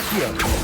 Accio!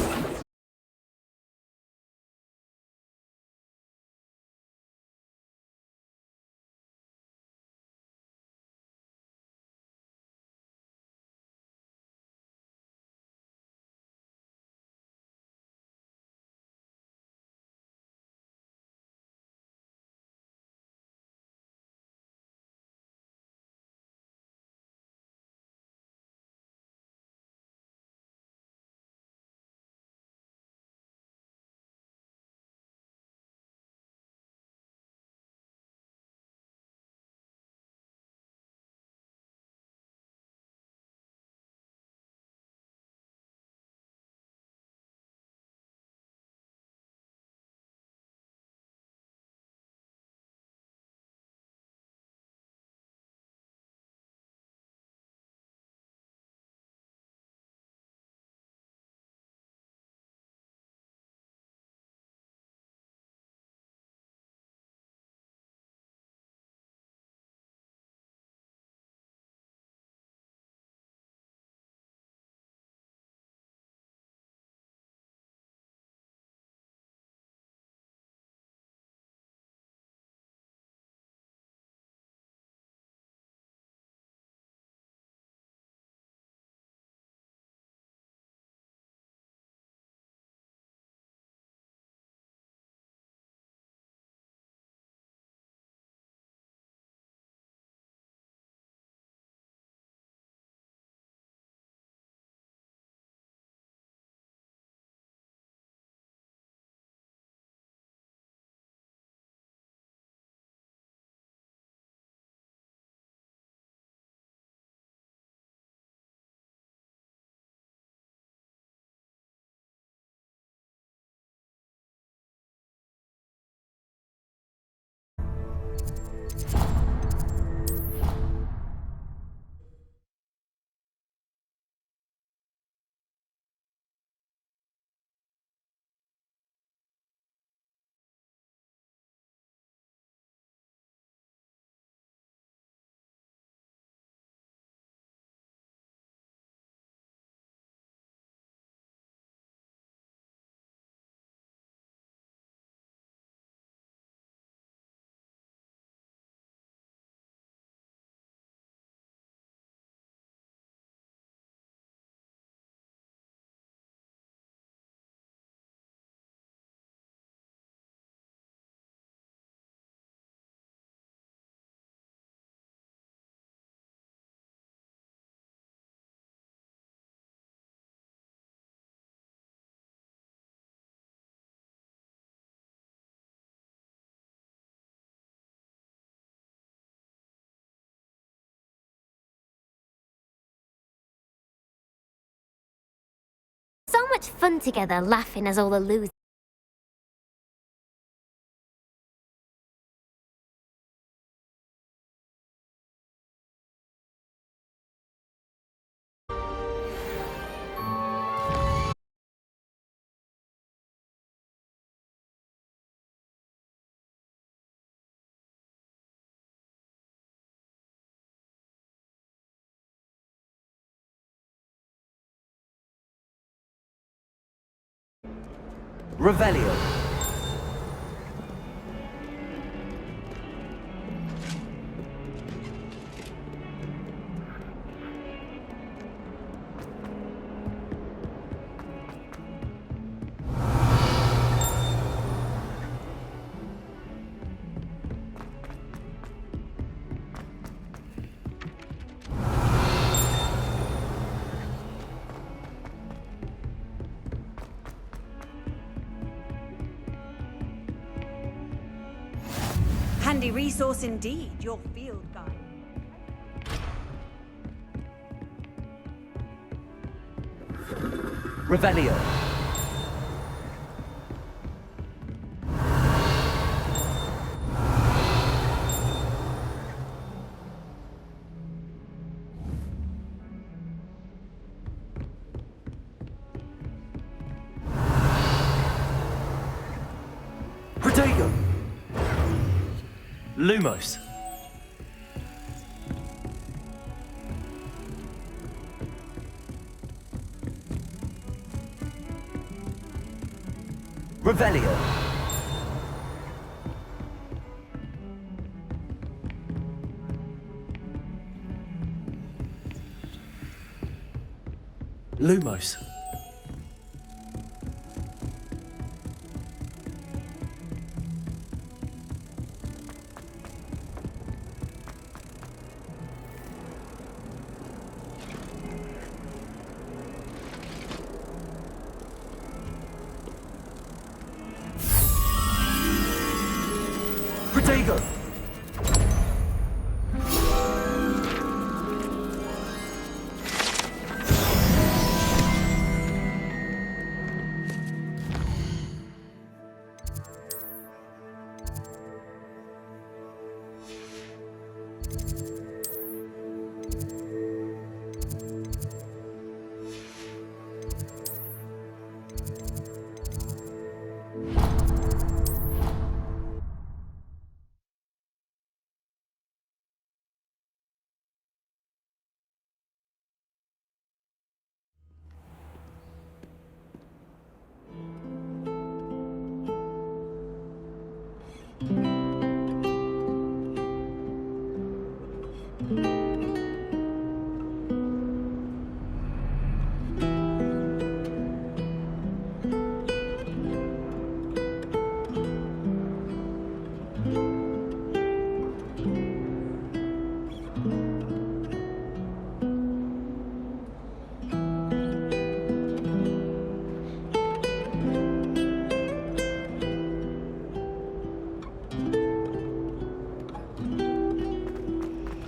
So much fun together, laughing as all the losers. Revelio. Handy resource indeed, your field guide. Revelio. Protego. Lumos. Revelio. Lumos. Protego.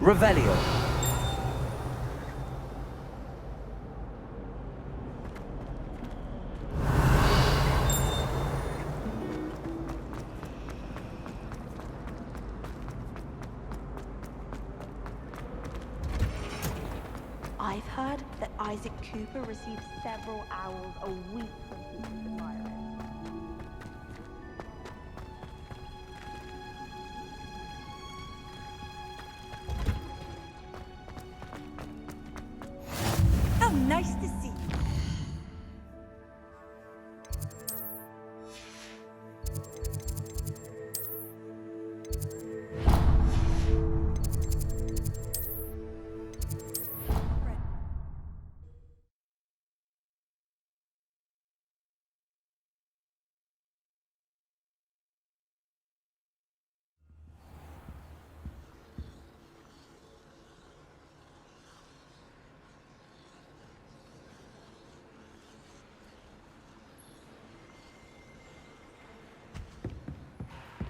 Revelio. I've heard that Isaac Cooper receives several owls a week from keeping the virus. Oh, nice to see you.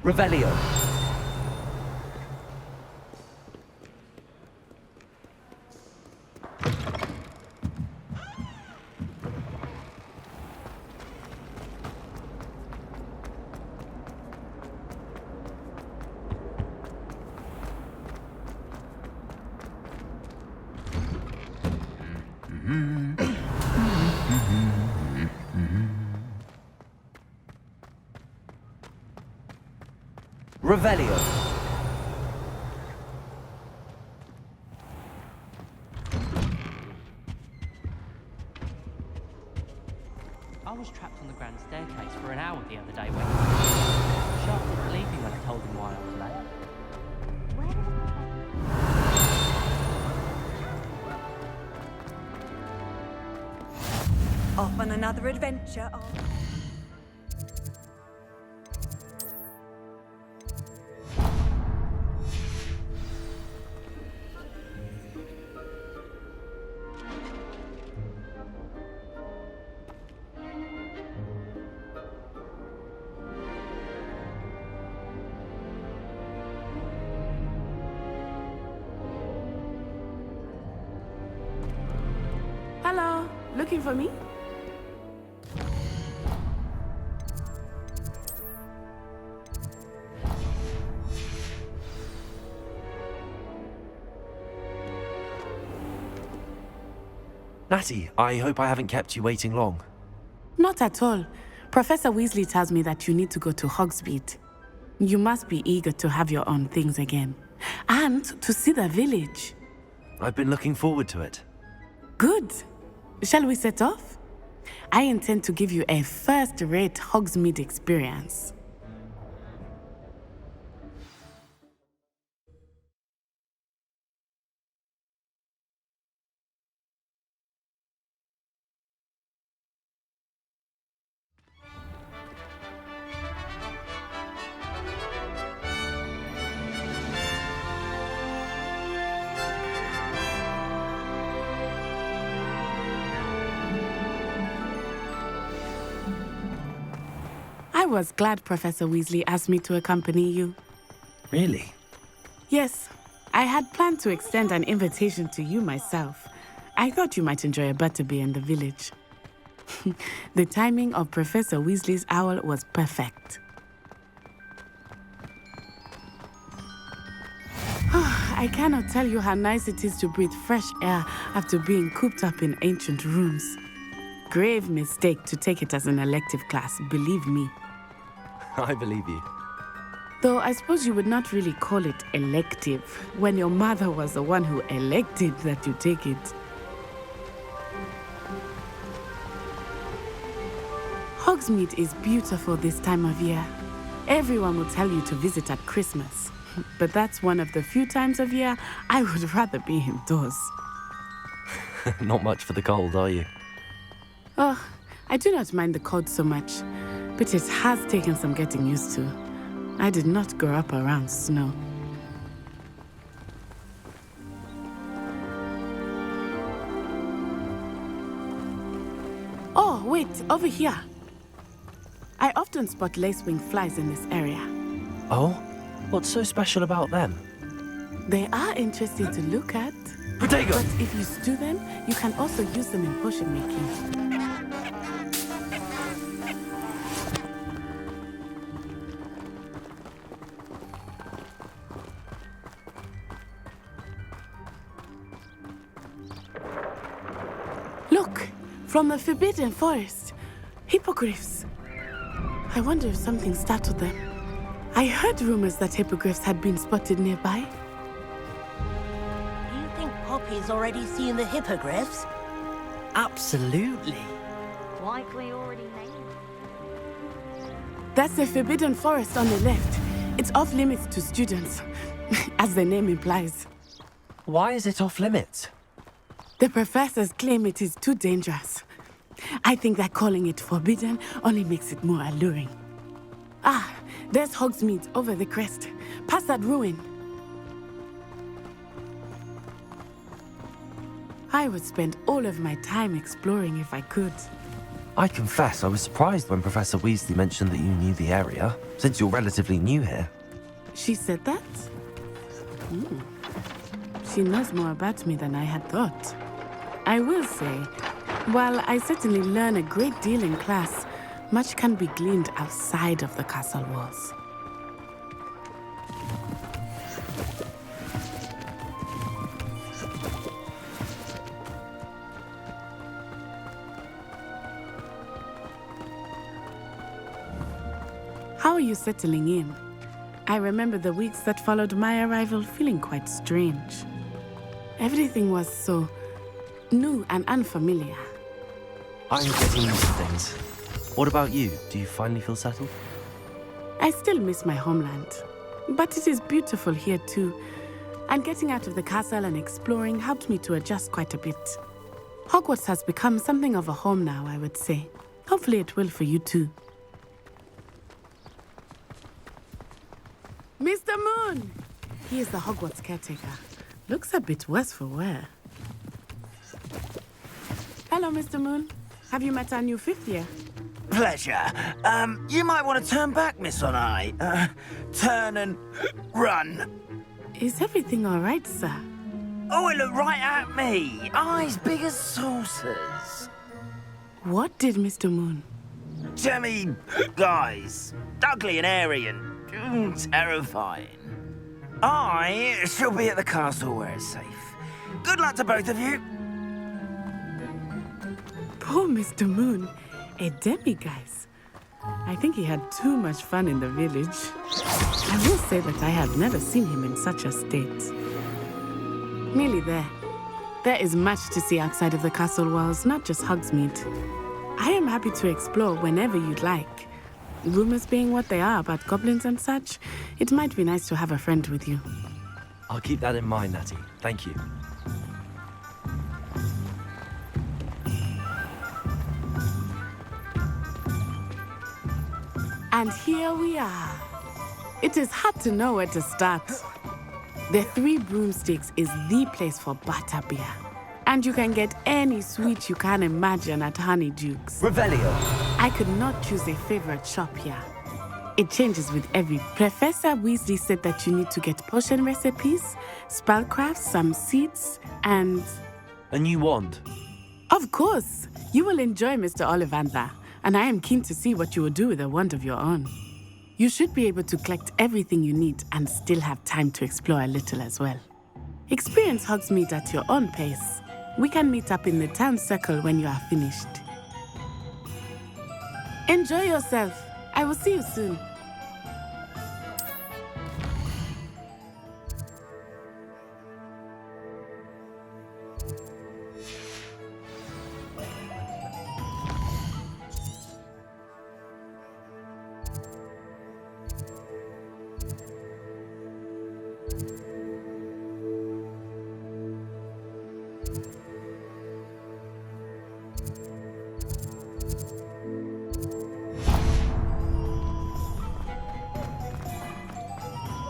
Revelio. Revelio. I was trapped on the grand staircase for an hour the other day waiting. Sharp didn't believe me when I told him why I was late. Off on another adventure. Oh. Hello, looking for me? Natty, I hope I haven't kept you waiting long. Not at all. Professor Weasley tells me that you need to go to Hogsmeade. You must be eager to have your own things again. And to see the village. I've been looking forward to it. Good. Shall we set off? I intend to give you a first-rate Hogsmeade experience. I was glad Professor Weasley asked me to accompany you. Really? Yes, I had planned to extend an invitation to you myself. I thought you might enjoy a butterbeer in the village. The timing of Professor Weasley's owl was perfect. I cannot tell you how nice it is to breathe fresh air after being cooped up in ancient rooms. Grave mistake to take it as an elective class, believe me. I believe you. Though I suppose you would not really call it elective when your mother was the one who elected that you take it. Hogsmeade is beautiful this time of year. Everyone will tell you to visit at Christmas. But that's one of the few times of year I would rather be indoors. Not much for the cold, are you? Oh, I do not mind the cold so much, but it has taken some getting used to. I did not grow up around snow. Oh, wait, over here. I often spot lacewing flies in this area. Oh? What's so special about them? They are interesting to look at. Protego! But if you stew them, you can also use them in potion making. Look, from the Forbidden Forest. Hippogriffs. I wonder if something startled them. I heard rumors that hippogriffs had been spotted nearby. Do you think Poppy's already seen the hippogriffs? Absolutely. Likely already made. That's the Forbidden Forest on the left. It's off limits to students, as the name implies. Why is it off limits? The professors claim it is too dangerous. I think that calling it forbidden only makes it more alluring. Ah, there's Hogsmeade over the crest, past that ruin. I would spend all of my time exploring if I could. I confess I was surprised when Professor Weasley mentioned that you knew the area, since you're relatively new here. She said that? She knows more about me than I had thought. I will say, while I certainly learn a great deal in class, much can be gleaned outside of the castle walls. How are you settling in? I remember the weeks that followed my arrival feeling quite strange. Everything was so new and unfamiliar. I'm getting used to things. What about you? Do you finally feel settled? I still miss my homeland, but it is beautiful here too. And getting out of the castle and exploring helped me to adjust quite a bit. Hogwarts has become something of a home now, I would say. Hopefully it will for you too. Mr. Moon! He is the Hogwarts caretaker. Looks a bit worse for wear. Hello, Mr. Moon. Have you met our new fifth year? Pleasure. You might want to turn back, Miss On-Eye. Turn and run. Is everything all right, sir? Oh, it looked right at me. Eyes big as saucers. What did Mr. Moon? Jemmy, guys. Ugly and airy and terrifying. I shall be at the castle where it's safe. Good luck to both of you. Poor Mr. Moon, a demiguise. I think he had too much fun in the village. I will say that I have never seen him in such a state. Nearly there. There is much to see outside of the castle walls, not just Hogsmeade. I am happy to explore whenever you'd like. Rumors being what they are about goblins and such, it might be nice to have a friend with you. I'll keep that in mind, Natty. Thank you. And here we are. It is hard to know where to start. The Three Broomsticks is the place for butterbeer. And you can get any sweet you can imagine at Honeyduke's. Revelio. I could not choose a favorite shop here. It changes with every. Professor Weasley said that you need to get potion recipes, spellcrafts, some seeds, and... A new wand. Of course! You will enjoy Mr. Ollivander, and I am keen to see what you will do with a wand of your own. You should be able to collect everything you need and still have time to explore a little as well. Experience Hogsmeade at your own pace. We can meet up in the town circle when you are finished. Enjoy yourself. I will see you soon.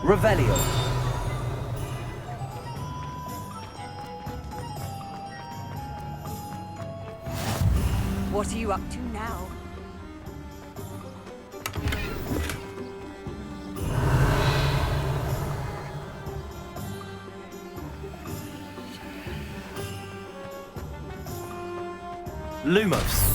Revelio. What are you up to now? Lumos.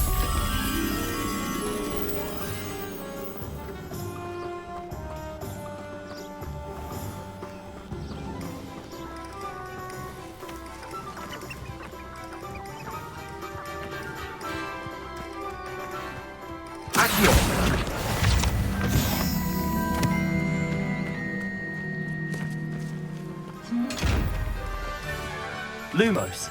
Lumos.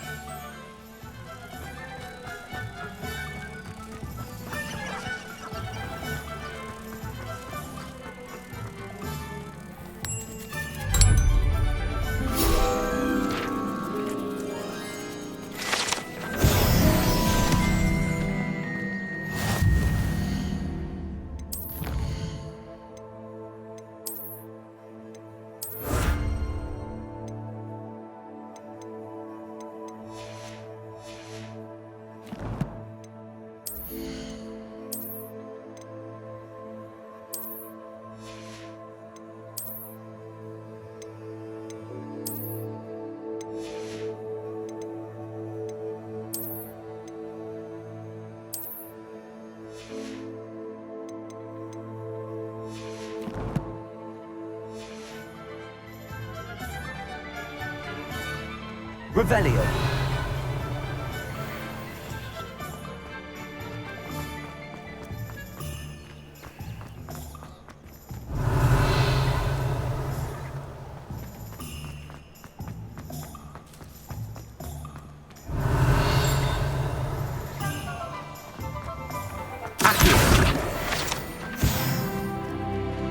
Revelio.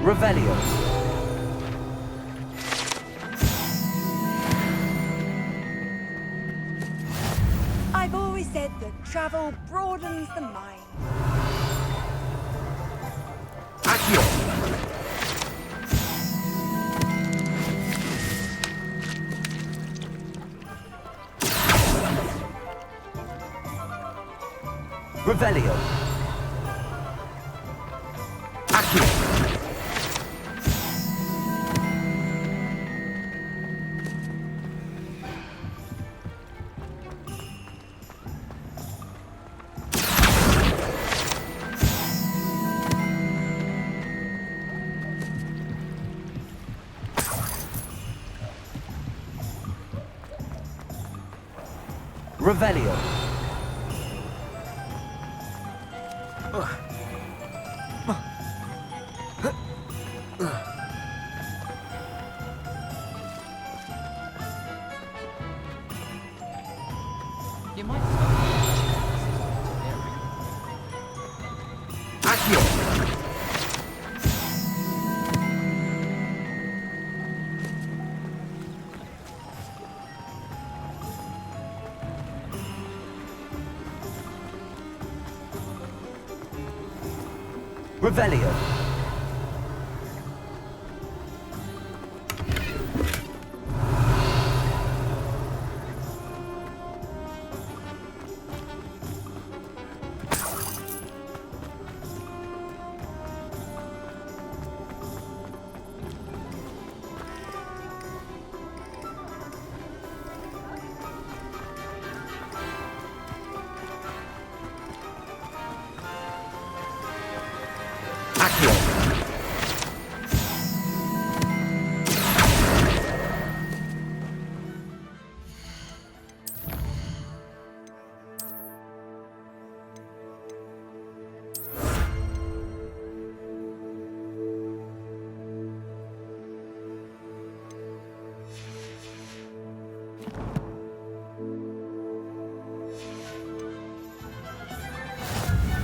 Revelio. I've always said that travel broadens the mind. Revelio. Revelio. You might stop. Revelio.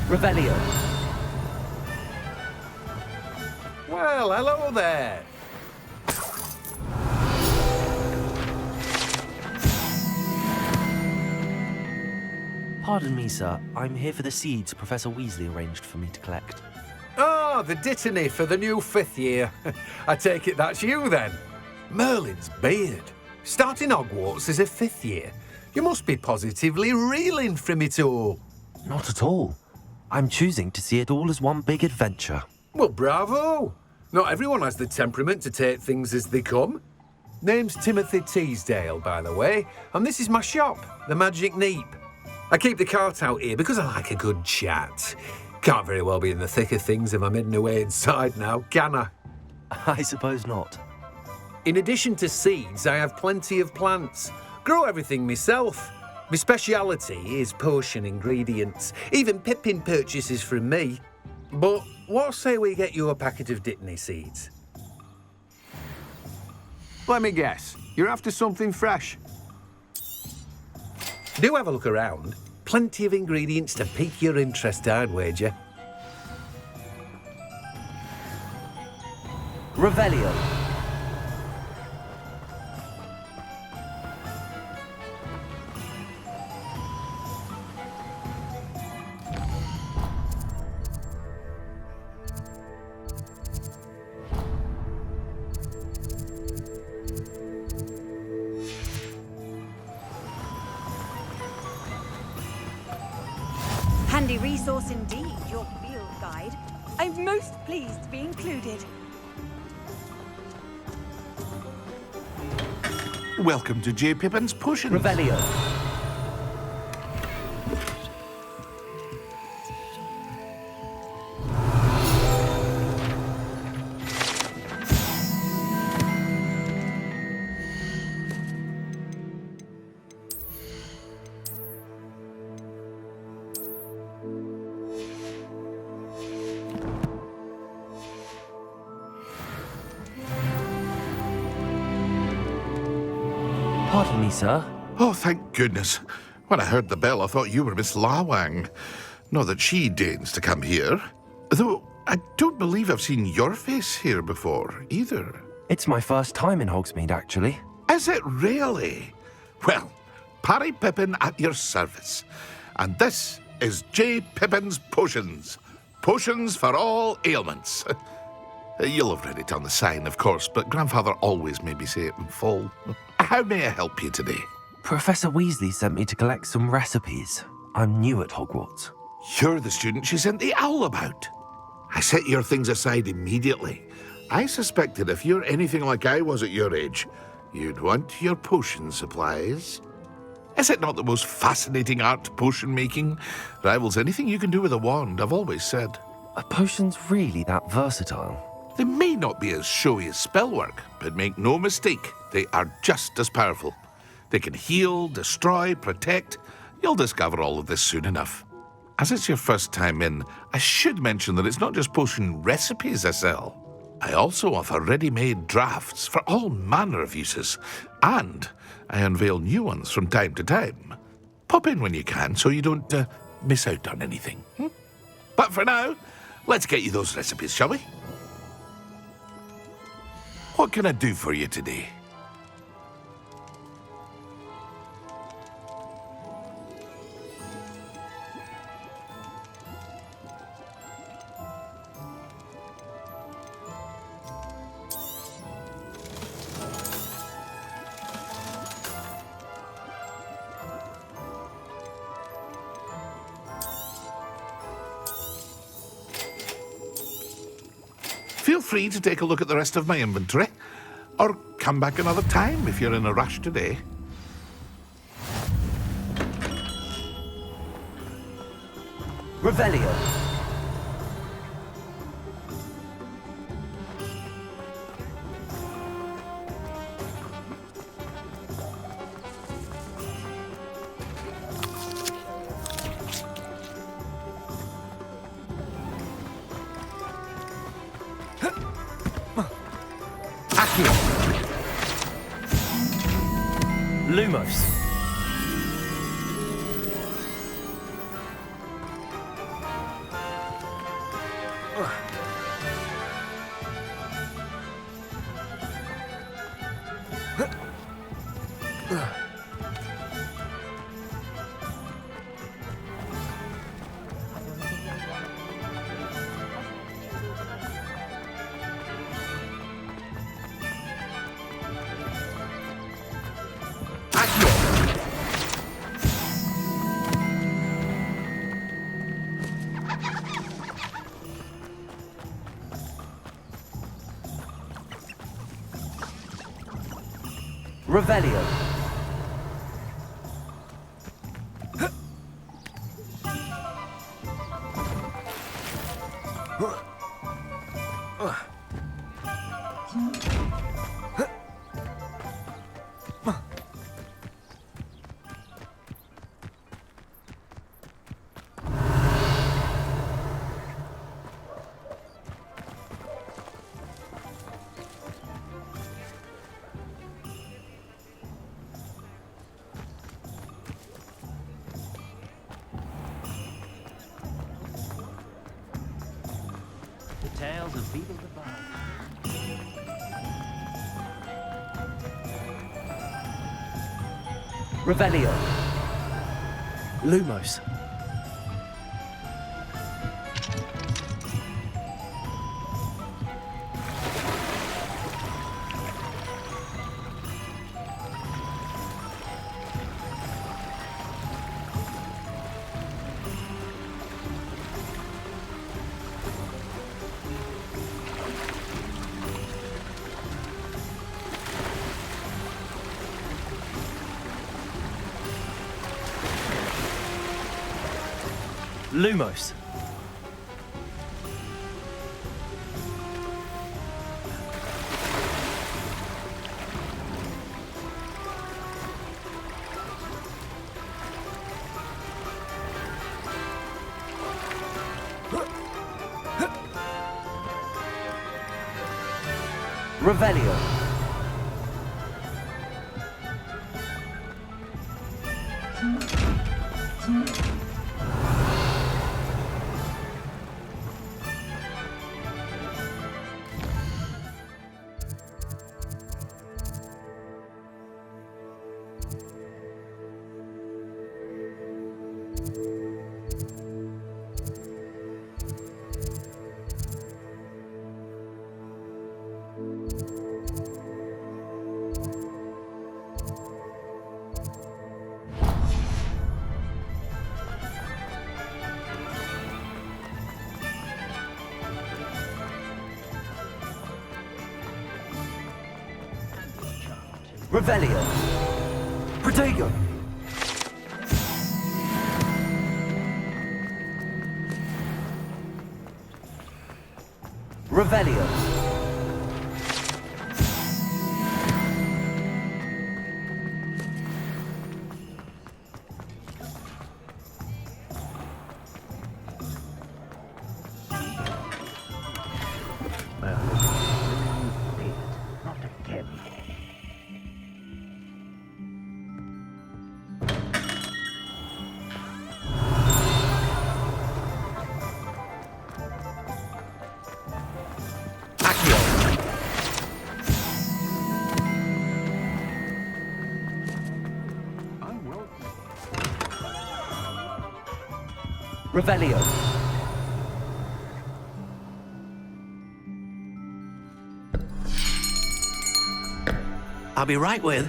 Revelio. Well, hello there. Pardon me, sir. I'm here for the seeds Professor Weasley arranged for me to collect. Ah, the dittany for the new 5th year. I take it that's you then. Merlin's beard. Starting Hogwarts as a 5th year. You must be positively reeling from it all. Not at all. I'm choosing to see it all as one big adventure. Well, bravo. Not everyone has the temperament to take things as they come. Name's Timothy Teasdale, by the way, and this is my shop, the Magic Neep. I keep the cart out here because I like a good chat. Can't very well be in the thick of things if I'm heading away inside now, can I? I suppose not. In addition to seeds, I have plenty of plants. Grow everything myself. My speciality is potion ingredients. Even Pippin purchases from me. But what say we get you a packet of Dittany seeds? Let me guess. You're after something fresh. Do have a look around. Plenty of ingredients to pique your interest, I'd wager. Revelio. Handy resource indeed, your field guide. I'm most pleased to be included. Welcome to J. Pippin's Potions. Revelio. Pardon me, sir. Oh, thank goodness. When I heard the bell, I thought you were Miss Lawang. Not that she deigns to come here. Though I don't believe I've seen your face here before, either. It's my first time in Hogsmeade, actually. Is it really? Well, Parry Pippin at your service. And this is J. Pippin's Potions. Potions for all ailments. You'll have read it on the sign, of course, but Grandfather always made me say it in full. How may I help you today? Professor Weasley sent me to collect some recipes. I'm new at Hogwarts. You're the student she sent the owl about. I set your things aside immediately. I suspected if you're anything like I was at your age, you'd want your potion supplies. Is it not the most fascinating art, potion making? Rivals anything you can do with a wand, I've always said. Are potions really that versatile? They may not be as showy as spellwork, but make no mistake, they are just as powerful. They can heal, destroy, protect. You'll discover all of this soon enough. As it's your first time in, I should mention that it's not just potion recipes I sell. I also offer ready-made drafts for all manner of uses, and I unveil new ones from time to time. Pop in when you can so you don't miss out on anything. But for now, let's get you those recipes, shall we? What can I do for you today? feel free to take a look at the rest of my inventory. Or come back another time if you're in a rush today. Revelio. Accio. Lumos. Revelio. The tales of Beetle the Bard. Revelio. Lumos. Lumos. Revelio. Revelio. Protego. Revelio. Not again. Revelio. I'll be right with...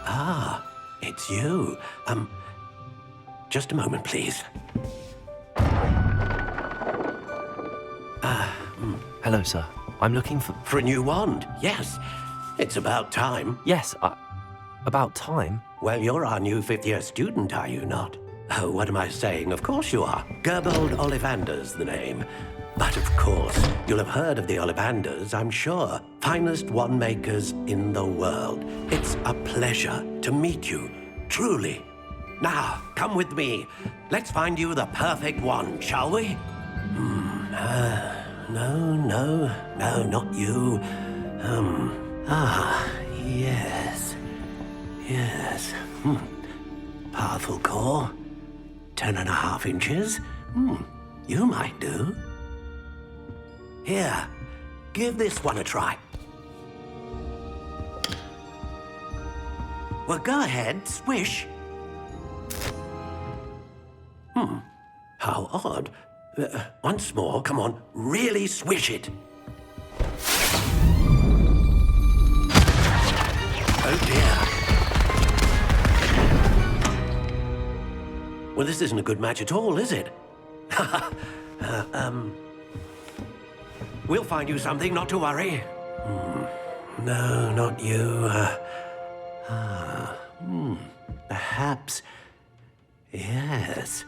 Ah, it's you. Just a moment, please. Hello, sir. I'm looking for... For a new wand, yes. It's about time. Yes, about time. Well, you're our new fifth-year student, are you not? Oh, what am I saying? Of course you are. Gerbold Ollivander's the name. But of course, you'll have heard of the Ollivanders, I'm sure. Finest wand makers in the world. It's a pleasure to meet you, truly. Now, come with me. Let's find you the perfect wand, shall we? No, not you. Yes. Powerful core. 10.5 inches. You might do. Here, give this one a try. Well, go ahead, swish. How odd. Once more, come on, really swish it. Oh dear. Well, this isn't a good match at all, is it? We'll find you something, not to worry. No, not you. Perhaps. Yes.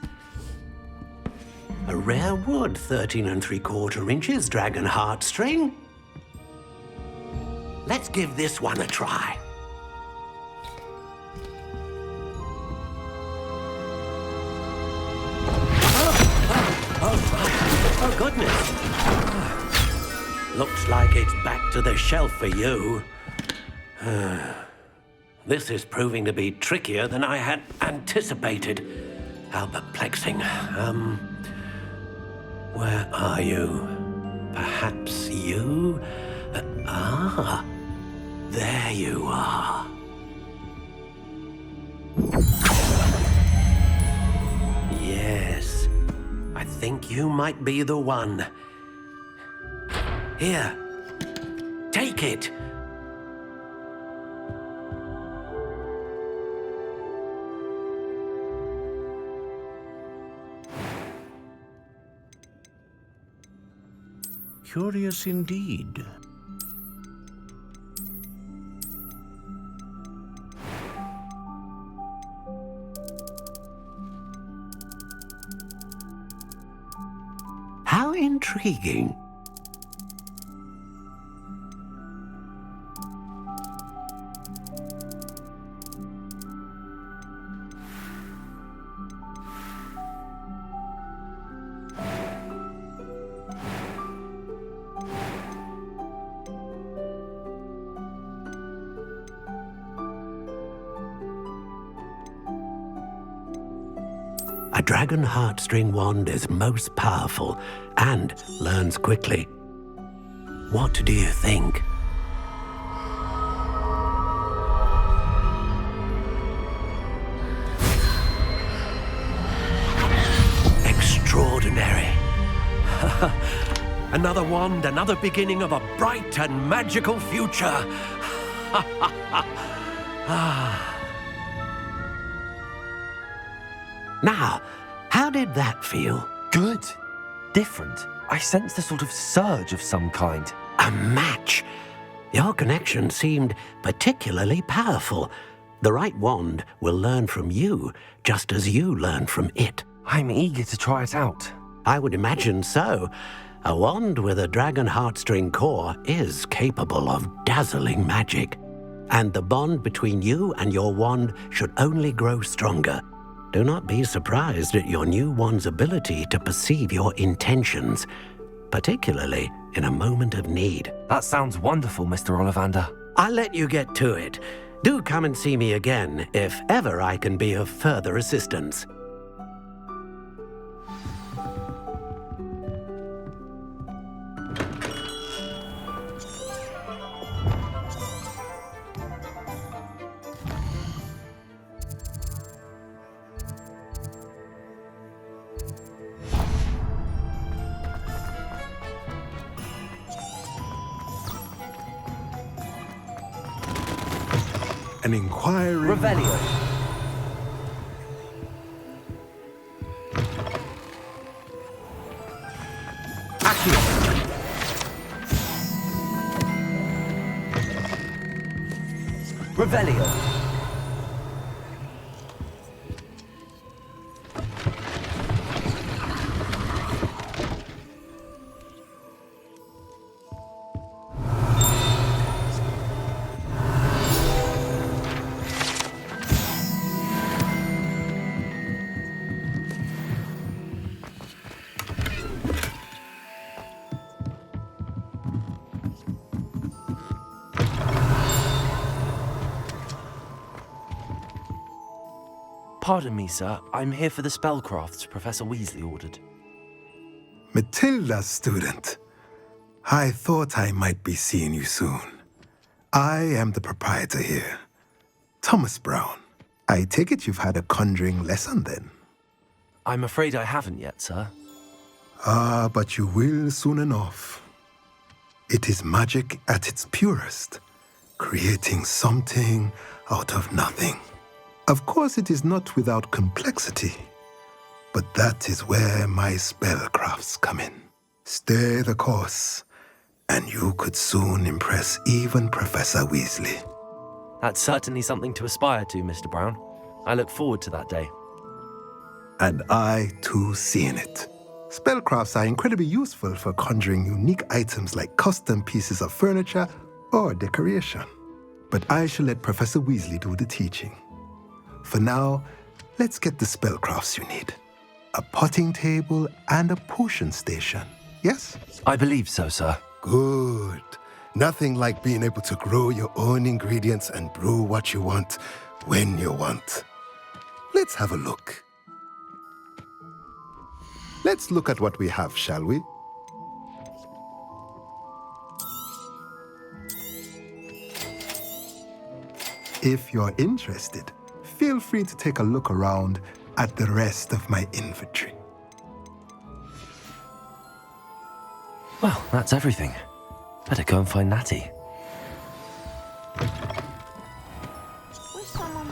A rare wood, 13 3/4 inches, dragon heartstring. Let's give this one a try. Oh, goodness. Looks like it's back to the shelf for you. This is proving to be trickier than I had anticipated. How perplexing. Where are you? Perhaps you? There you are. Yes, I think you might be the one. Here, take it. Curious indeed. How intriguing. A dragon heartstring wand is most powerful and learns quickly. What do you think? Extraordinary. Another wand, another beginning of a bright and magical future. Now, how did that feel? Good. Different. I sensed a sort of surge of some kind. A match. Your connection seemed particularly powerful. The right wand will learn from you, just as you learn from it. I'm eager to try it out. I would imagine so. A wand with a dragon heartstring core is capable of dazzling magic. And the bond between you and your wand should only grow stronger. Do not be surprised at your new wand's ability to perceive your intentions, particularly in a moment of need. That sounds wonderful, Mr. Ollivander. I'll let you get to it. Do come and see me again if ever I can be of further assistance. An inquiry. Revelio. Accio. Revelio. Pardon me, sir. I'm here for the spellcrafts Professor Weasley ordered. Matilda's student. I thought I might be seeing you soon. I am the proprietor here, Thomas Brown. I take it you've had a conjuring lesson then? I'm afraid I haven't yet, sir. Ah, but you will soon enough. It is magic at its purest, creating something out of nothing. Of course, it is not without complexity, but that is where my spellcrafts come in. Stay the course, and you could soon impress even Professor Weasley. That's certainly something to aspire to, Mr. Brown. I look forward to that day. And I, too, seeing it. Spellcrafts are incredibly useful for conjuring unique items like custom pieces of furniture or decoration. But I shall let Professor Weasley do the teaching. For now, let's get the spellcrafts you need. A potting table and a potion station, yes? I believe so, sir. Good. Nothing like being able to grow your own ingredients and brew what you want when you want. Let's have a look. Let's look at what we have, shall we? If you're interested, feel free to take a look around at the rest of my inventory. Well, that's everything. Better go and find Natty. Wish someone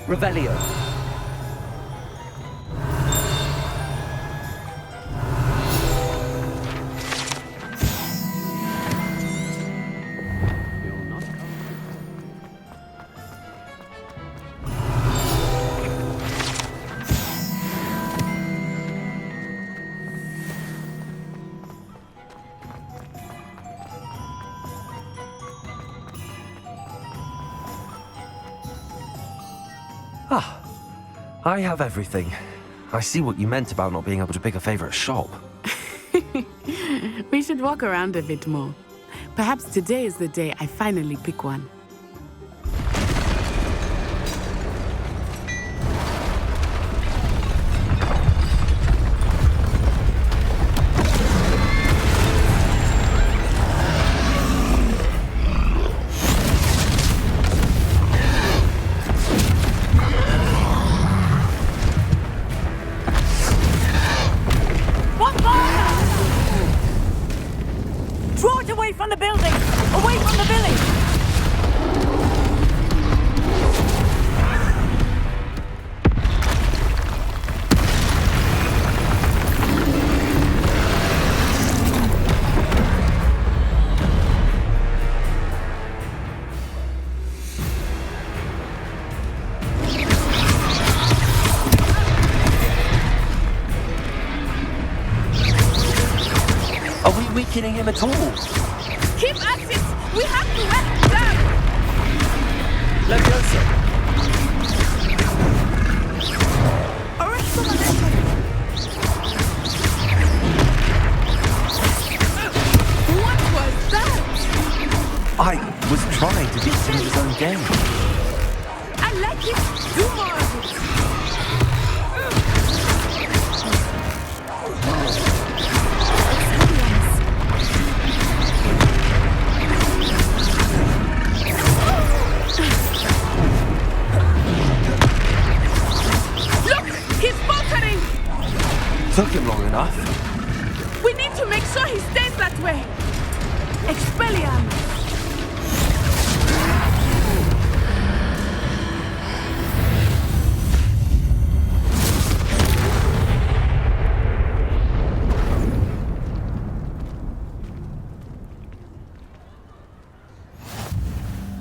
would Revelio. Ah, I have everything. I see what you meant about not being able to pick a favorite shop. We should walk around a bit more. Perhaps today is the day I finally pick one. Draw it away from the building! Away from the village! Are we weakening him at all? Keep at it! We have to let him down! Leviosa! Arrest the momentum! What was that? I was trying to beat him in his own game. I like it! Do more of it! Took him long enough. We need to make sure he stays that way. Expelliarmus!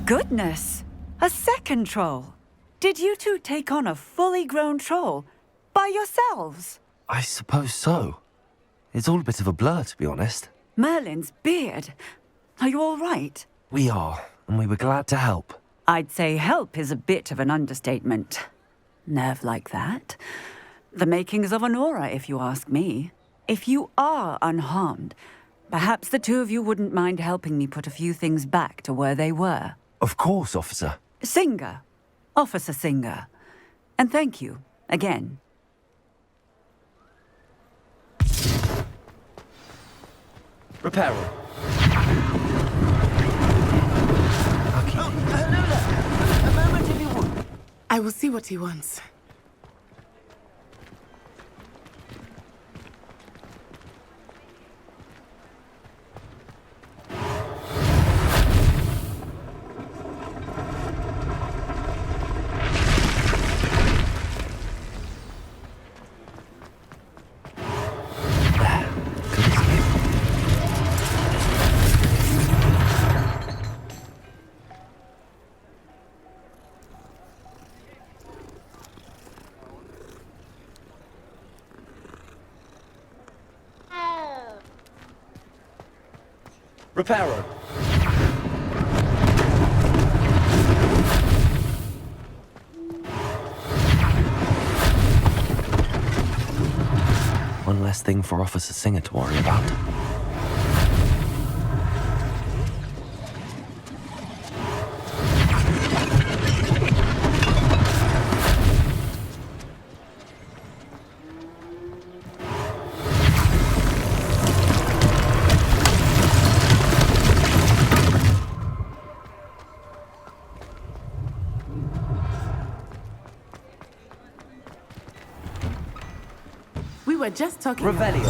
Goodness! A second troll! Did you two take on a fully grown troll by yourselves? I suppose so. It's all a bit of a blur, to be honest. Merlin's beard. Are you all right? We are, and we were glad to help. I'd say help is a bit of an understatement. Nerve like that. The makings of an aura, if you ask me. If you are unharmed, perhaps the two of you wouldn't mind helping me put a few things back to where they were. Of course, officer. Singer. Officer Singer. And thank you, again. Repairer. Hello there. A moment if you would. I will see what he wants. Repairer. One less thing for Officer Singer to worry about. We were just talking. Revelio.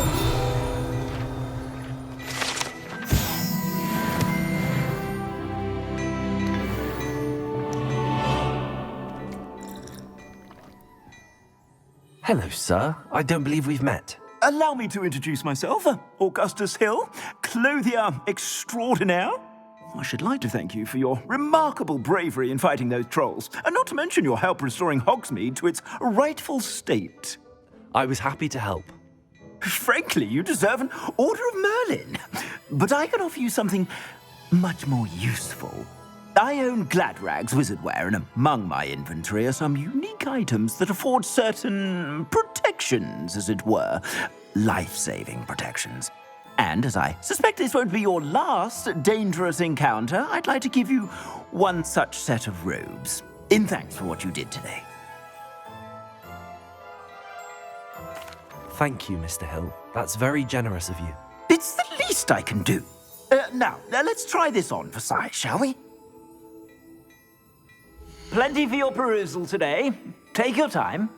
Hello, sir. I don't believe we've met. Allow me to introduce myself, Augustus Hill, clothier extraordinaire. I should like to thank you for your remarkable bravery in fighting those trolls, and not to mention your help restoring Hogsmeade to its rightful state. I was happy to help. Frankly, you deserve an Order of Merlin. But I can offer you something much more useful. I own Gladrag's wizardware, and among my inventory are some unique items that afford certain protections, as it were. Life-saving protections. And as I suspect this won't be your last dangerous encounter, I'd like to give you one such set of robes, in thanks for what you did today. Thank you, Mr. Hill. That's very generous of you. It's the least I can do. Now, let's try this on for size, shall we? Plenty for your perusal today. Take your time.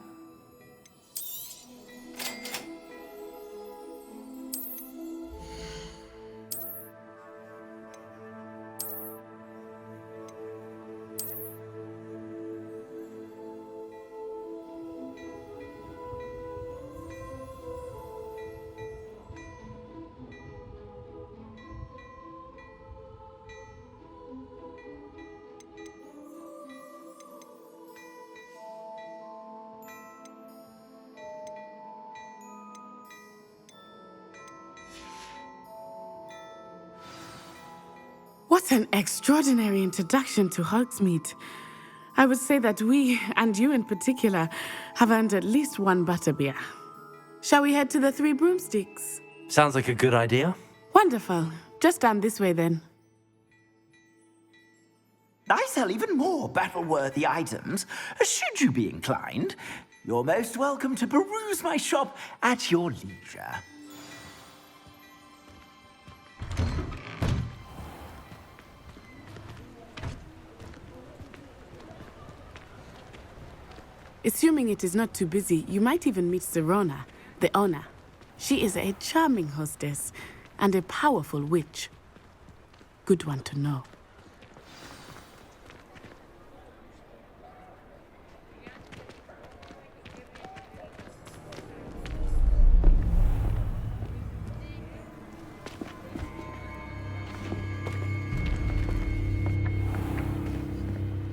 What an extraordinary introduction to Hogsmeade. I would say that we, and you in particular, have earned at least one butterbeer. Shall we head to the Three Broomsticks? Sounds like a good idea. Wonderful. Just down this way then. I sell even more battle-worthy items. Should you be inclined, you're most welcome to peruse my shop at your leisure. Assuming it is not too busy, you might even meet Serona, the owner. She is a charming hostess and a powerful witch. Good one to know.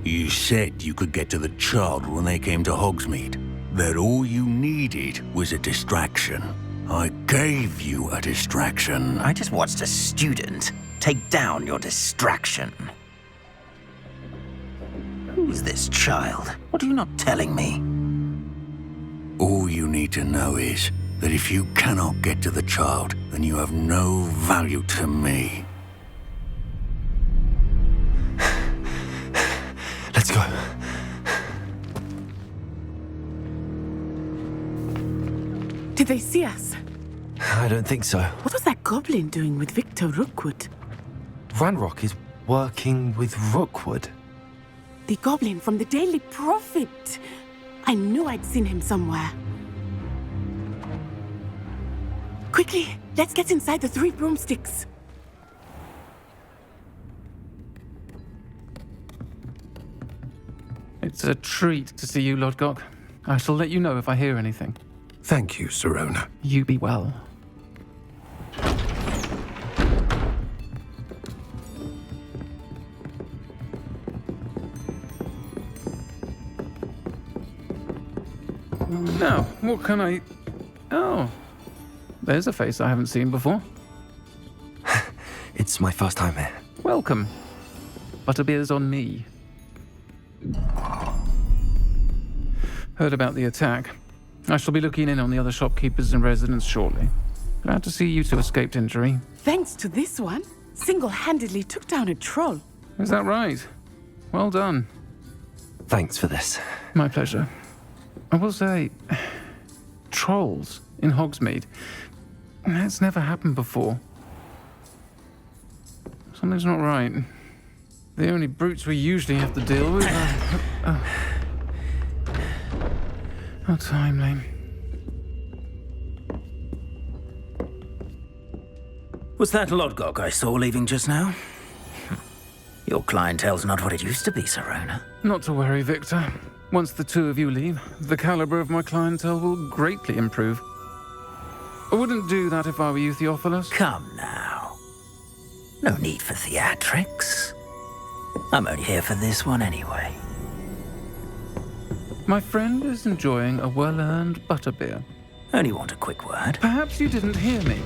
You said you could get to the child when they came to Hogsmeade. That all you needed was a distraction. I gave you a distraction. I just watched a student take down your distraction. Who's this child? What are you not telling me? All you need to know is that if you cannot get to the child, then you have no value to me. Let's go. Did they see us? I don't think so. What was that goblin doing with Victor Rookwood? Ranrock is working with Rookwood. The goblin from the Daily Prophet. I knew I'd seen him somewhere. Quickly, let's get inside the 3 broomsticks. It's a treat to see you, Lodgok. I shall let you know if I hear anything. Thank you, Sirona. You be well. Now, what can I... Oh, there's a face I haven't seen before. It's my first time here. Welcome. Butterbeer's on me. Heard about the attack. I shall be looking in on the other shopkeepers and residents shortly. Glad to see you two escaped injury. Thanks to this one, single-handedly took down a troll. Is that right? Well done. Thanks for this. My pleasure. I will say, trolls in Hogsmeade. That's never happened before. Something's not right. The only brutes we usually have to deal with are... How timely. Was that Lodgok I saw leaving just now? Your clientele's not what it used to be, Sirona. Not to worry, Victor. Once the two of you leave, the caliber of my clientele will greatly improve. I wouldn't do that if I were you, Theophilus. Come now. No need for theatrics. I'm only here for this one anyway. My friend is enjoying a well-earned butterbeer. Only want a quick word. Perhaps you didn't hear me.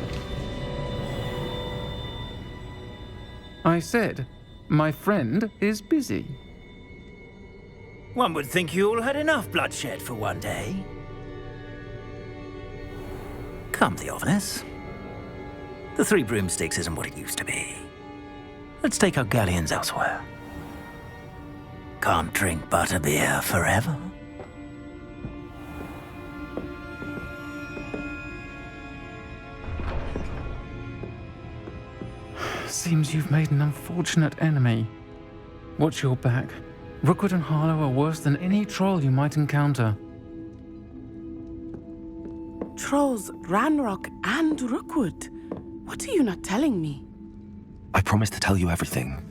I said, my friend is busy. One would think you all had enough bloodshed for one day. Come, Theophilus. The 3 broomsticks isn't what it used to be. Let's take our galleons elsewhere. Can't drink butterbeer forever. Seems you've made an unfortunate enemy. Watch your back. Rookwood and Harlow are worse than any troll you might encounter. Trolls, Ranrock, and Rookwood. What are you not telling me? I promised to tell you everything,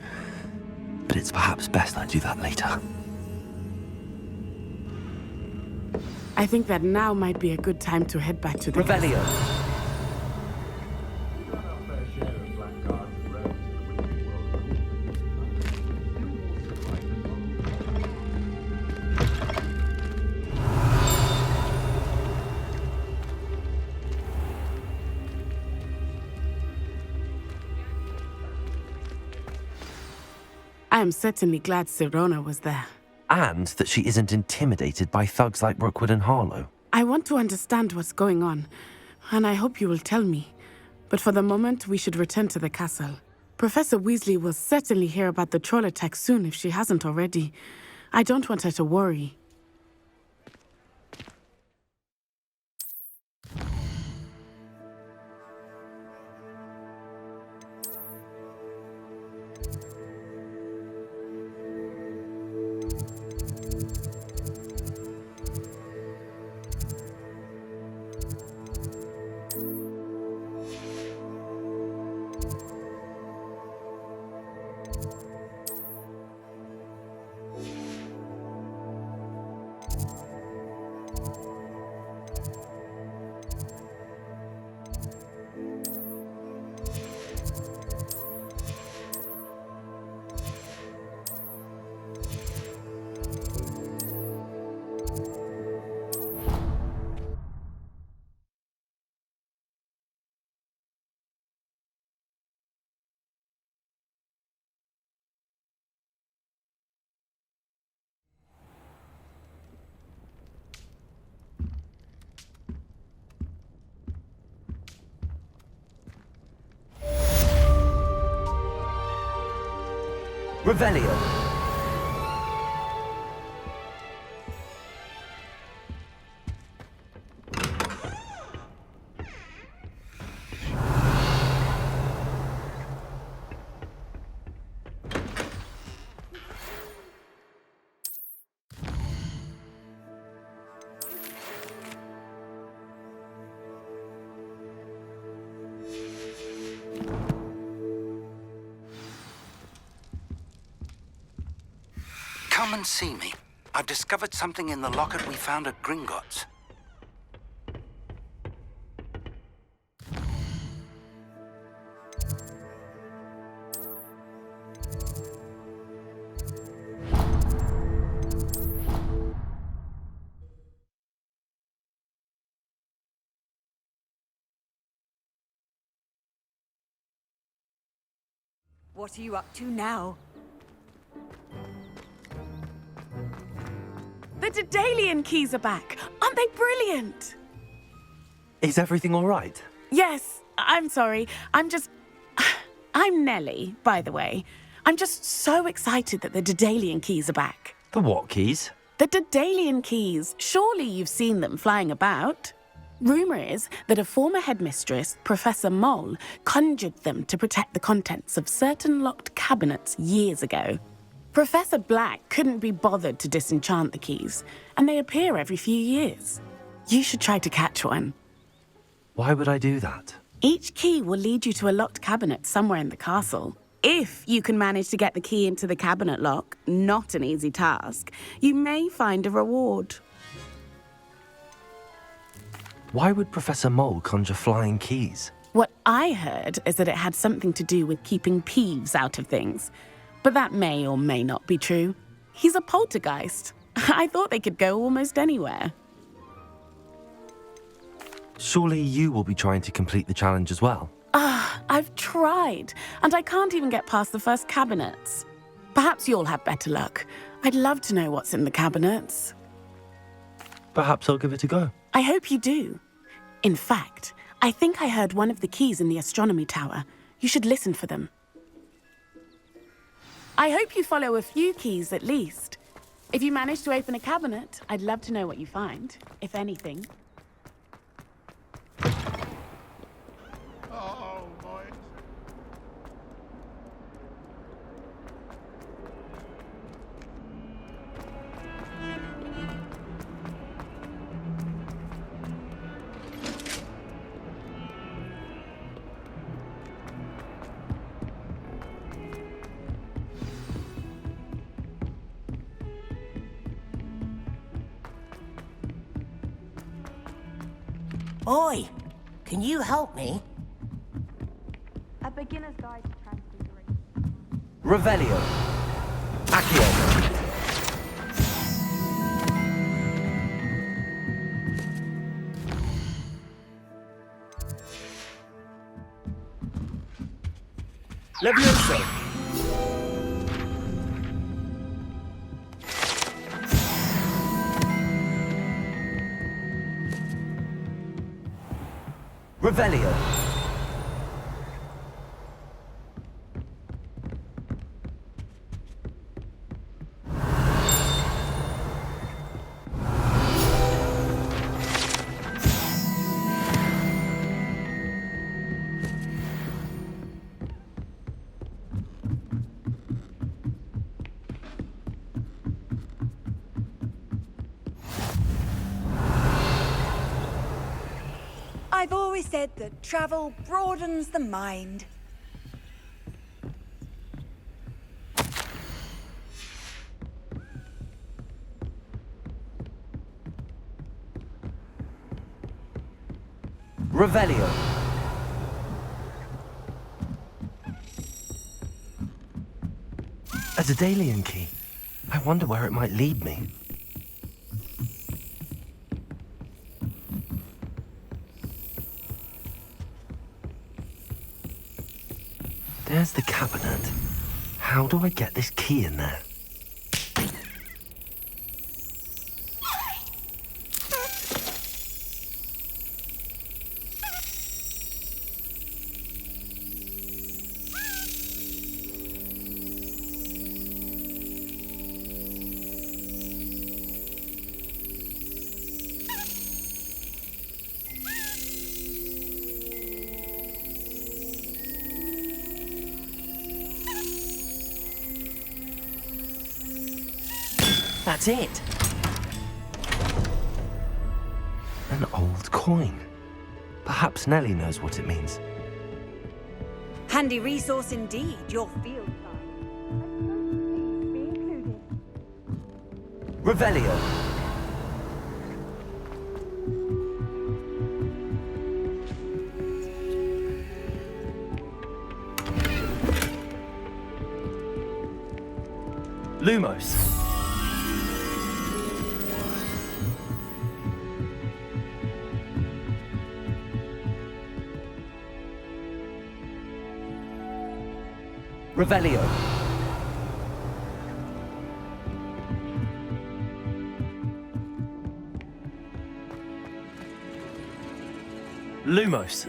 but it's perhaps best I do that later. I think that now might be a good time to head back to the Revelio. I am certainly glad Sirona was there. And that she isn't intimidated by thugs like Rookwood and Harlow. I want to understand what's going on, and I hope you will tell me. But for the moment, we should return to the castle. Professor Weasley will certainly hear about the troll attack soon if she hasn't already. I don't want her to worry. Revelio. Come and see me. I've discovered something in the locket we found at Gringotts. What are you up to now? The Daedalian keys are back. Aren't they brilliant? Is everything all right? Yes, I'm sorry. I'm Nellie, by the way. I'm just so excited that the Daedalian keys are back. The what keys? The Daedalian keys. Surely you've seen them flying about. Rumour is that a former headmistress, Professor Mole, conjured them to protect the contents of certain locked cabinets years ago. Professor Black couldn't be bothered to disenchant the keys, and they appear every few years. You should try to catch one. Why would I do that? Each key will lead you to a locked cabinet somewhere in the castle. If you can manage to get the key into the cabinet lock, not an easy task, you may find a reward. Why would Professor Mole conjure flying keys? What I heard is that it had something to do with keeping Peeves out of things. But that may or may not be true. He's a poltergeist. I thought they could go almost anywhere. Surely you will be trying to complete the challenge as well. I've tried, and I can't even get past the first cabinets. Perhaps you'll have better luck. I'd love to know what's in the cabinets. Perhaps I'll give it a go. I hope you do. In fact, I think I heard one of the keys in the astronomy tower. You should listen for them. I hope you follow a few keys at least. If you manage to open a cabinet, I'd love to know what you find, if anything. Oh, boy. Oi, can you help me? A beginner's guide to transfiguration. Revelio. Accio. Levioso. Revelio. I've always said that travel broadens the mind. Revelio. A Daedalian key. I wonder where it might lead me. There's the cabinet. How do I get this key in there? That's it. An old coin. Perhaps Nellie knows what it means. Handy resource indeed, your field time. Be included. Revelio. Lumos. Revelio. Lumos.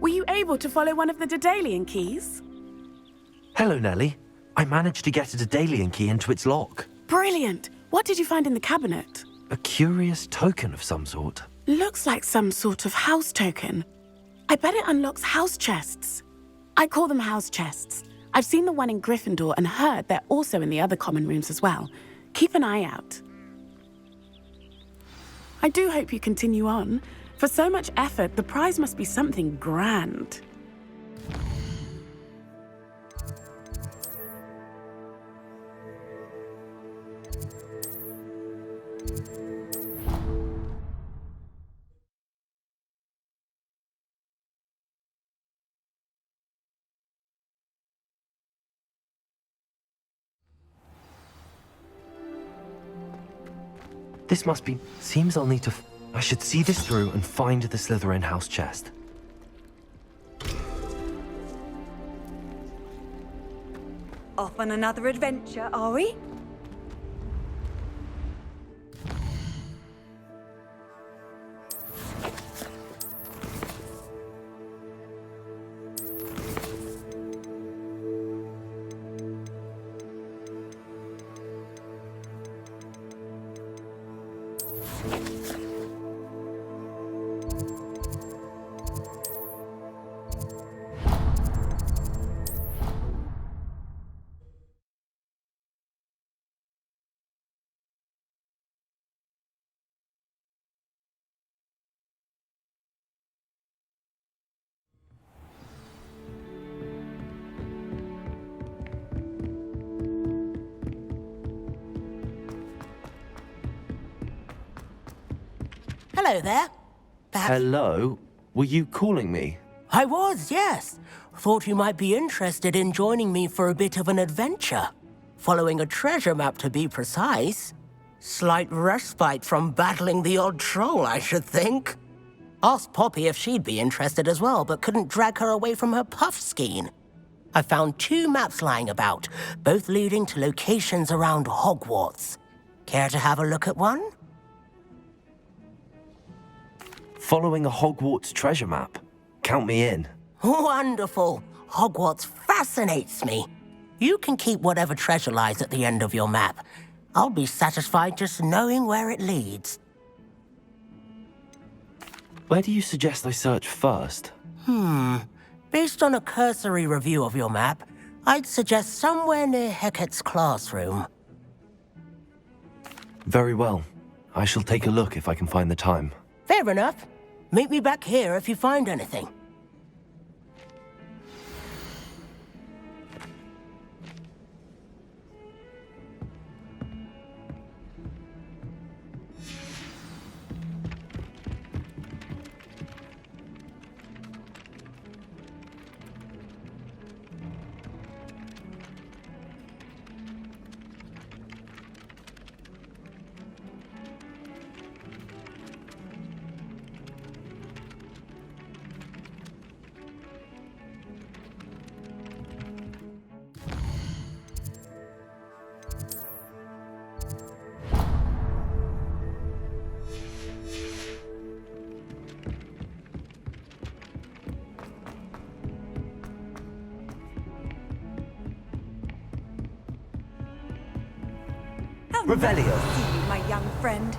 Were you able to follow one of the Daedalian keys? Hello, Nellie. I managed to get a Daedalian key into its lock. Brilliant! What did you find in the cabinet? A curious token of some sort. Looks like some sort of house token. I bet it unlocks house chests. I call them house chests. I've seen the one in Gryffindor and heard they're also in the other common rooms as well. Keep an eye out. I do hope you continue on. For so much effort, the prize must be something grand. This must be... Seems I'll need to... I should see this through and find the Slytherin house chest. Off on another adventure, are we? Hello there. Perhaps... Hello? Were you calling me? I was, yes. Thought you might be interested in joining me for a bit of an adventure. Following a treasure map, to be precise. Slight respite from battling the odd troll, I should think. Asked Poppy if she'd be interested as well, but couldn't drag her away from her puff skein. I found 2 maps lying about, both leading to locations around Hogwarts. Care to have a look at one? Following a Hogwarts treasure map. Count me in. Wonderful. Hogwarts fascinates me. You can keep whatever treasure lies at the end of your map. I'll be satisfied just knowing where it leads. Where do you suggest I search first? Based on a cursory review of your map, I'd suggest somewhere near Hecate's classroom. Very well. I shall take a look if I can find the time. Fair enough. Meet me back here if you find anything. Revelio. See you, my young friend.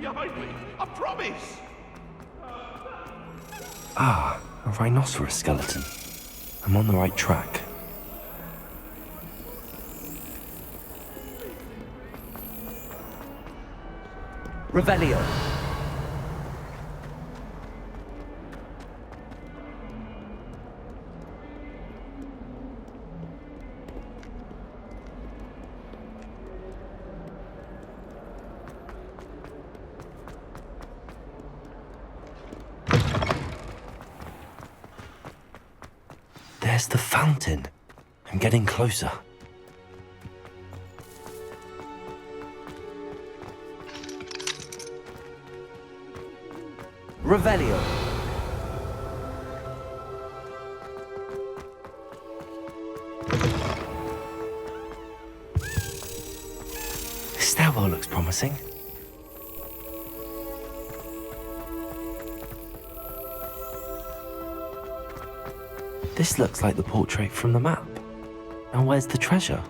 Behind me! I promise! Ah, a rhinoceros skeleton. I'm on the right track. Revelio. There's the fountain. I'm getting closer. Revelio. The stairwell looks promising. This looks like the portrait from the map. Now where's the treasure?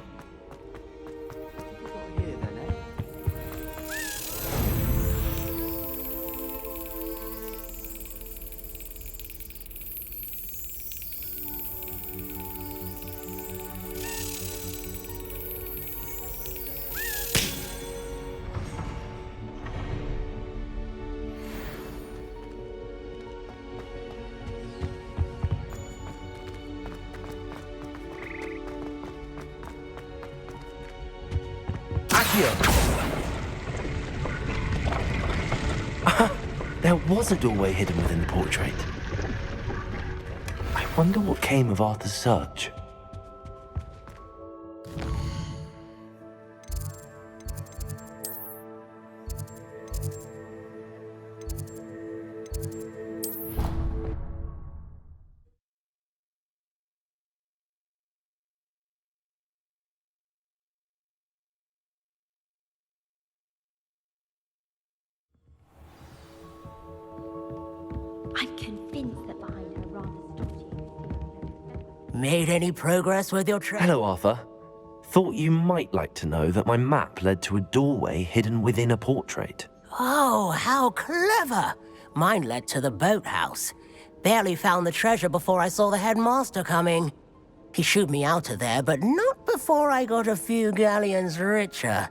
There was a doorway hidden within the portrait. I wonder what came of Arthur's search. I'm convinced that behind her rather stodgy. Made any progress with your trip? Hello, Arthur. Thought you might like to know that my map led to a doorway hidden within a portrait. Oh, how clever! Mine led to the boathouse. Barely found the treasure before I saw the headmaster coming. He shooed me out of there, but not before I got a few galleons richer.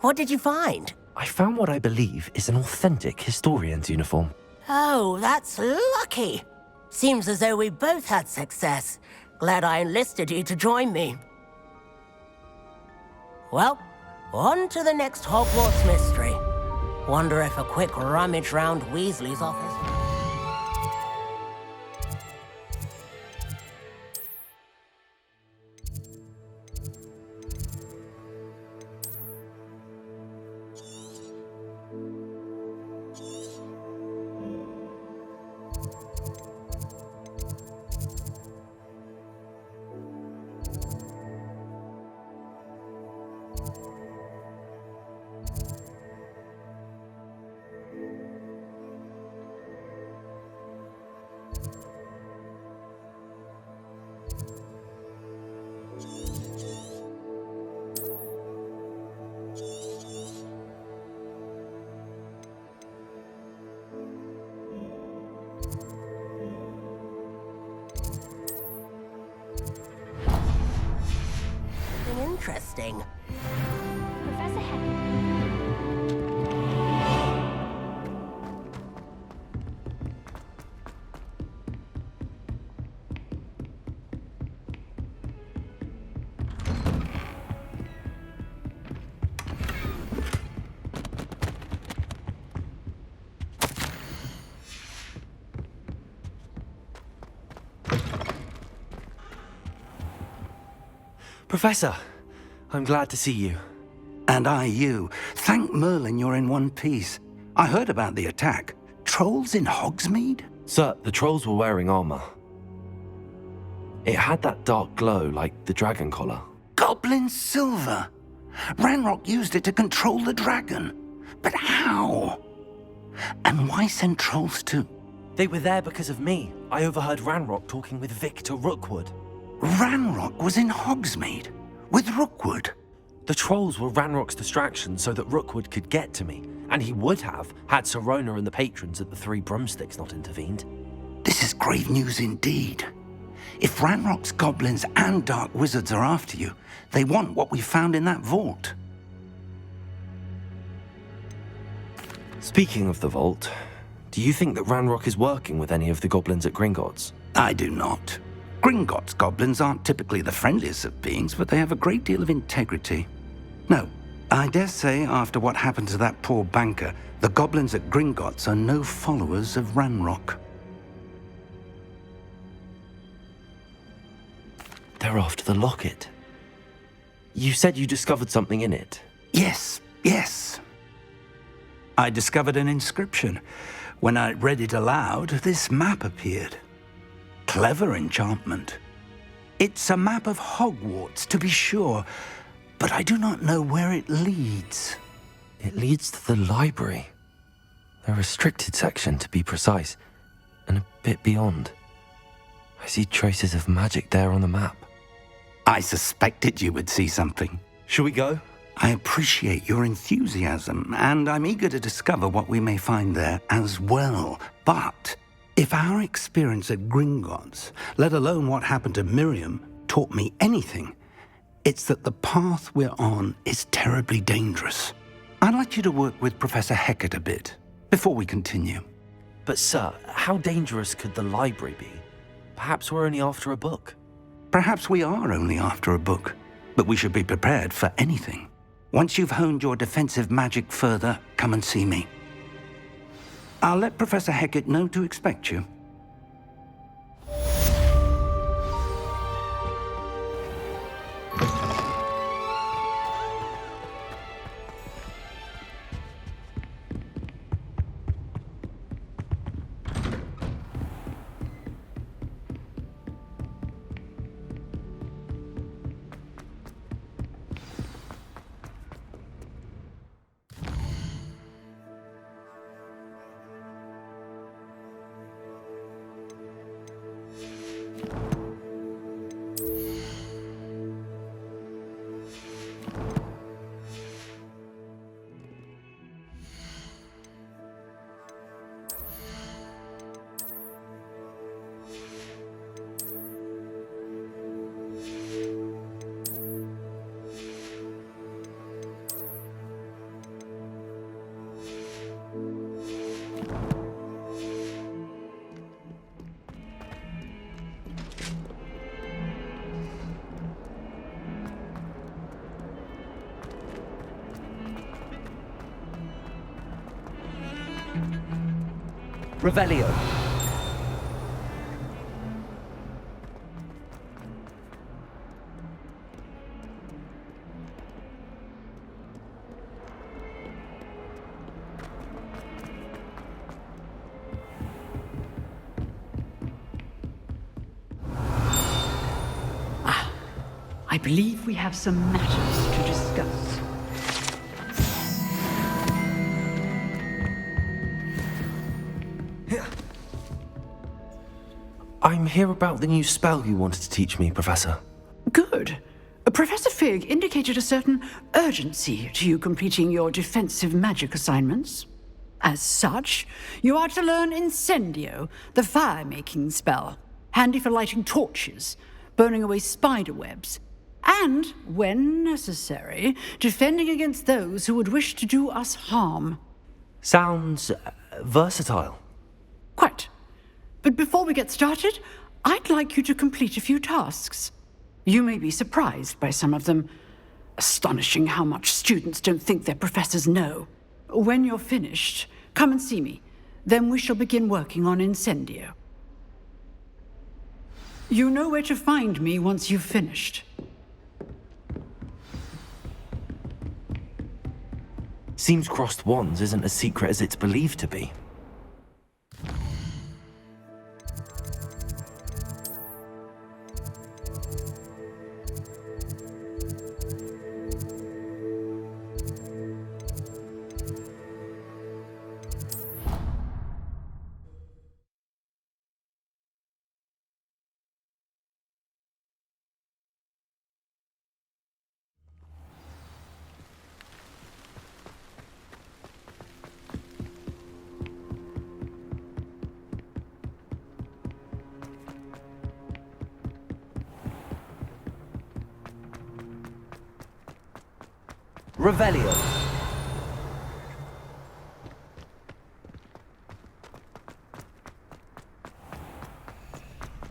What did you find? I found what I believe is an authentic historian's uniform. Oh, that's lucky. Seems as though we both had success. Glad I enlisted you to join me. Well, on to the next Hogwarts mystery. Wonder if a quick rummage round Weasley's office... Interesting. Professor Heck. Professor, I'm glad to see you. And I you. Thank Merlin you're in one piece. I heard about the attack. Trolls in Hogsmeade? Sir, the trolls were wearing armor. It had that dark glow like the dragon collar. Goblin silver! Ranrock used it to control the dragon. But how? And why send trolls too? They were there because of me. I overheard Ranrock talking with Victor Rookwood. Ranrock was in Hogsmeade? With Rookwood? The trolls were Ranrock's distraction so that Rookwood could get to me, and he would have had Sirona and the patrons at the Three Broomsticks not intervened. This is grave news indeed. If Ranrock's goblins and dark wizards are after you, they want what we found in that vault. Speaking of the vault, do you think that Ranrock is working with any of the goblins at Gringotts? I do not. Gringotts goblins aren't typically the friendliest of beings, but they have a great deal of integrity. No, I dare say after what happened to that poor banker, the goblins at Gringotts are no followers of Ranrock. They're after the locket. You said you discovered something in it. Yes. I discovered an inscription. When I read it aloud, this map appeared. Clever enchantment. It's a map of Hogwarts, to be sure, but I do not know where it leads. It leads to the library. A restricted section, to be precise, and a bit beyond. I see traces of magic there on the map. I suspected you would see something. Shall we go? I appreciate your enthusiasm, and I'm eager to discover what we may find there as well. But if our experience at Gringotts, let alone what happened to Miriam, taught me anything, it's that the path we're on is terribly dangerous. I'd like you to work with Professor Hecat a bit before we continue. But sir, how dangerous could the library be? Perhaps we're only after a book. Perhaps we are only after a book, but we should be prepared for anything. Once you've honed your defensive magic further, come and see me. I'll let Professor Hecat know to expect you. Revelio. I believe we have some matters to discuss. I'm here about the new spell you wanted to teach me, Professor. Good. Professor Fig indicated a certain urgency to you completing your defensive magic assignments. As such, you are to learn Incendio, the fire-making spell, handy for lighting torches, burning away spider webs, and, when necessary, defending against those who would wish to do us harm. Sounds versatile. Quite. But before we get started, I'd like you to complete a few tasks. You may be surprised by some of them. Astonishing how much students don't think their professors know. When you're finished, come and see me. Then we shall begin working on Incendio. You know where to find me once you've finished. Seems crossed wands isn't as secret as it's believed to be. Revelio.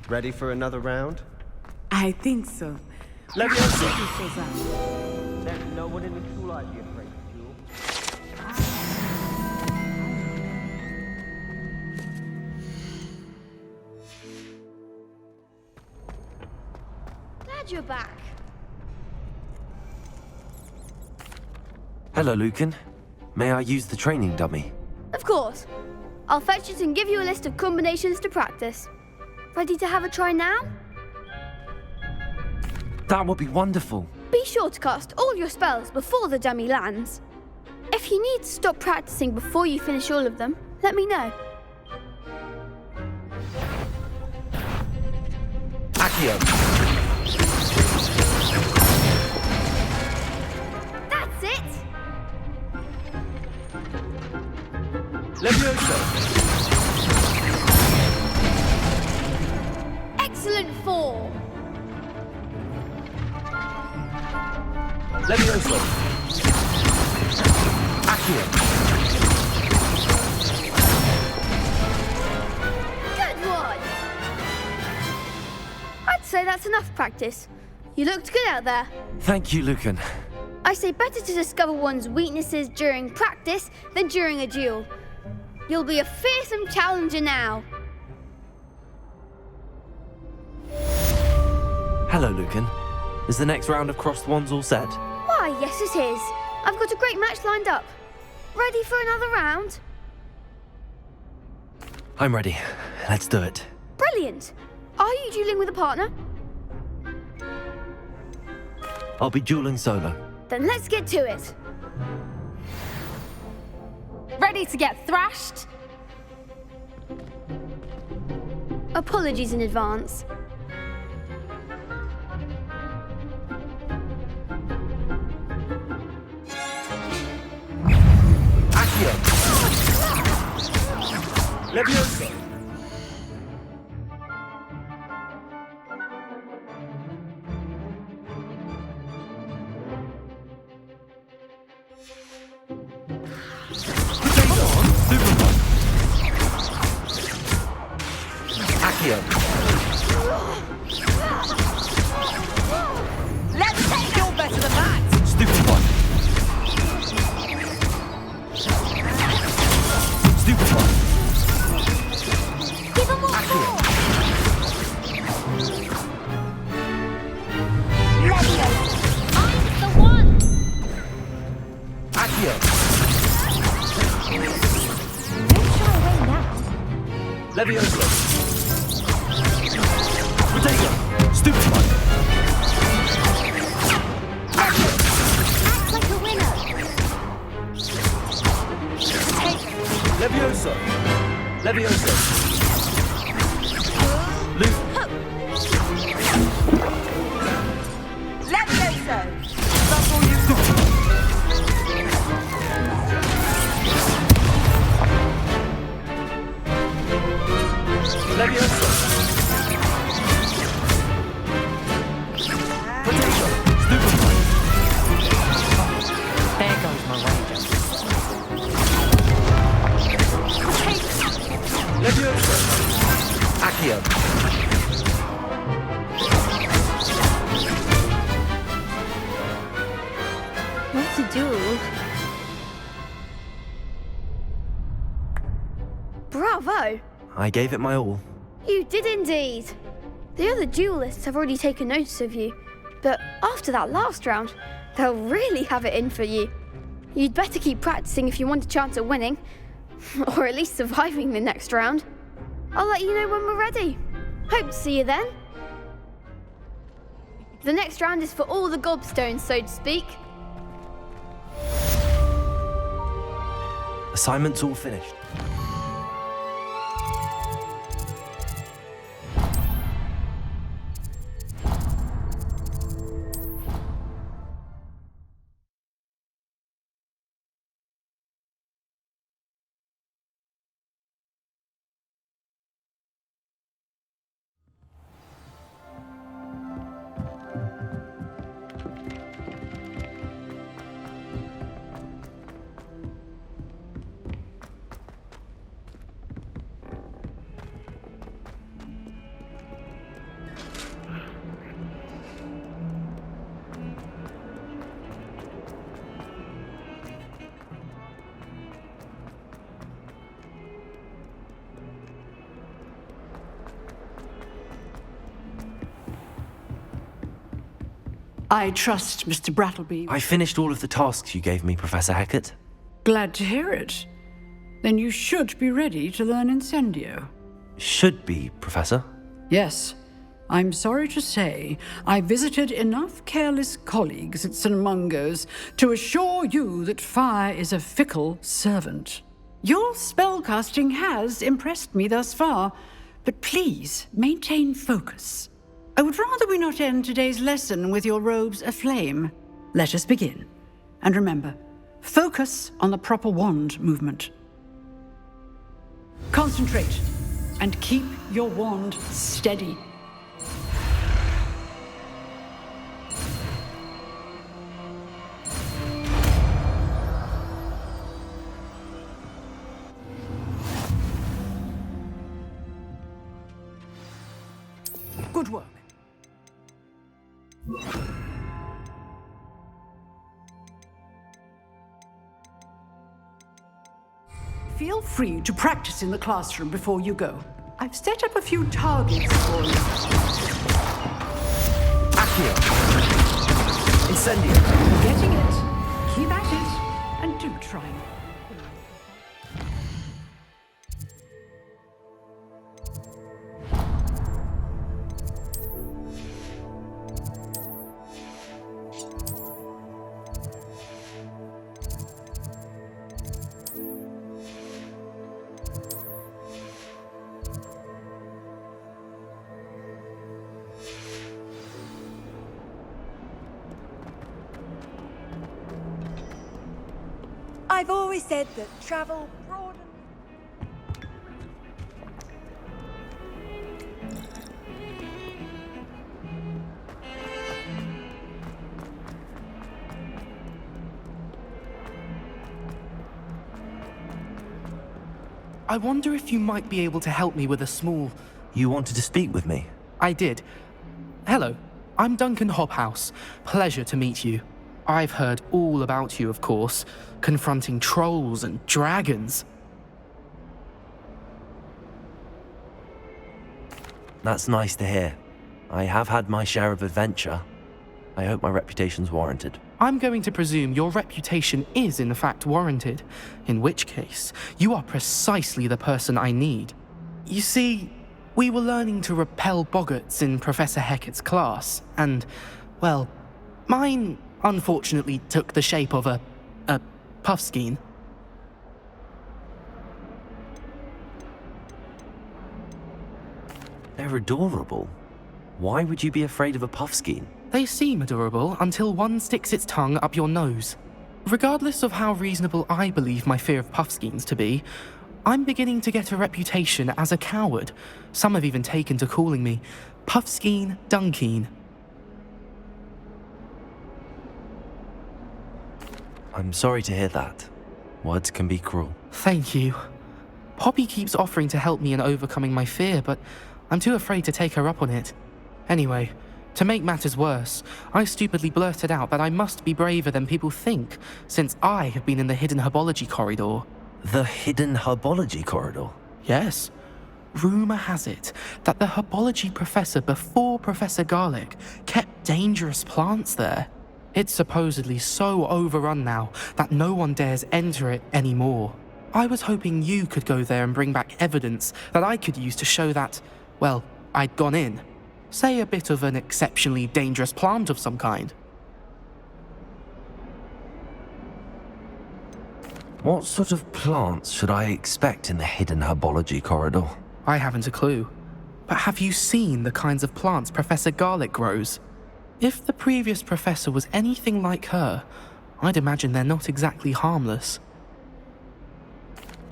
Ready for another round? I think so. Leviosa! There's no one in the school I'd be afraid to duel. Glad you're back. Hello, Lucan. May I use the training dummy? Of course. I'll fetch it and give you a list of combinations to practice. Ready to have a try now? That would be wonderful. Be sure to cast all your spells before the dummy lands. If you need to stop practicing before you finish all of them, let me know. Accio. That's it! Leviosa. Excellent form! Leviosa. Accio. Good one! I'd say that's enough practice. You looked good out there. Thank you, Lucan. I say better to discover one's weaknesses during practice than during a duel. You'll be a fearsome challenger now. Hello, Lucan. Is the next round of crossed wands all set? Why, yes it is. I've got a great match lined up. Ready for another round? I'm ready. Let's do it. Brilliant. Are you dueling with a partner? I'll be dueling solo. Then let's get to it. Ready to get thrashed? Apologies in advance. Accio. Leviosa! Accio. Let's take you're better than that! Stupid one. Stupid one. Levioso! Protego! Stupefy! Act like a winner. Levioso! Levioso! Loop! Levioso! That's all you've got! Levioso! Potato! Stupefy! There goes my wager. Levioso! Accio! What to do? Bravo! I gave it my all. You did indeed. The other duelists have already taken notice of you, but after that last round, they'll really have it in for you. You'd better keep practicing if you want a chance at winning, or at least surviving the next round. I'll let you know when we're ready. Hope to see you then. The next round is for all the gobstones, so to speak. Assignment's all finished. I trust Mr. Brattleby. I finished all of the tasks you gave me, Professor Hecat. Glad to hear it. Then you should be ready to learn Incendio. Should be, Professor. Yes. I'm sorry to say, I visited enough careless colleagues at St. Mungo's to assure you that fire is a fickle servant. Your spellcasting has impressed me thus far, but please maintain focus. I would rather we not end today's lesson with your robes aflame. Let us begin. And remember, focus on the proper wand movement. Concentrate, and keep your wand steady. Good work. Feel free to practice in the classroom before you go. I've set up a few targets for you. Accio! Incendio! Getting it. Keep at it. And do try. I've always said that travel broadens. I wonder if you might be able to help me with a small... You wanted to speak with me? I did. Hello, I'm Duncan Hobhouse. Pleasure to meet you. I've heard all about you, of course, confronting trolls and dragons. That's nice to hear. I have had my share of adventure. I hope my reputation's warranted. I'm going to presume your reputation is in fact warranted, in which case, you are precisely the person I need. You see, we were learning to repel boggarts in Professor Hecat's class, and, well, mine unfortunately took the shape of a puffskein. They're adorable. Why would you be afraid of a puffskein? They seem adorable until one sticks its tongue up your nose. Regardless of how reasonable I believe my fear of puffskeins to be, I'm beginning to get a reputation as a coward. Some have even taken to calling me Puffskein Dunkeen. I'm sorry to hear that. Words can be cruel. Thank you. Poppy keeps offering to help me in overcoming my fear, but I'm too afraid to take her up on it. Anyway, to make matters worse, I stupidly blurted out that I must be braver than people think, since I have been in the hidden herbology corridor. The hidden herbology corridor? Yes. Rumour has it that the herbology professor before Professor Garlic kept dangerous plants there. It's supposedly so overrun now that no one dares enter it anymore. I was hoping you could go there and bring back evidence that I could use to show that, well, I'd gone in. Say a bit of an exceptionally dangerous plant of some kind. What sort of plants should I expect in the hidden herbology corridor? I haven't a clue. But have you seen the kinds of plants Professor Garlic grows? If the previous professor was anything like her, I'd imagine they're not exactly harmless.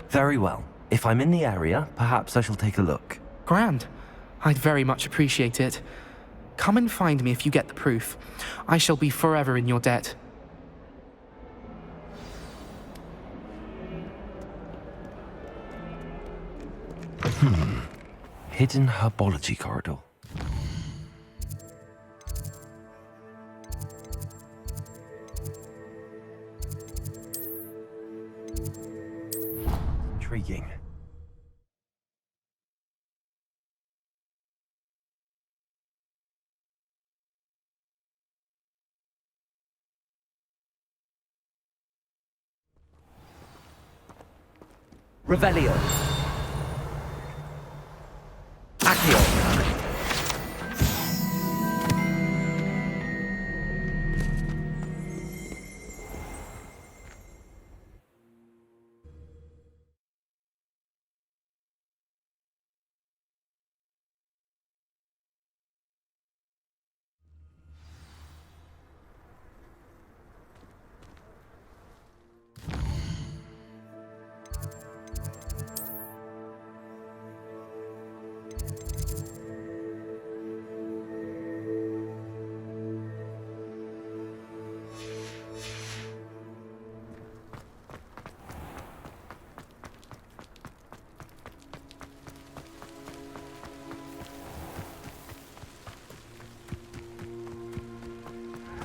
Very well. If I'm in the area, perhaps I shall take a look. Grand. I'd very much appreciate it. Come and find me if you get the proof. I shall be forever in your debt. Hidden herbology corridor. Intriguing. Revelio. Accio.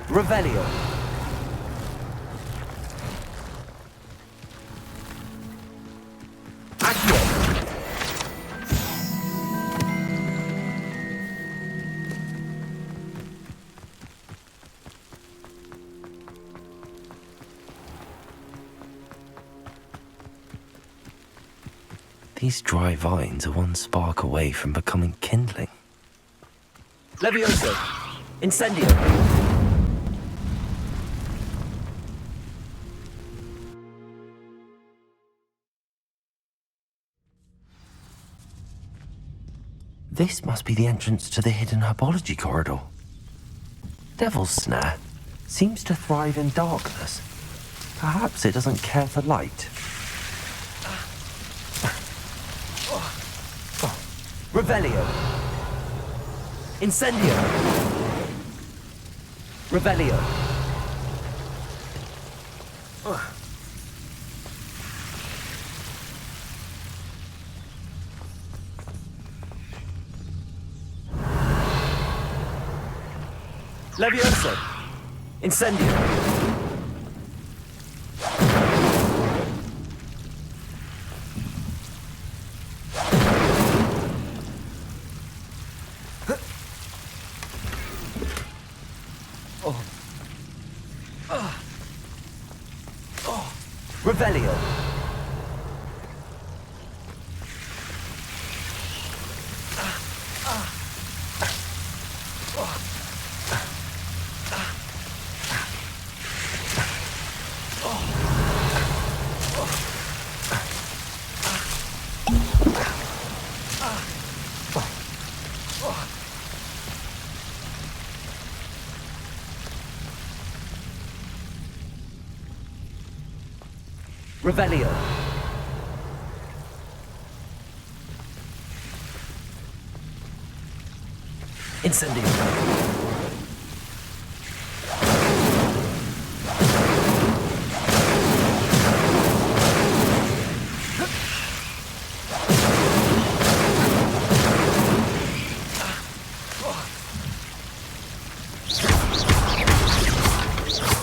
Revelio. Accio. These dry vines are one spark away from becoming kindling. Levioso. Incendio. This must be the entrance to the hidden herbology corridor. Devil's Snare seems to thrive in darkness. Perhaps it doesn't care for light. Revelio. Incendio. Revelio. Levioso. Incendio. Revelio. Revelio. Incendio.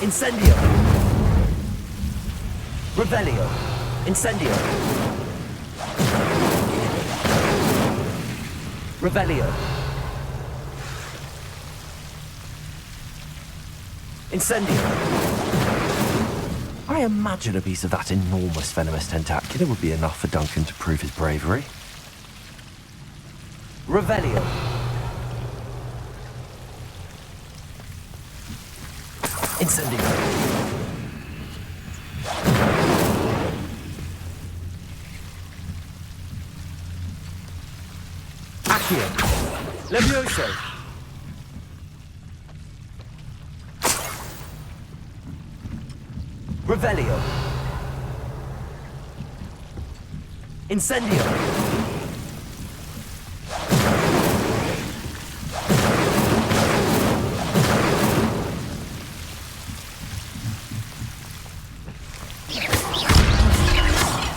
Incendio. Revelio. Incendio. Revelio. Incendio. I imagine a piece of that enormous venomous tentacular would be enough for Duncan to prove his bravery. Revelio. Incendio. Accio. Levioso. Revelio. Incendio.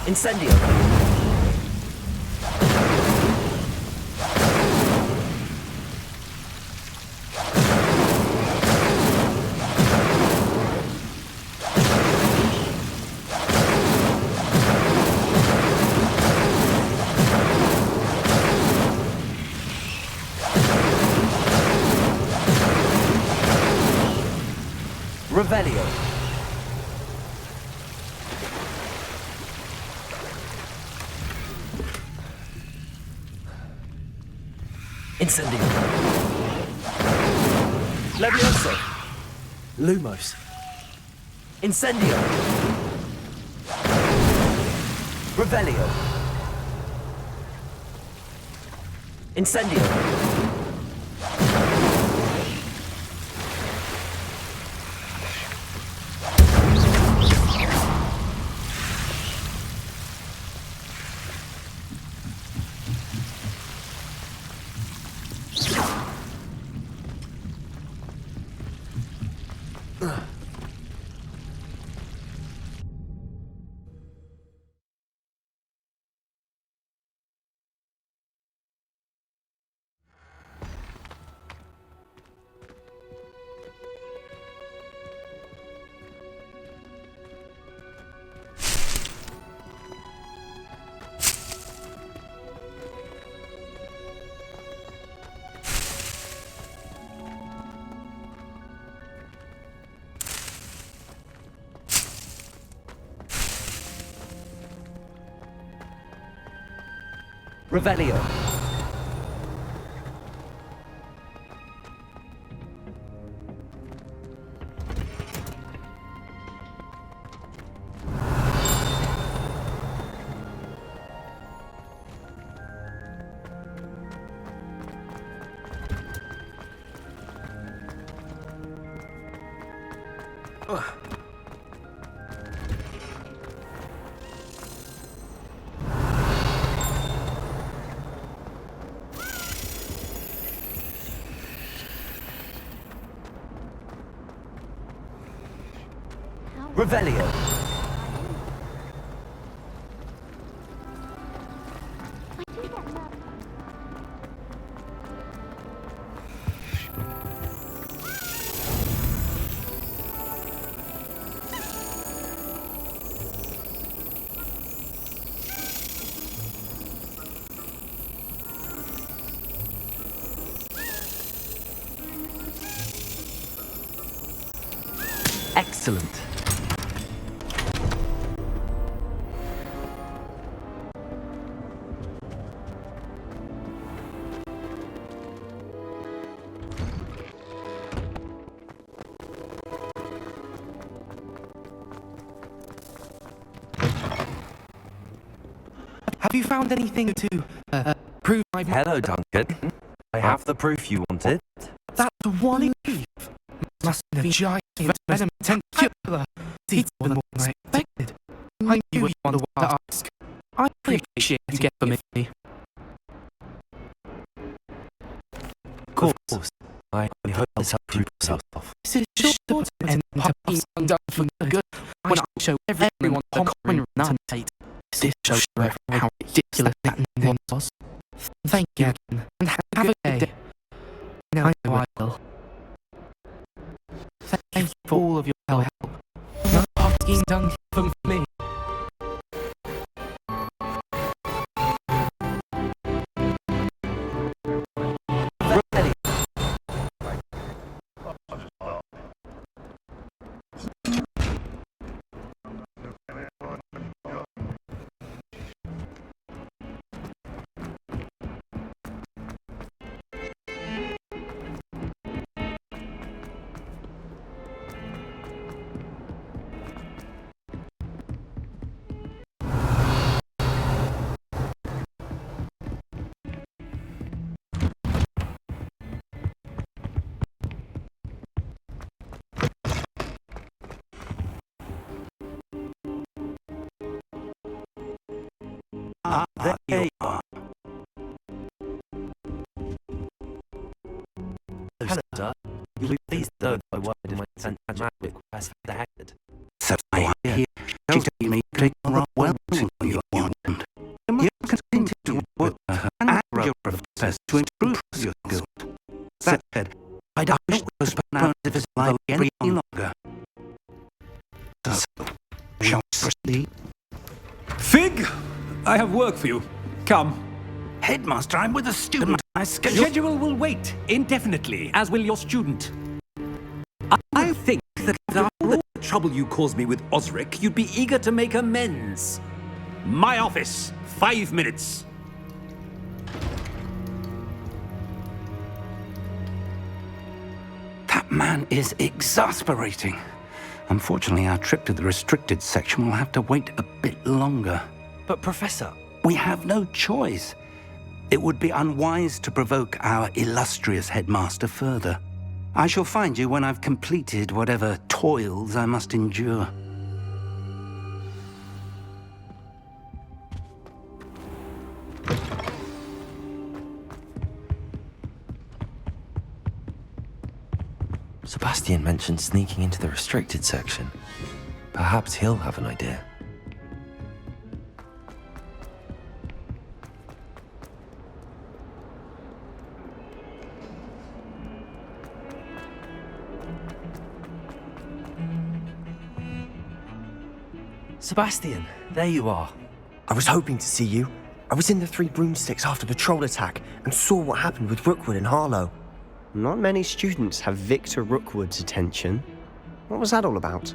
Incendio. Revelio. Incendio. Levioso. Lumos. Incendio. Revelio. Incendio. Revelio. Revelio. Excellent. Have you found anything to prove my... Hello, Duncan. I have the proof you wanted. That's one leaf. Must be giant venom tentacular. It's more than I expected. I knew you were the one to ask. I appreciate you get for me. Of course. I hope this helps you yourself. This is sure to end up being done for good when I show everyone the common nunciate. This shows everyone how ridiculous that name was. Thank you again, and have a good day. Now I will. Thank you for all of your help. No asking done for me. There you are. Hello, sir. You'll be pleased to know that I worked in my sent magic request for the Hagrid. So I hear she told me to take on well to your wand. You continue to work with her and your professors to improve your skills. That said, I don't wish to postpone our visit any longer. So, shall we proceed? Fig! I have work for you. Come. Headmaster, I'm with a student. My The schedule... schedule will wait indefinitely, as will your student. I think that after all the trouble you caused me with Osric, you'd be eager to make amends. My office, 5 minutes. That man is exasperating. Unfortunately, our trip to the restricted section will have to wait a bit longer. But, Professor... We have no choice. It would be unwise to provoke our illustrious headmaster further. I shall find you when I've completed whatever toils I must endure. Sebastian mentioned sneaking into the restricted section. Perhaps he'll have an idea. Sebastian, there you are. I was hoping to see you. I was in the Three Broomsticks after the troll attack and saw what happened with Rookwood and Harlow. Not many students have Victor Rookwood's attention. What was that all about?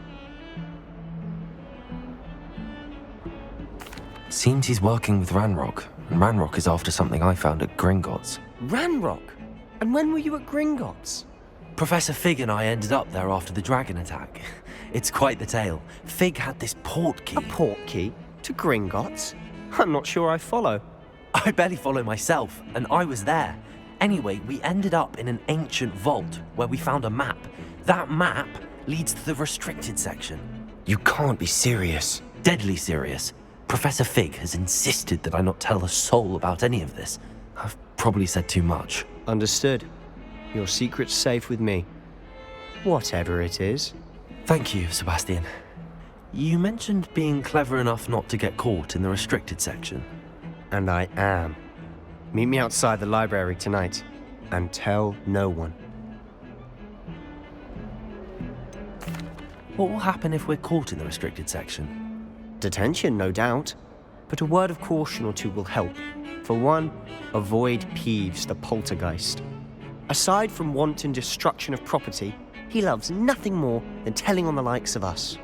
Seems he's working with Ranrock, and Ranrock is after something I found at Gringotts. Ranrock? And when were you at Gringotts? Professor Fig and I ended up there after the dragon attack. It's quite the tale. Fig had this port key. A port key? To Gringotts? I'm not sure I follow. I barely follow myself, and I was there. Anyway, we ended up in an ancient vault where we found a map. That map leads to the restricted section. You can't be serious. Deadly serious. Professor Fig has insisted that I not tell a soul about any of this. I've probably said too much. Understood. Your secret's safe with me. Whatever it is. Thank you, Sebastian. You mentioned being clever enough not to get caught in the restricted section. And I am. Meet me outside the library tonight, and tell no one. What will happen if we're caught in the restricted section? Detention, no doubt. But a word of caution or two will help. For one, avoid Peeves, the poltergeist. Aside from wanton destruction of property, he loves nothing more than telling on the likes of us.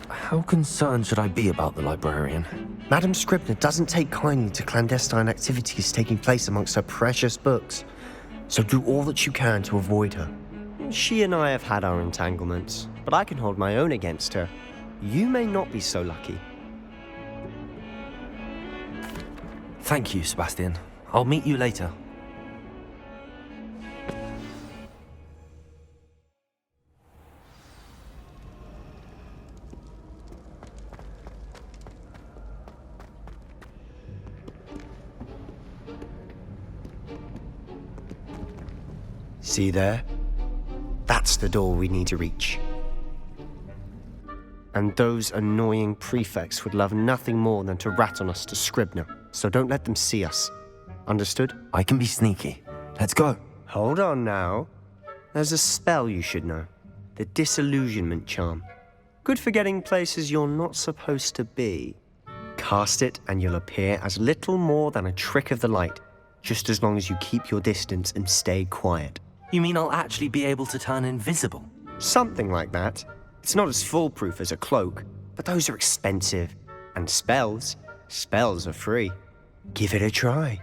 How concerned should I be about the librarian? Madam Scribner doesn't take kindly to clandestine activities taking place amongst her precious books, so do all that you can to avoid her. She and I have had our entanglements, but I can hold my own against her. You may not be so lucky. Thank you, Sebastian. I'll meet you later. See there? That's the door we need to reach. And those annoying prefects would love nothing more than to rat on us to Scribner, so don't let them see us. Understood? I can be sneaky. Let's go. Hold on now. There's a spell you should know. The Disillusionment Charm. Good for getting places you're not supposed to be. Cast it and you'll appear as little more than a trick of the light, just as long as you keep your distance and stay quiet. You mean I'll actually be able to turn invisible? Something like that. It's not as foolproof as a cloak, but those are expensive. And spells are free. Give it a try.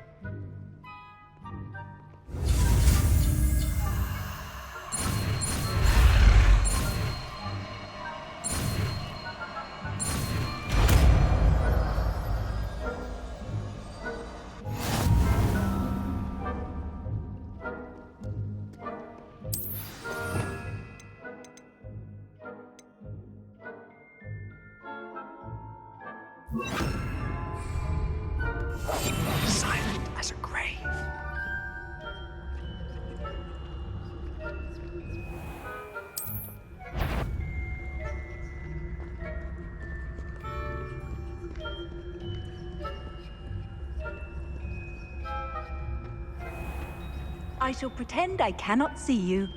Silent as a grave. I shall pretend I cannot see you.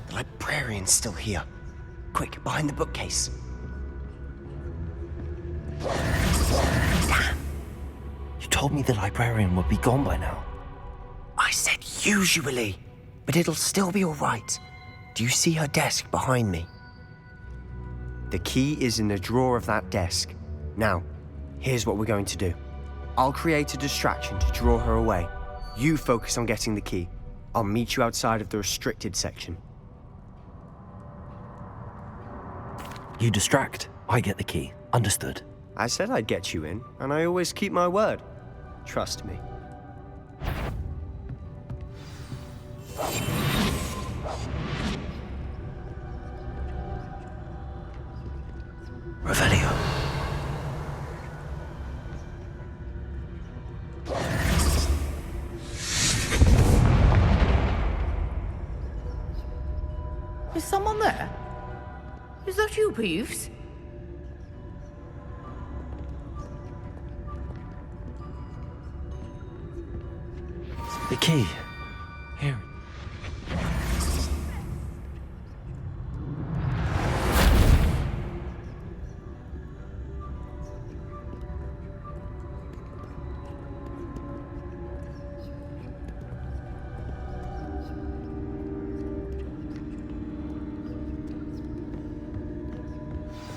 The librarian's still here. Quick, behind the bookcase. Damn! You told me the librarian would be gone by now. I said usually, but it'll still be all right. Do you see her desk behind me? The key is in the drawer of that desk. Now, here's what we're going to do. I'll create a distraction to draw her away. You focus on getting the key. I'll meet you outside of the restricted section. You distract, I get the key. Understood. I said I'd get you in, and I always keep my word. Trust me. Revelio. Is someone there? Is that you, Peeves? The key. Here.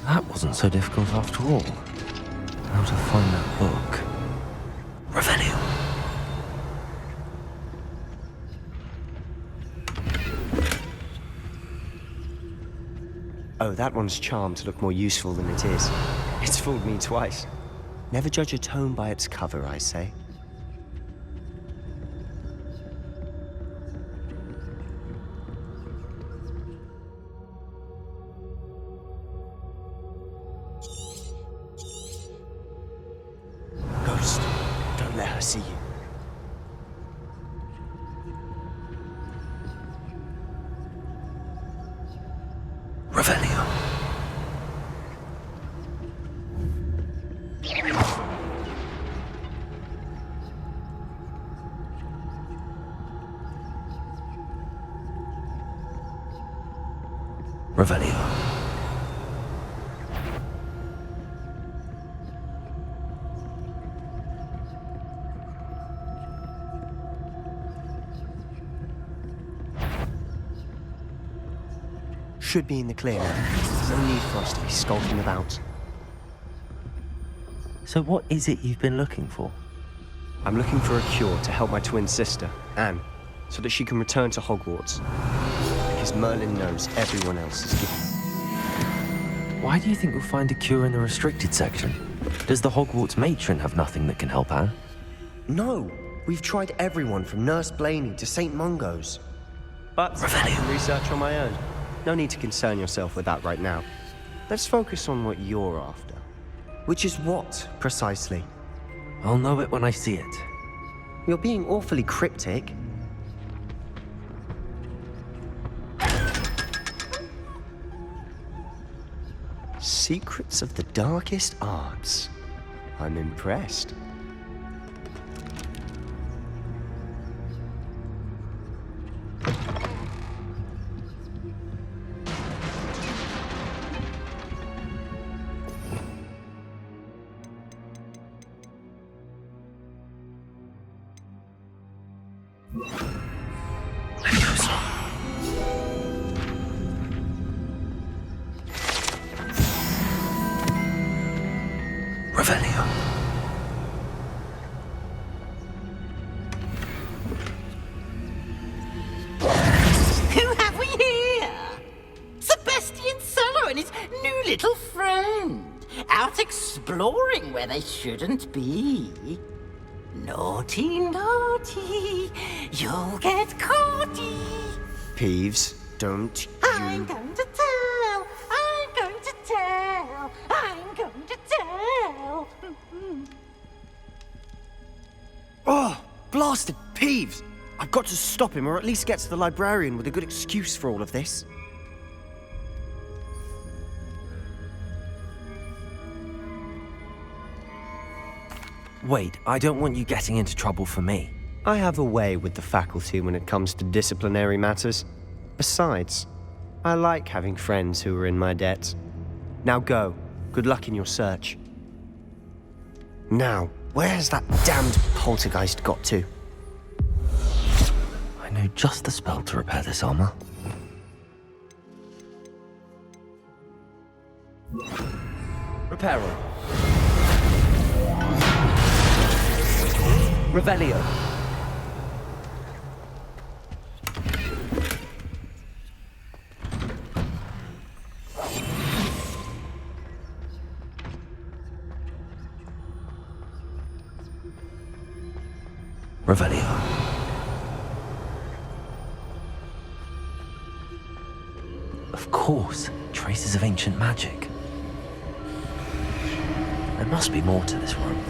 That wasn't so difficult after all. How to find that book. Revelio. Oh, that one's charmed to look more useful than it is. It's fooled me twice. Never judge a tome by its cover, I say. Ghost, don't let her see you. Revelio. Revelio. Should be in the clear now. There's no need for us to be skulking about. So what is it you've been looking for? I'm looking for a cure to help my twin sister, Anne, so that she can return to Hogwarts. Because Merlin knows everyone else is giving. Why do you think we'll find a cure in the restricted section? Does the Hogwarts matron have nothing that can help Anne? No, we've tried everyone from Nurse Blaney to St. Mungo's. But I can research on my own. No need to concern yourself with that right now. Let's focus on what you're after. Which is what, precisely? I'll know it when I see it. You're being awfully cryptic. Secrets of the darkest arts. I'm impressed. Who have we here? Sebastian Solo and his new little friend, out exploring where they shouldn't be. Naughty, naughty, you'll get caughty. Peeves, don't I'm going to tell, I'm going to tell, I'm going to tell. Oh, blasted Peeves! I've got to stop him, or at least get to the librarian with a good excuse for all of this. Wait, I don't want you getting into trouble for me. I have a way with the faculty when it comes to disciplinary matters. Besides, I like having friends who are in my debt. Now go. Good luck in your search. Now, where's that damned poltergeist got to? I know just the spell to repair this armor. Reparo. Revelio. Revelio. Of course, traces of ancient magic. There must be more to this room.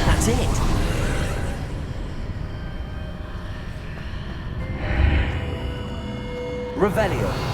That's it. Revelio.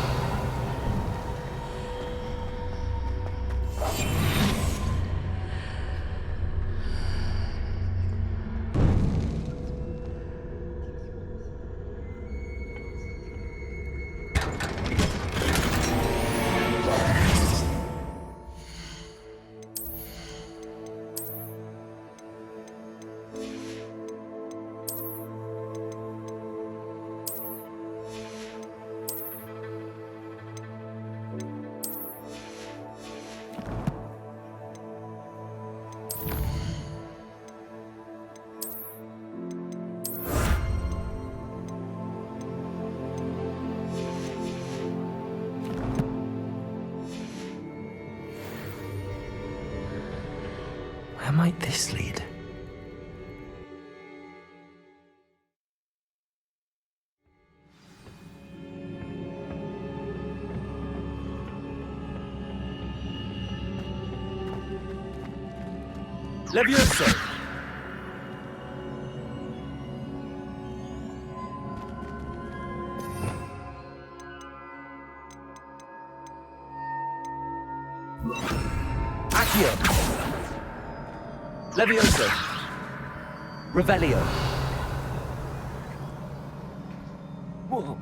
Where might this lead? Levioso! Accio! Levioso! Revelio! Whoa.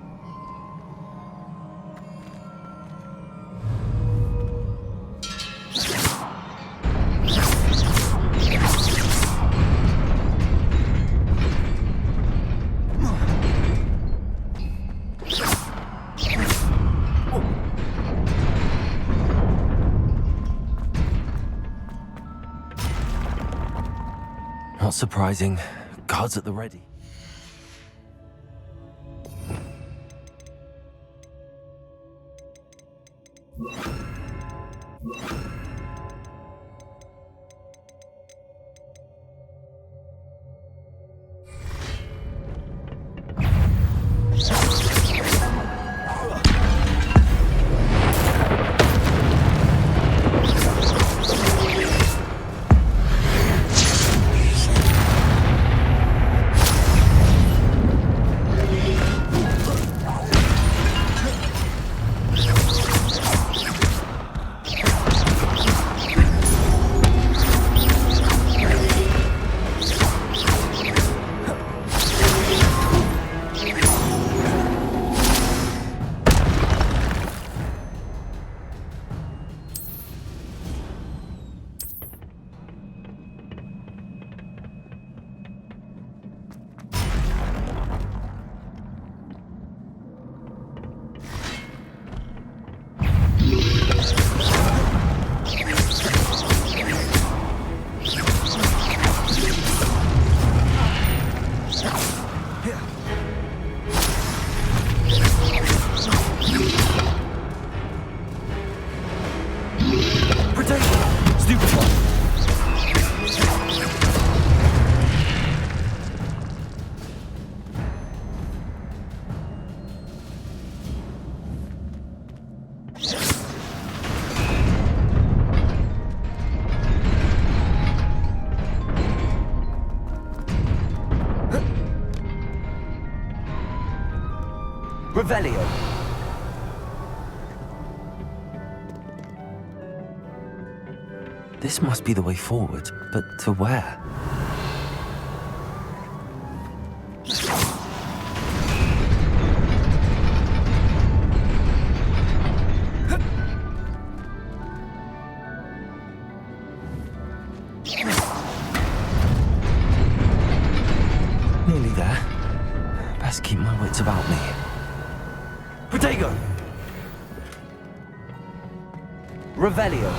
Not surprising. Guards at the ready. Revelio! This must be the way forward, but to where? Nearly there. Best keep my wits about me. Protego! Revelio!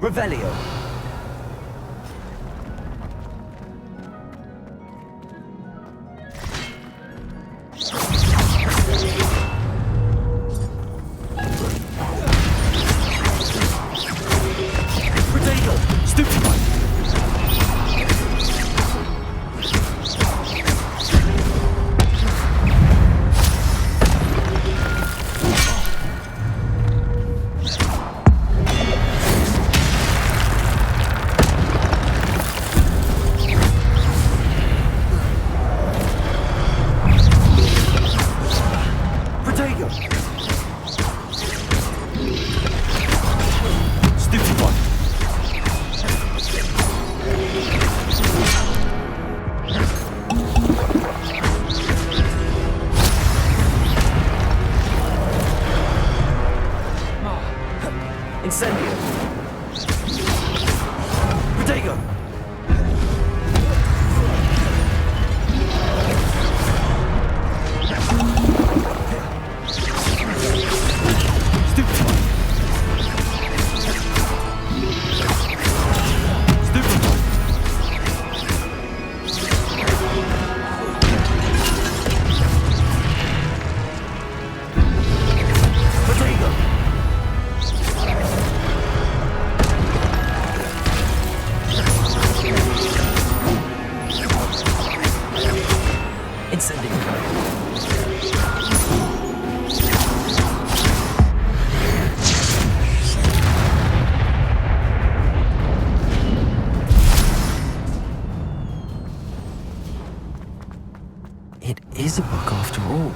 Revelio! Protego! Stupefy! Incendiary. It is a book after all.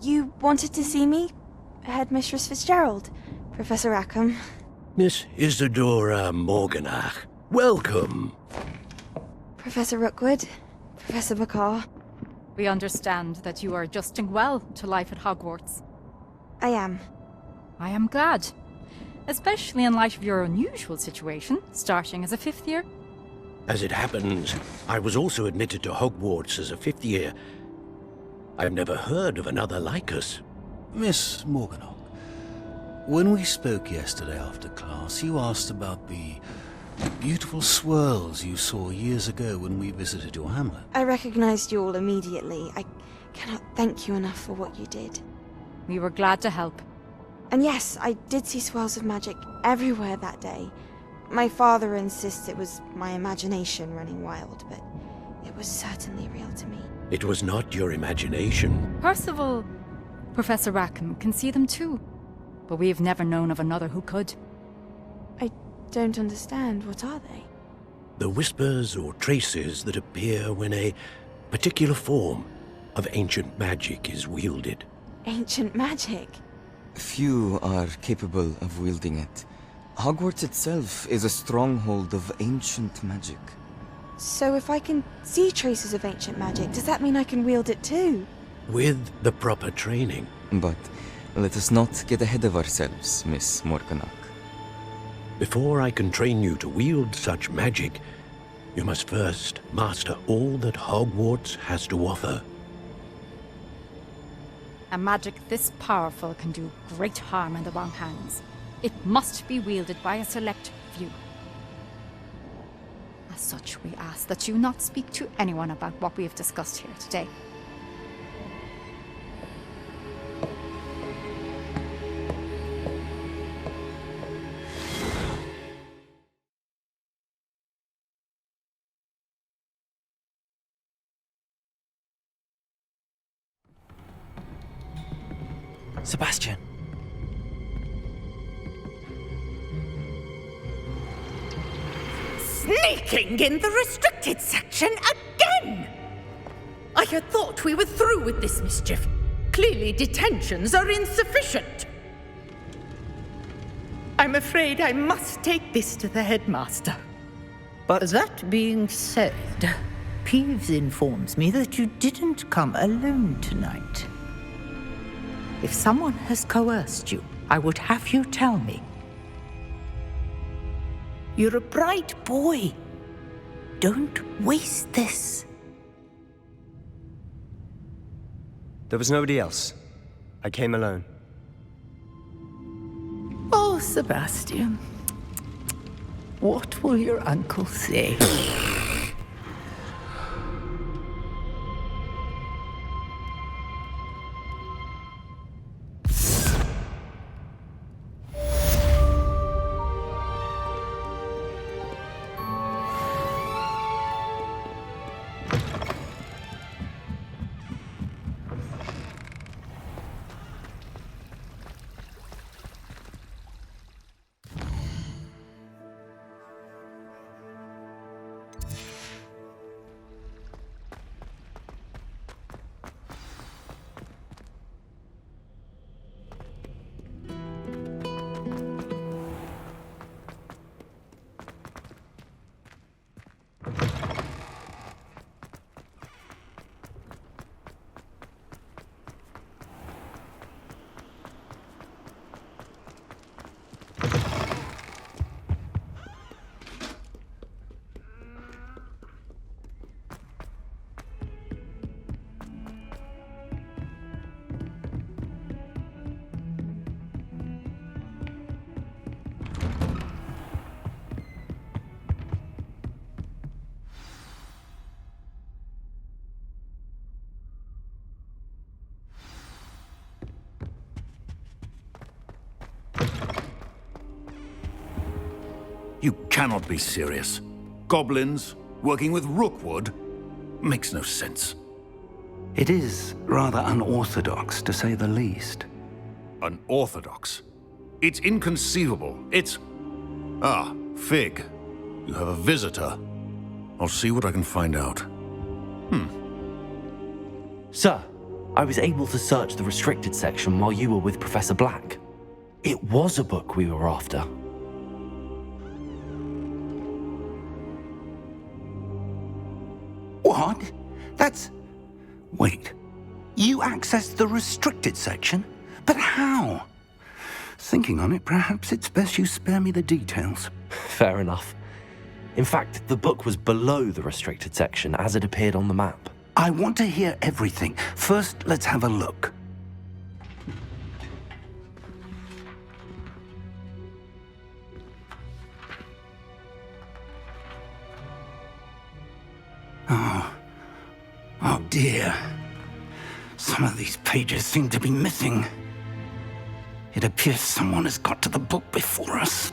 You wanted to see me? Headmistress Fitzgerald? Professor Rackham? Miss Isadora Morganach, welcome. Professor Rookwood? Professor Bakar? We understand that you are adjusting well to life at Hogwarts. I am. I am glad. Especially in light of your unusual situation, starting as a 5th year. As it happens, I was also admitted to Hogwarts as a 5th year. I've never heard of another like us. Miss Morganach, when we spoke yesterday after class, you asked about the beautiful swirls you saw years ago when we visited your hamlet. I recognized you all immediately. I cannot thank you enough for what you did. We were glad to help. And yes, I did see swirls of magic everywhere that day. My father insists it was my imagination running wild, but it was certainly real to me. It was not your imagination. Percival, Professor Rackham can see them too. But we've never known of another who could. I don't understand. What are they? The whispers or traces that appear when a particular form of ancient magic is wielded. Ancient magic? Few are capable of wielding it. Hogwarts itself is a stronghold of ancient magic. So if I can see traces of ancient magic, does that mean I can wield it too? With the proper training. But let us not get ahead of ourselves, Miss Morganach. Before I can train you to wield such magic, you must first master all that Hogwarts has to offer. A magic this powerful can do great harm in the wrong hands. It must be wielded by a select few. As such, we ask that you not speak to anyone about what we have discussed here today. Sebastian. Sneaking in the restricted section again! I had thought we were through with this mischief. Clearly detentions are insufficient. I'm afraid I must take this to the headmaster. But that being said, Peeves informs me that you didn't come alone tonight. If someone has coerced you, I would have you tell me. You're a bright boy. Don't waste this. There was nobody else. I came alone. Oh, Sebastian. What will your uncle say? You cannot be serious. Goblins working with Rookwood? Makes no sense. It is rather unorthodox, to say the least. Unorthodox? It's inconceivable. It's... Ah, Fig. You have a visitor. I'll see what I can find out. Sir, I was able to search the restricted section while you were with Professor Black. It was a book we were after. What? That's... Wait. You accessed the restricted section? But how? Thinking on it, perhaps it's best you spare me the details. Fair enough. In fact, the book was below the restricted section as it appeared on the map. I want to hear everything. First, let's have a look. Oh dear. Some of these pages seem to be missing. It appears someone has got to the book before us.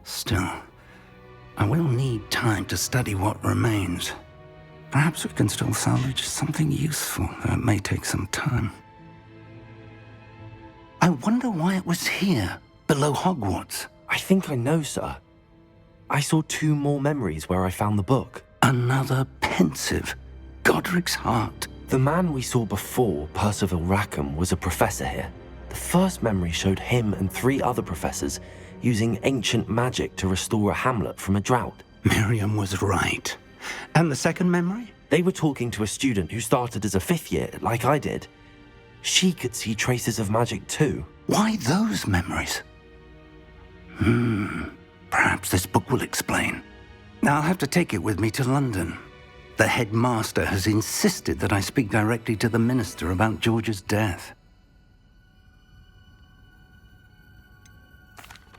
Still, I will need time to study what remains. Perhaps we can still salvage something useful, though it may take some time. I wonder why it was here, below Hogwarts. I think I know, sir. I saw 2 more memories where I found the book. Another pensive. Godric's heart. The man we saw before, Percival Rackham, was a professor here. The first memory showed him and 3 other professors using ancient magic to restore a hamlet from a drought. Miriam was right. And the second memory? They were talking to a student who started as a 5th year, like I did. She could see traces of magic too. Why those memories? Perhaps this book will explain. Now I'll have to take it with me to London. The headmaster has insisted that I speak directly to the minister about George's death.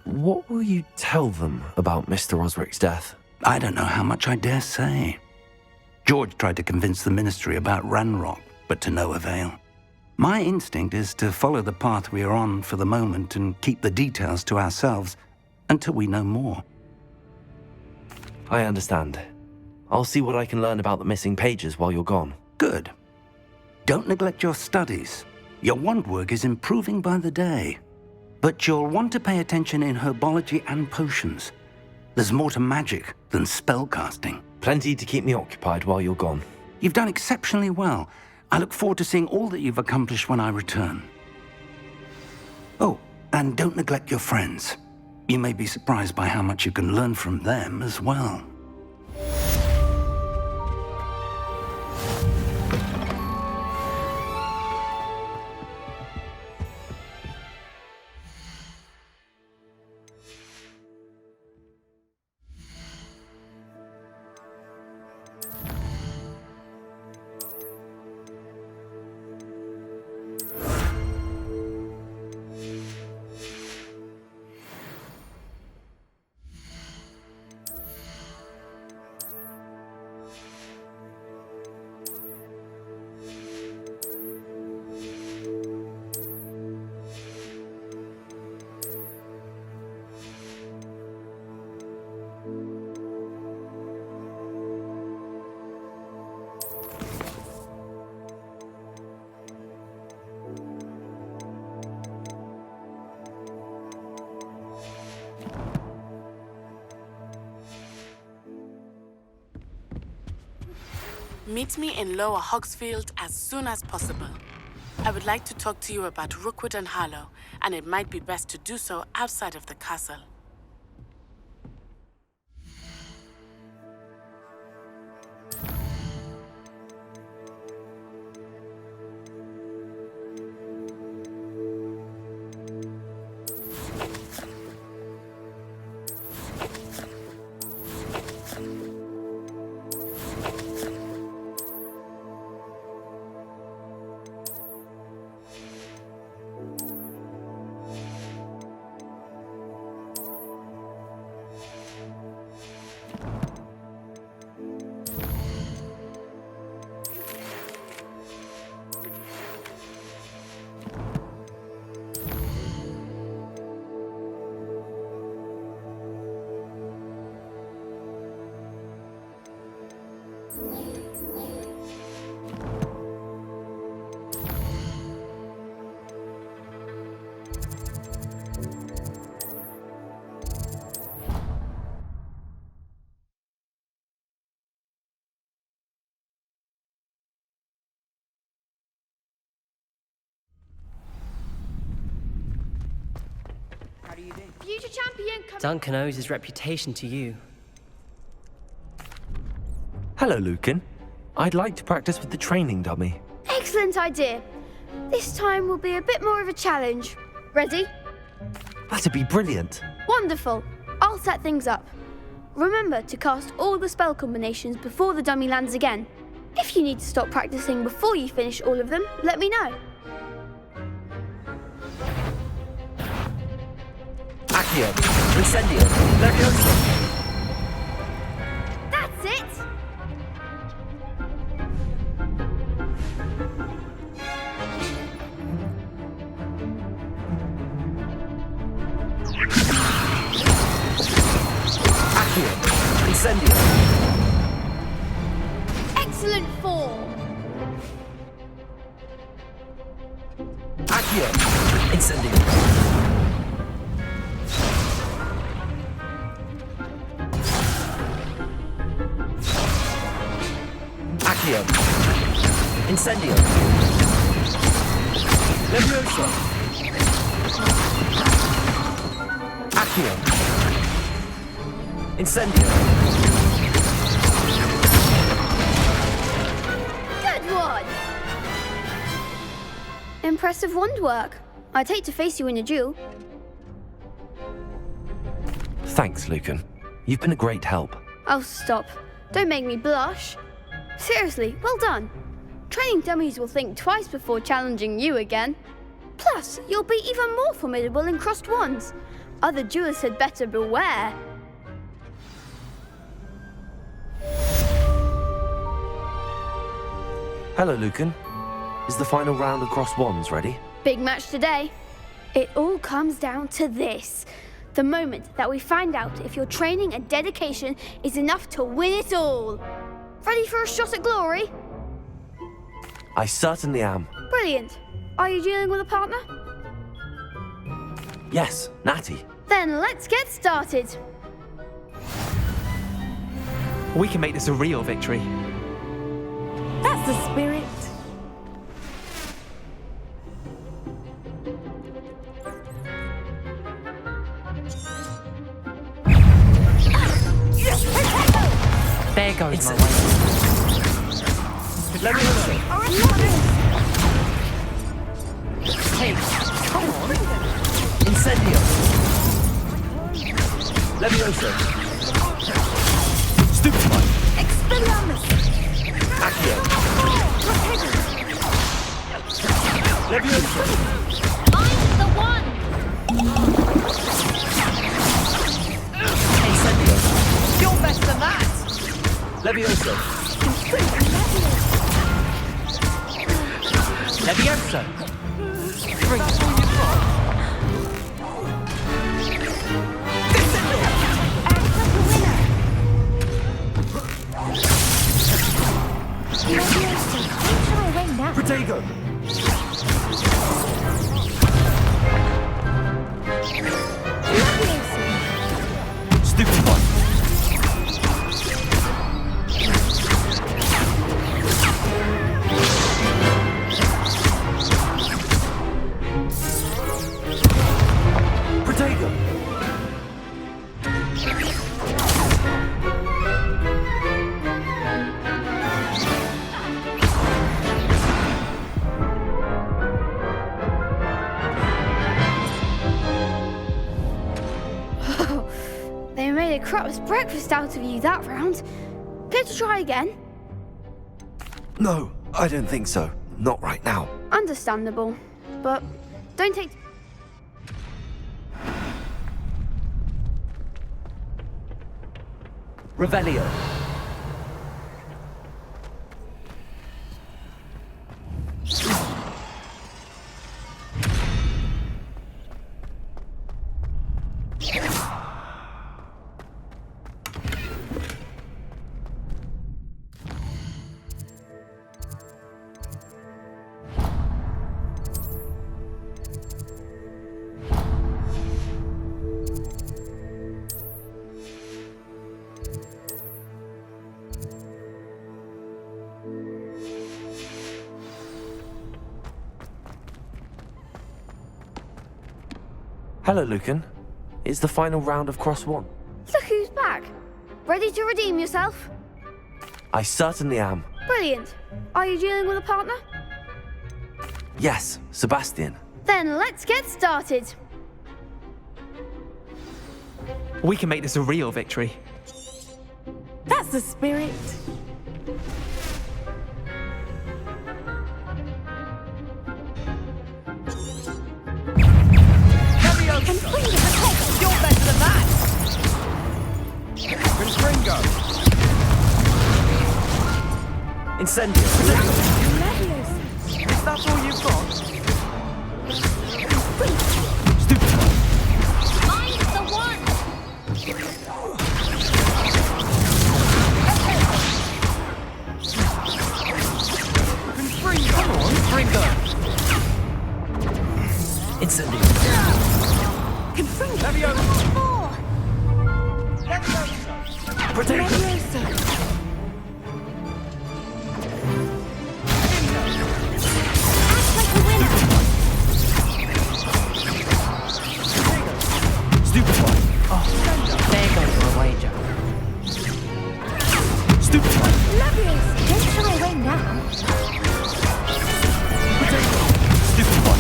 What will you tell them about Mr. Osric's death? I don't know how much I dare say. George tried to convince the ministry about Ranrock, but to no avail. My instinct is to follow the path we are on for the moment and keep the details to ourselves until we know more. I understand. I'll see what I can learn about the missing pages while you're gone. Good. Don't neglect your studies. Your wand work is improving by the day. But you'll want to pay attention in herbology and potions. There's more to magic than spellcasting. Plenty to keep me occupied while you're gone. You've done exceptionally well. I look forward to seeing all that you've accomplished when I return. Oh, and don't neglect your friends. You may be surprised by how much you can learn from them as well. Meet me in Lower Hogsfield as soon as possible. I would like to talk to you about Rookwood and Harlow, and it might be best to do so outside of the castle. Future champion Duncan owes his reputation to you. Hello, Lucan. I'd like to practice with the training dummy. Excellent idea. This time will be a bit more of a challenge. Ready? That'd be brilliant. Wonderful. I'll set things up. Remember to cast all the spell combinations before the dummy lands again. If you need to stop practicing before you finish all of them, let me know. Accio, Incendio, Leviosa. That's it! Accio, Incendio. Excellent form! Accio, Incendio. Accio. Incendio. Leviosa. Accio. Incendio. Good one! Impressive wand work. I'd hate to face you in a duel. Thanks, Lucan. You've been a great help. Oh, stop. Don't make me blush. Seriously, well done. Training dummies will think twice before challenging you again. Plus, you'll be even more formidable in crossed wands. Other duelists had better beware. Hello, Lucan. Is the final round of crossed wands ready? Big match today. It all comes down to this. The moment that we find out if your training and dedication is enough to win it all. Ready for a shot at glory? I certainly am. Brilliant. Are you dealing with a partner? Yes, Natty. Then let's get started. We can make this a real victory. That's the spirit. There goes my way. Let me know. Hey, come on. Incendio. Levioso. Stupefy. Expelliarmus. Accio. Levioso. I'm the one. Incendio. You're better than that. Levioso. Levioso. Three. That's all you've got. Protego. Stupefy. Protego. They made a crap's breakfast out of you that round. Care to try again? No, I don't think so. Not right now. Understandable. But don't take... Revelio. Hello, Lucan. It's the final round of Cross 1. Look who's back. Ready to redeem yourself? I certainly am. Brilliant. Are you dealing with a partner? Yes, Sebastian. Then let's get started. We can make this a real victory. That's the spirit. You're better than that! Confringo. Incendio. Is that all you've got? Stupefy. I'm the one. Confringo! Come on, Confringo! Incendio. Confringo. Levioso. More. Protego. Levioso. Act like a winner. Stupefy. Oh, there goes my wager. Stupefy. Levioso. Don't shy away now. Stupefy.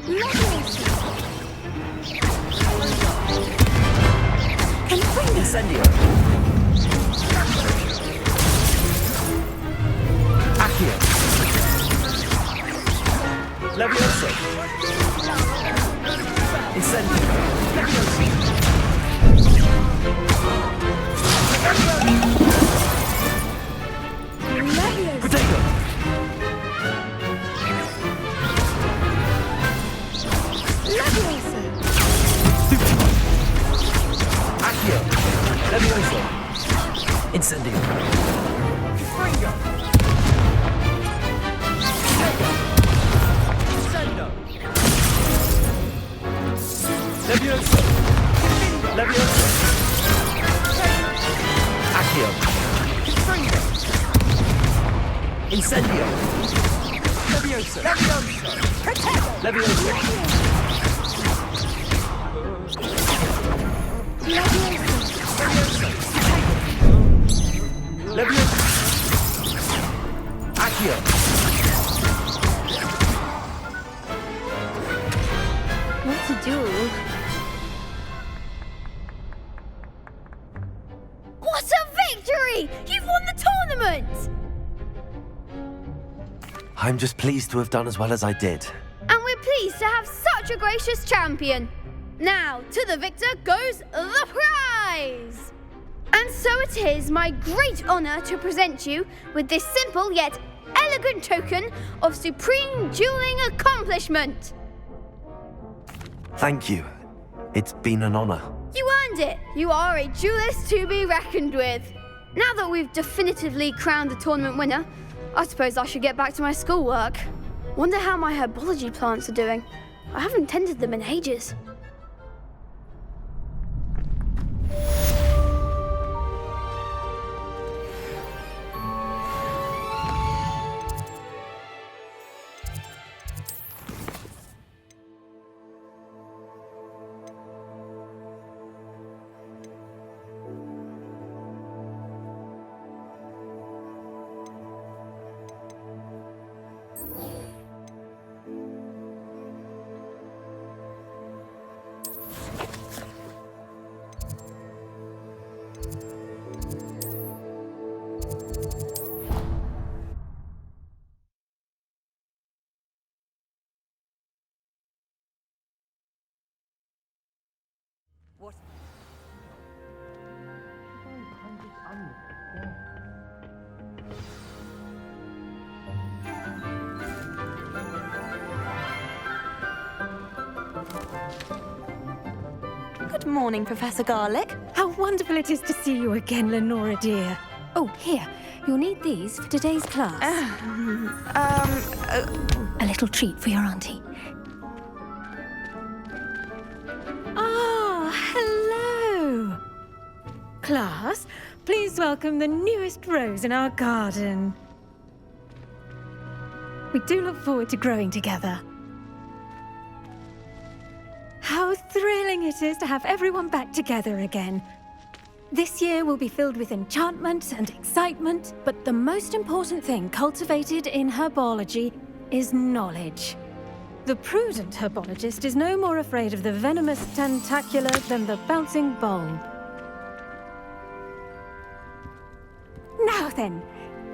Levioso. Incendio. Accio. Levioso. Incendio. Levioso. Protego. Levioso. Accio. Levioso. Incendio. Confringo. Incendio. Levioso. Levioso. Incendio! Leviosa! Leviosa! Leviosa! Accio! What to do? What a victory! You've won the tournament! I'm just pleased to have done as well as I did. And we're pleased to have such a gracious champion. Now, to the victor goes the prize! And so it is my great honour to present you with this simple yet elegant token of supreme dueling accomplishment. Thank you. It's been an honor. You earned it. You are a duelist to be reckoned with. Now that we've definitively crowned the tournament winner, I suppose I should get back to my schoolwork. Wonder how my herbology plants are doing. I haven't tended them in ages. Good morning, Professor Garlick. How wonderful it is to see you again, Lenora dear. Oh, here. You'll need these for today's class. A little treat for your auntie. Ah, hello. Class, please welcome the newest rose in our garden. We do look forward to growing together. How thrilling it is to have everyone back together again. This year will be filled with enchantment and excitement, but the most important thing cultivated in herbology is knowledge. The prudent herbologist is no more afraid of the venomous tentacula than the bouncing bulb. Now then,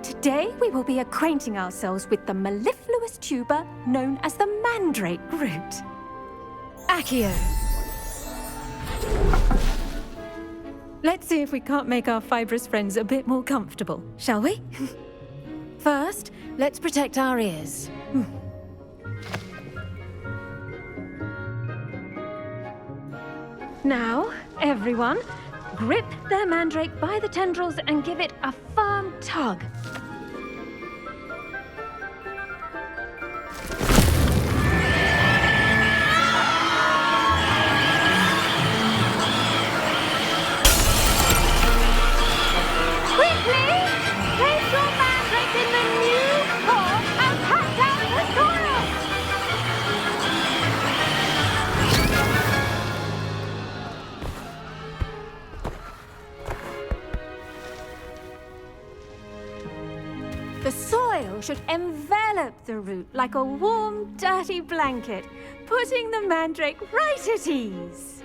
today we will be acquainting ourselves with the mellifluous tuber known as the mandrake root. Accio. Let's see if we can't make our fibrous friends a bit more comfortable, shall we? First, let's protect our ears. Now, everyone, grip their mandrake by the tendrils and give it a firm tug. The soil should envelop the root like a warm, dirty blanket, putting the mandrake right at ease.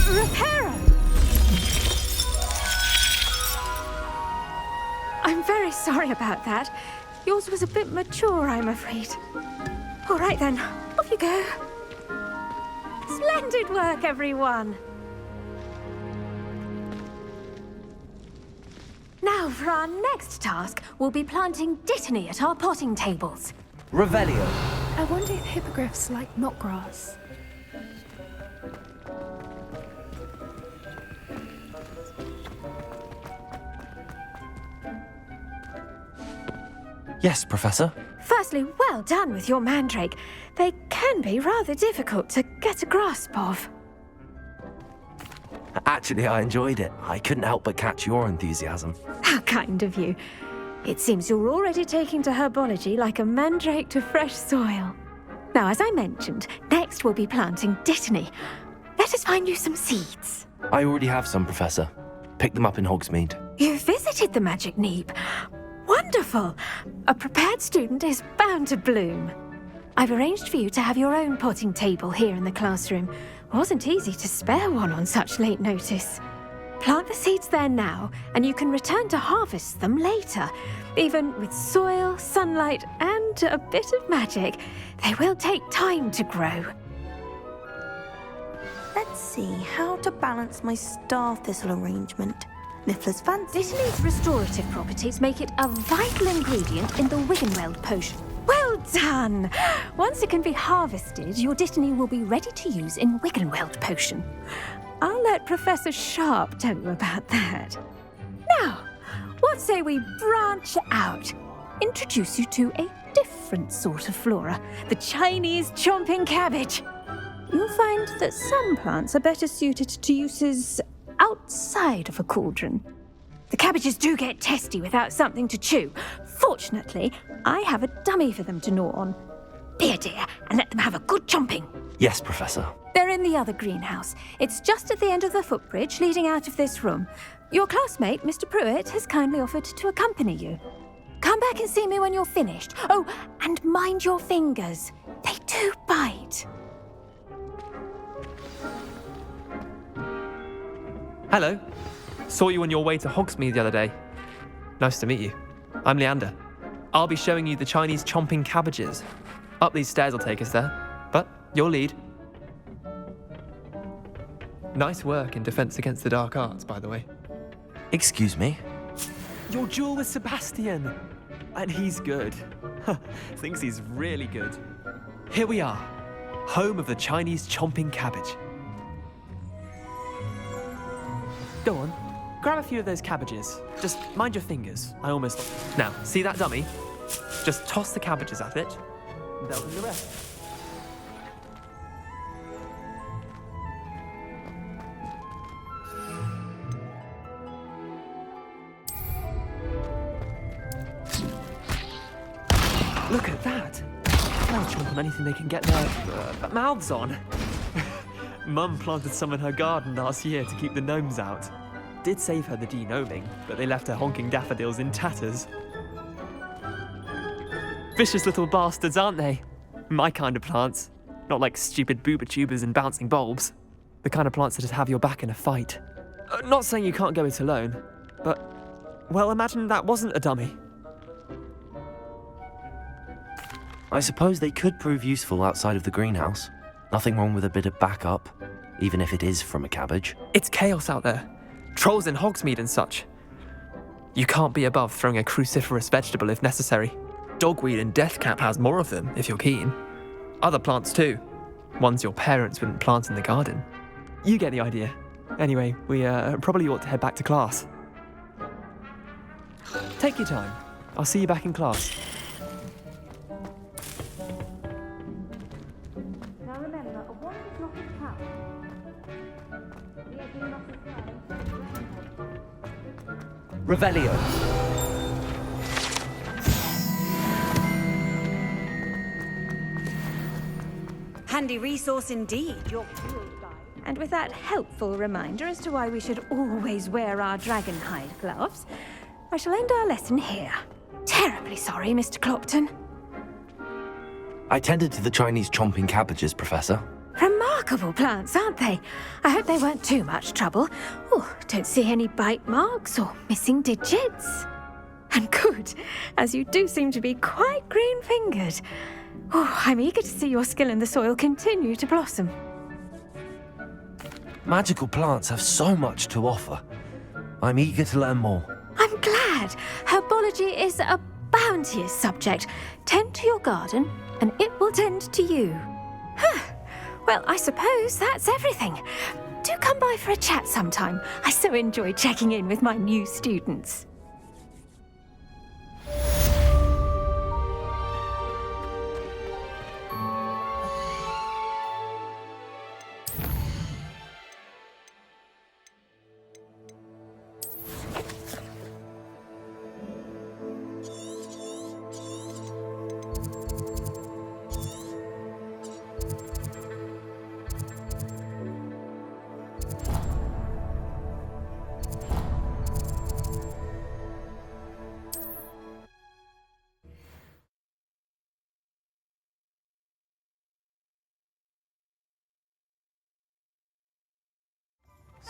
Reparo! I'm very sorry about that. Yours was a bit mature, I'm afraid. All right then, off you go. Splendid work, everyone. Now, for our next task, we'll be planting Dittany at our potting tables. Revelio. I wonder if hippogriffs like knotgrass. Yes, Professor. Firstly, well done with your mandrake. They can be rather difficult to get a grasp of. Actually, I enjoyed it. I couldn't help but catch your enthusiasm. How kind of you. It seems you're already taking to herbology like a mandrake to fresh soil. Now, as I mentioned, next we'll be planting Dittany. Let us find you some seeds. I already have some, Professor. Picked them up in Hogsmeade. You visited the Magic Neep. Wonderful! A prepared student is bound to bloom. I've arranged for you to have your own potting table here in the classroom. Wasn't easy to spare one on such late notice. Plant the seeds there now, and you can return to harvest them later. Even with soil, sunlight, and a bit of magic, they will take time to grow. Let's see how to balance my star thistle arrangement. Niffler's fancy. Dittany's restorative properties make it a vital ingredient in the Wiggenweld potion. Well done! Once it can be harvested, your Dittany will be ready to use in Wiggenweld potion. I'll let Professor Sharp tell you about that. Now, what say we branch out? Introduce you to a different sort of flora, the Chinese chomping cabbage. You'll find that some plants are better suited to uses outside of a cauldron. The cabbages do get testy without something to chew. Fortunately, I have a dummy for them to gnaw on. Be a dear and let them have a good chomping. Yes, Professor. They're in the other greenhouse. It's just at the end of the footbridge leading out of this room. Your classmate, Mr. Pruitt, has kindly offered to accompany you. Come back and see me when you're finished. Oh, and mind your fingers. They do bite. Hello. Saw you on your way to Hogsmeade the other day. Nice to meet you. I'm Leander. I'll be showing you the Chinese chomping cabbages. Up these stairs will take us there, but your lead. Nice work in Defense Against the Dark Arts, by the way. Excuse me? Your duel with Sebastian. And he's good. Thinks he's really good. Here we are, home of the Chinese chomping cabbage. Go on, grab a few of those cabbages. Just mind your fingers. I almost... Now, see that dummy? Just toss the cabbages at it. They'll do the rest. Look at that! They'll chomp on anything they can get their mouths on. Mum planted some in her garden last year to keep the gnomes out. Did save her the de-gnoming, but they left her honking daffodils in tatters. Vicious little bastards, aren't they? My kind of plants. Not like stupid booba tubers and bouncing bulbs. The kind of plants that just have your back in a fight. Not saying you can't go it alone, but... Well, imagine that wasn't a dummy. I suppose they could prove useful outside of the greenhouse. Nothing wrong with a bit of backup, even if it is from a cabbage. It's chaos out there. Trolls in Hogsmeade and such. You can't be above throwing a cruciferous vegetable if necessary. Dogweed and deathcap has more of them, if you're keen. Other plants too. Ones your parents wouldn't plant in the garden. You get the idea. Anyway, we probably ought to head back to class. Take your time. I'll see you back in class. Now remember, a wand is not a trap. Revelio. Handy resource indeed, your field guide. And with that helpful reminder as to why we should always wear our dragonhide gloves, I shall end our lesson here. Terribly sorry, Mr. Clopton. I tended to the Chinese chomping cabbages, Professor. Remarkable plants, aren't they? I hope they weren't too much trouble. Oh, don't see any bite marks or missing digits. And good, as you do seem to be quite green-fingered. Oh, I'm eager to see your skill in the soil continue to blossom. Magical plants have so much to offer. I'm eager to learn more. I'm glad. Herbology is a bounteous subject. Tend to your garden, and it will tend to you. Well, I suppose that's everything. Do come by for a chat sometime. I so enjoy checking in with my new students.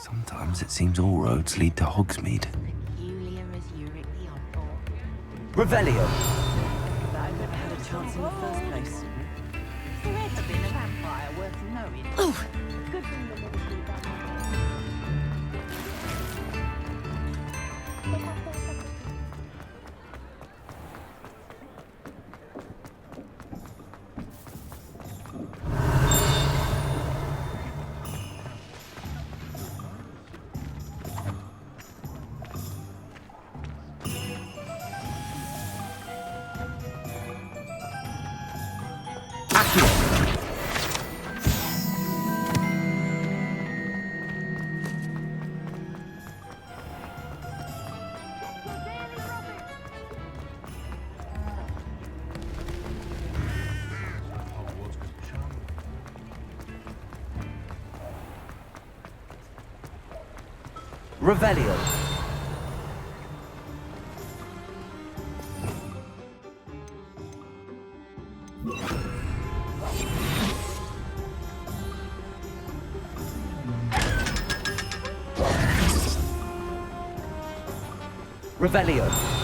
Sometimes it seems all roads lead to Hogsmeade. Peculiar as Uric the Oddball. Revelio! But I never had a chance in the first place. Has there ever been a vampire worth knowing? Oh! Good thing the never see that. Revelio! Revelio!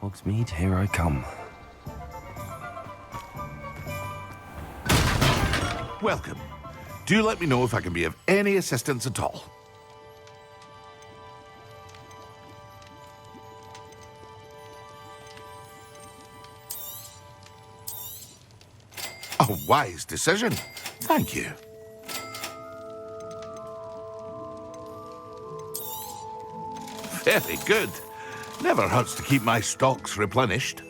Hogsmeade, here I come. Welcome. Do let me know if I can be of any assistance at all. A wise decision. Thank you. Very good. Never hurts to keep my stocks replenished.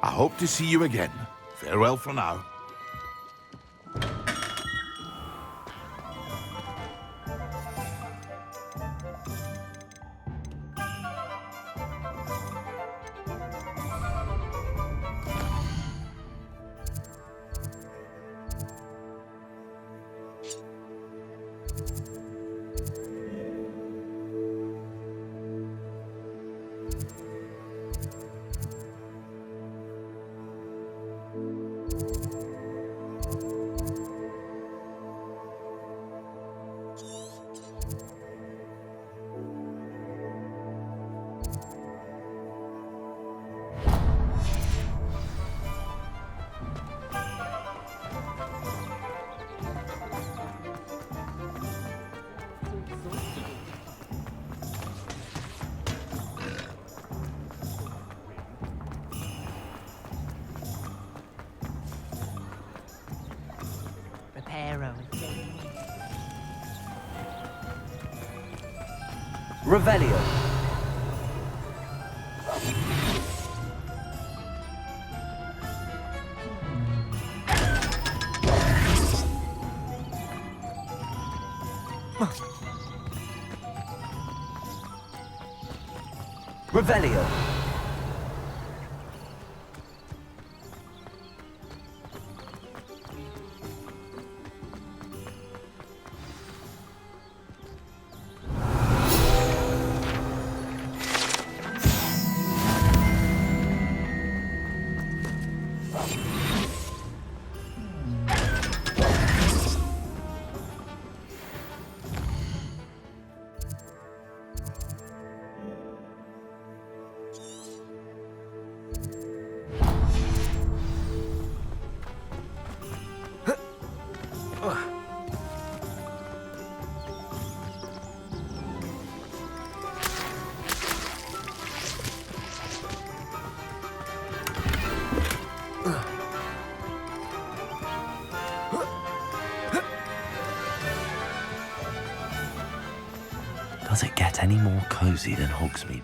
I hope to see you again. Farewell for now. Revelio. Revelio. Does it get any more cozy than Hogsmeade?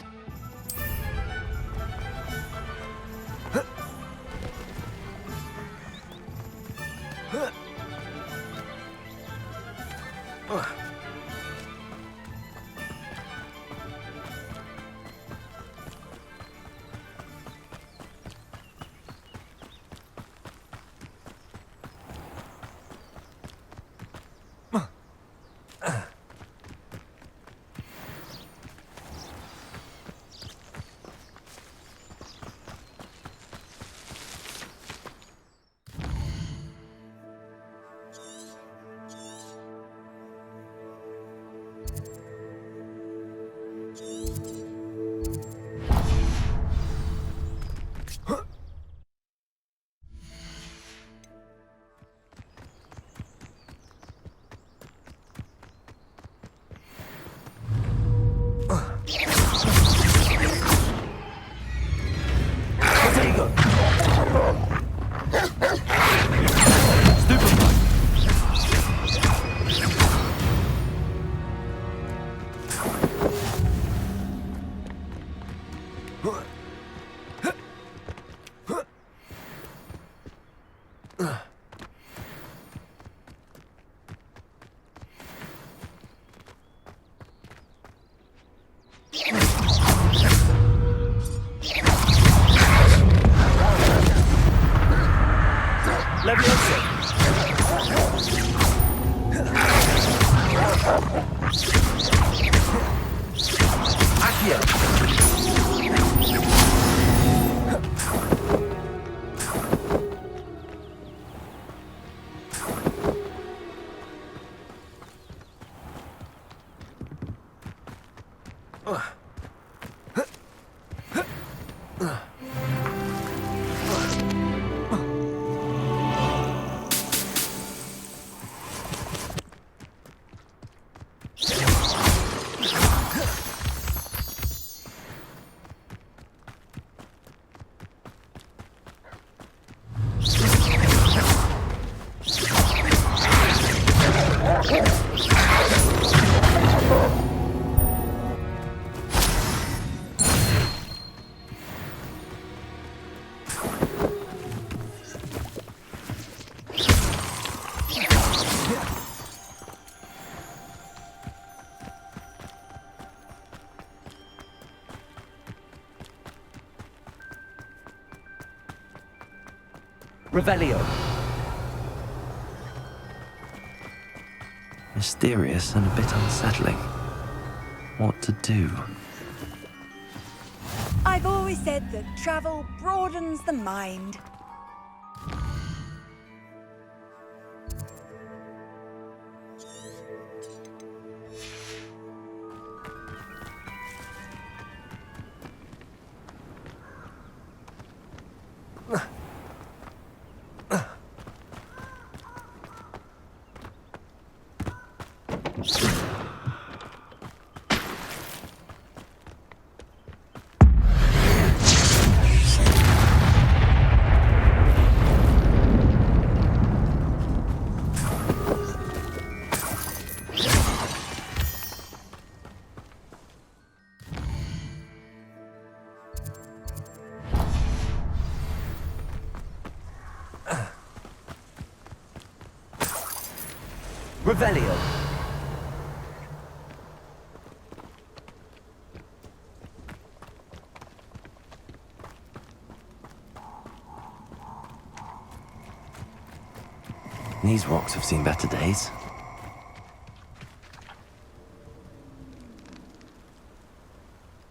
Revelio. Mysterious and a bit unsettling. What to do? I've always said that travel broadens the mind. Revelio. These rocks have seen better days.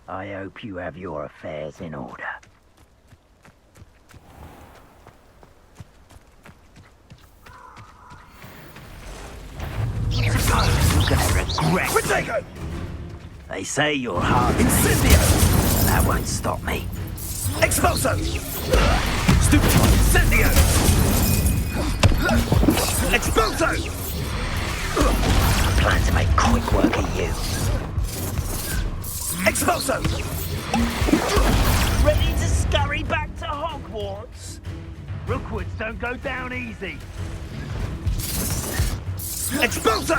I hope you have your affairs in order. You're gonna regret it. They say you're hard. Incendio! And that won't stop me. Expulso! Stupefy! Incendio! Expulso! I plan to make quick work of you. Expulso! Ready to scurry back to Hogwarts? Rookwoods don't go down easy. Expulso!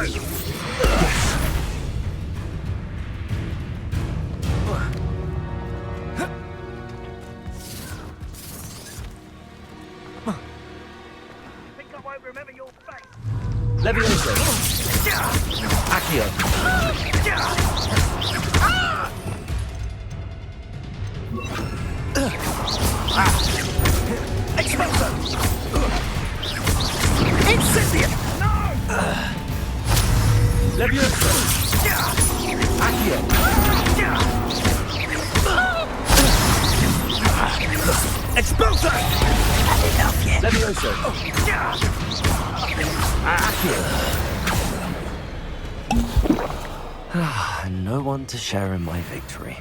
Think I won't remember your face? Levioso. Accio. Expulso! Incendium! Levioso. Accio. Expulso! Had enough yet? Levioso. Accio. No one to share in my victory.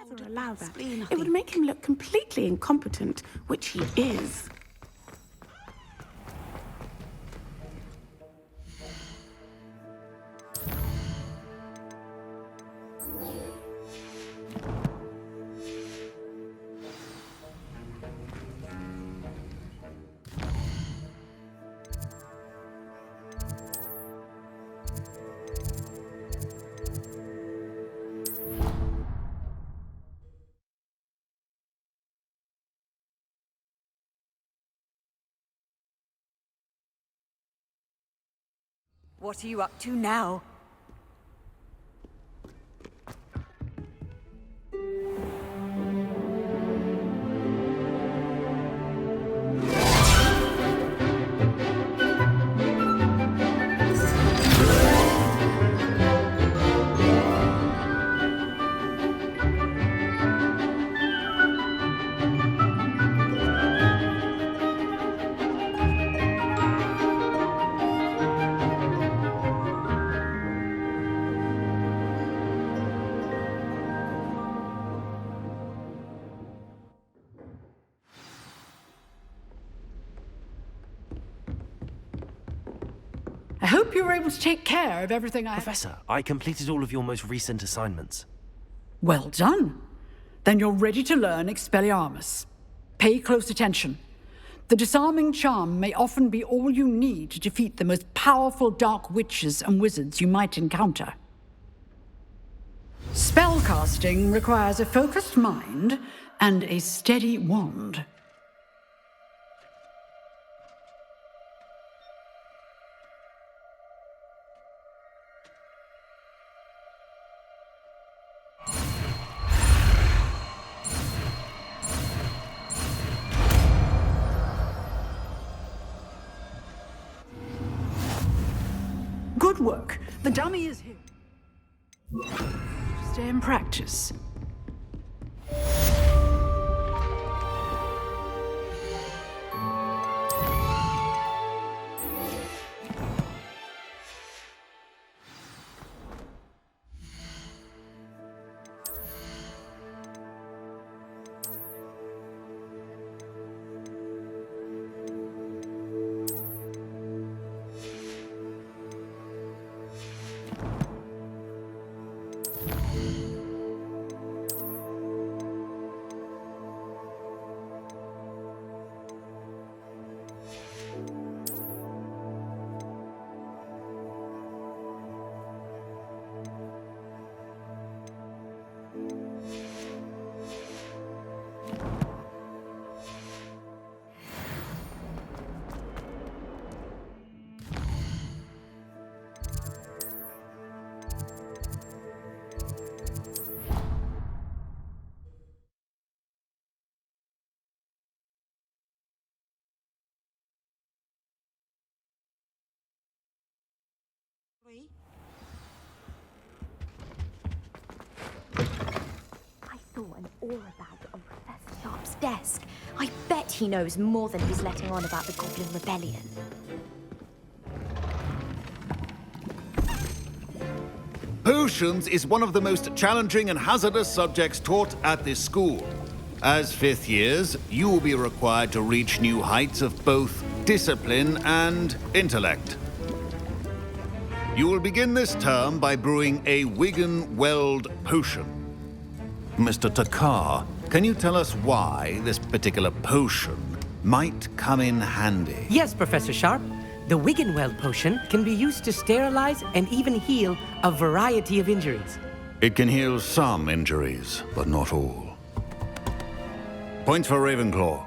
Never allow that. It would make him look completely incompetent, which he is. What are you up to now? I hope you were able to take care of everything I... Professor, I completed all of your most recent assignments. Well done. Then you're ready to learn Expelliarmus. Pay close attention. The disarming charm may often be all you need to defeat the most powerful dark witches and wizards you might encounter. Spellcasting requires a focused mind and a steady wand. Good work. The dummy is here. Stay in practice. I saw an aura bag on Professor Sharp's desk. I bet he knows more than he's letting on about the Goblin Rebellion. Potions is one of the most challenging and hazardous subjects taught at this school. As fifth years, you will be required to reach new heights of both discipline and intellect. You will begin this term by brewing a Wigan-Weld potion. Mr. Takar, can you tell us why this particular potion might come in handy? Yes, Professor Sharp. The Wigan-Weld potion can be used to sterilize and even heal a variety of injuries. It can heal some injuries, but not all. Points for Ravenclaw.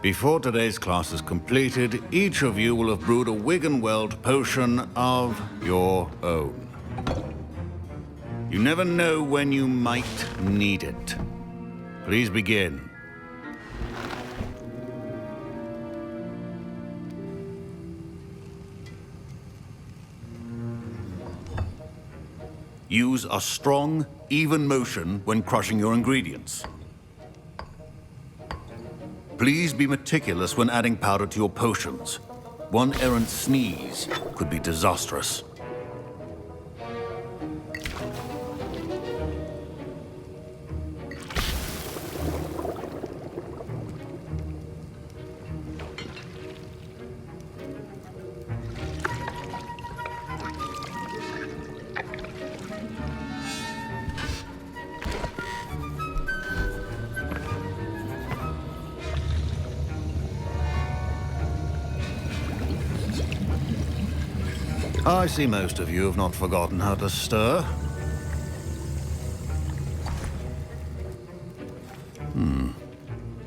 Before today's class is completed, each of you will have brewed a Wigan-Weld potion of your own. You never know when you might need it. Please begin. Use a strong, even motion when crushing your ingredients. Please be meticulous when adding powder to your potions. One errant sneeze could be disastrous. I see most of you have not forgotten how to stir.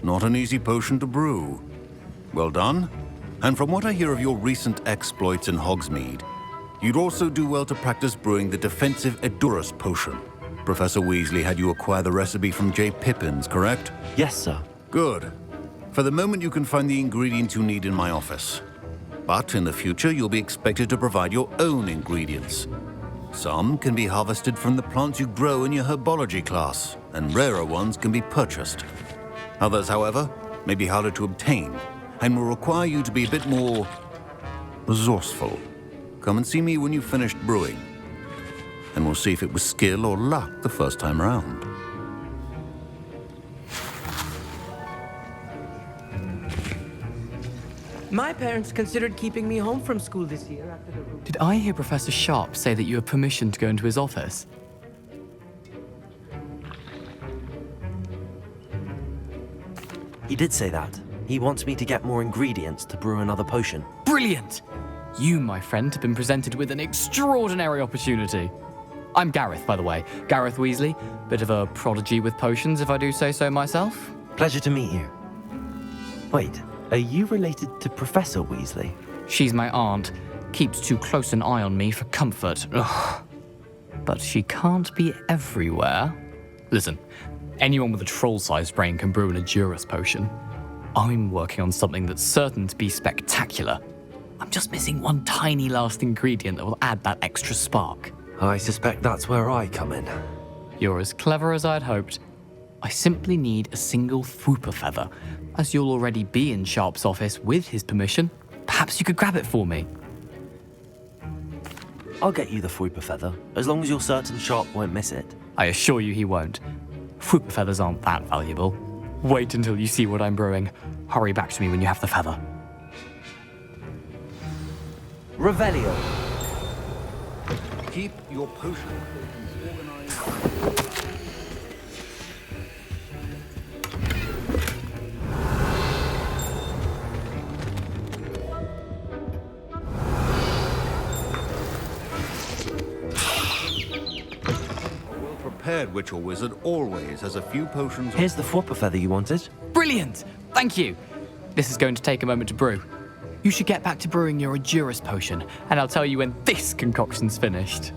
Not an easy potion to brew. Well done. And from what I hear of your recent exploits in Hogsmeade, you'd also do well to practice brewing the defensive Edurus potion. Professor Weasley had you acquire the recipe from J. Pippins, correct? Yes, sir. Good. For the moment, you can find the ingredients you need in my office. But in the future, you'll be expected to provide your own ingredients. Some can be harvested from the plants you grow in your herbology class, and rarer ones can be purchased. Others, however, may be harder to obtain, and will require you to be a bit more resourceful. Come and see me when you've finished brewing, and we'll see if it was skill or luck the first time around. My parents considered keeping me home from school this year after the... Did I hear Professor Sharp say that you have permission to go into his office? He did say that. He wants me to get more ingredients to brew another potion. Brilliant! You, my friend, have been presented with an extraordinary opportunity. I'm Gareth, by the way. Gareth Weasley. Bit of a prodigy with potions, if I do say so myself. Pleasure to meet you. Wait, are you related to Professor Weasley? She's my aunt. Keeps too close an eye on me for comfort. Ugh. But she can't be everywhere. Listen, anyone with a troll-sized brain can brew an Edurus potion. I'm working on something that's certain to be spectacular. I'm just missing one tiny last ingredient that will add that extra spark. I suspect that's where I come in. You're as clever as I'd hoped. I simply need a single Fwooper feather. As you'll already be in Sharp's office with his permission, perhaps you could grab it for me. I'll get you the Fwooper feather, as long as you're certain Sharp won't miss it. I assure you he won't. Fwooper feathers aren't that valuable. Wait until you see what I'm brewing. Hurry back to me when you have the feather. Revelio. Keep your potion organized. Prepared witch or wizard always has a few potions. Here's the Fwooper feather you wanted. Brilliant! Thank you! This is going to take a moment to brew. You should get back to brewing your Edurus potion, and I'll tell you when this concoction's finished.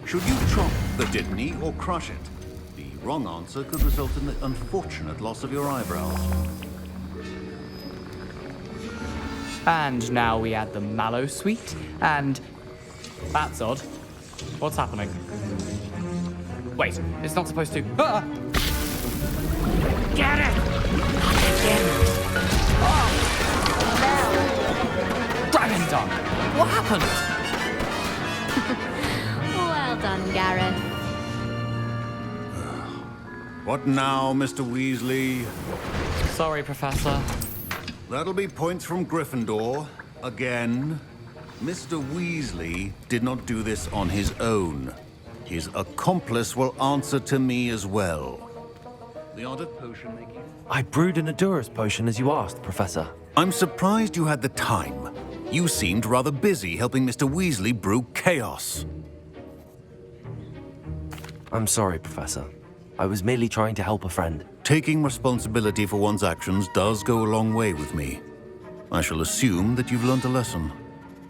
Should you chop the Dittany or crush it? The wrong answer could result in the unfortunate loss of your eyebrows. And now we add the mallow sweet, and... That's odd. What's happening? Wait, it's not supposed to... Ah! Get it! Dragon tongue! What happened? Well done, Gareth. What now, Mr. Weasley? Sorry, Professor. That'll be points from Gryffindor. Again. Mr. Weasley did not do this on his own. His accomplice will answer to me as well. The art of potion making. I brewed an Adurus potion as you asked, Professor. I'm surprised you had the time. You seemed rather busy helping Mr. Weasley brew chaos. I'm sorry, Professor. I was merely trying to help a friend. Taking responsibility for one's actions does go a long way with me. I shall assume that you've learned a lesson.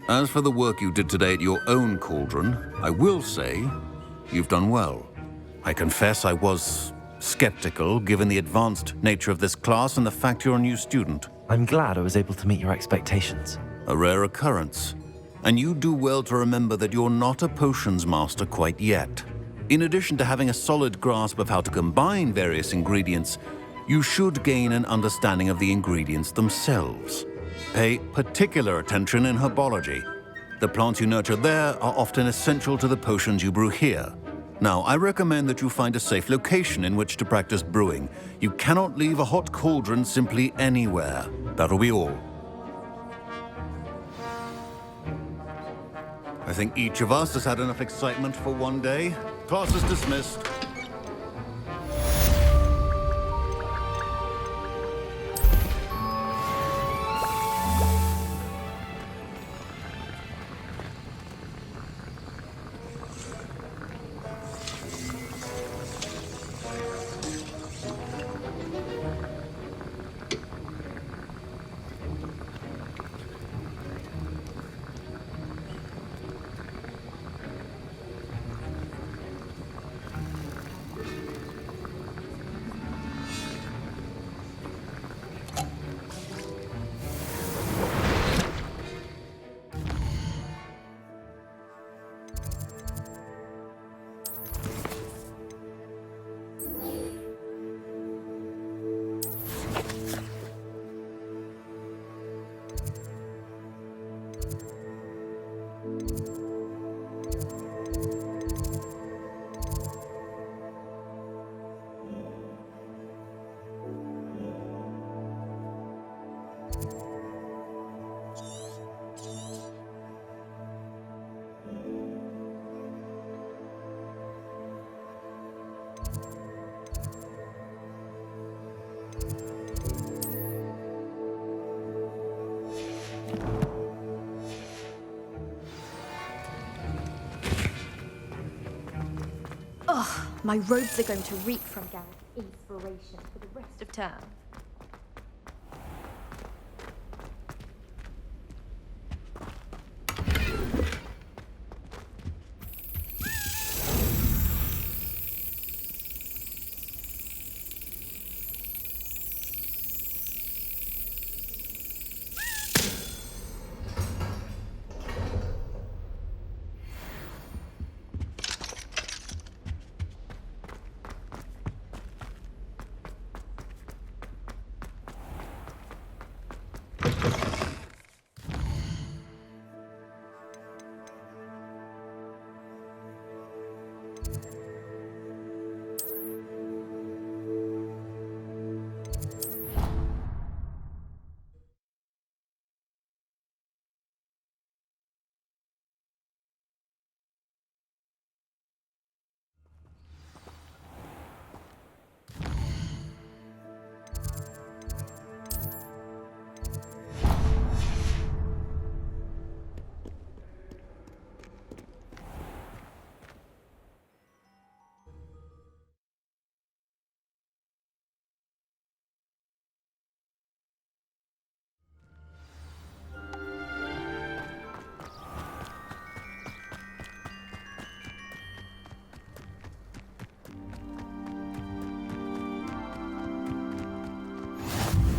As for the work you did today at your own cauldron, I will say you've done well. I confess I was skeptical, given the advanced nature of this class and the fact you're a new student. I'm glad I was able to meet your expectations. A rare occurrence. And you do well to remember that you're not a potions master quite yet. In addition to having a solid grasp of how to combine various ingredients, you should gain an understanding of the ingredients themselves. Pay particular attention in herbology. The plants you nurture there are often essential to the potions you brew here. Now, I recommend that you find a safe location in which to practice brewing. You cannot leave a hot cauldron simply anywhere. That'll be all. I think each of us has had enough excitement for one day. Class is dismissed. Ugh, my robes are going to reek from Gareth's inspiration for the rest of term.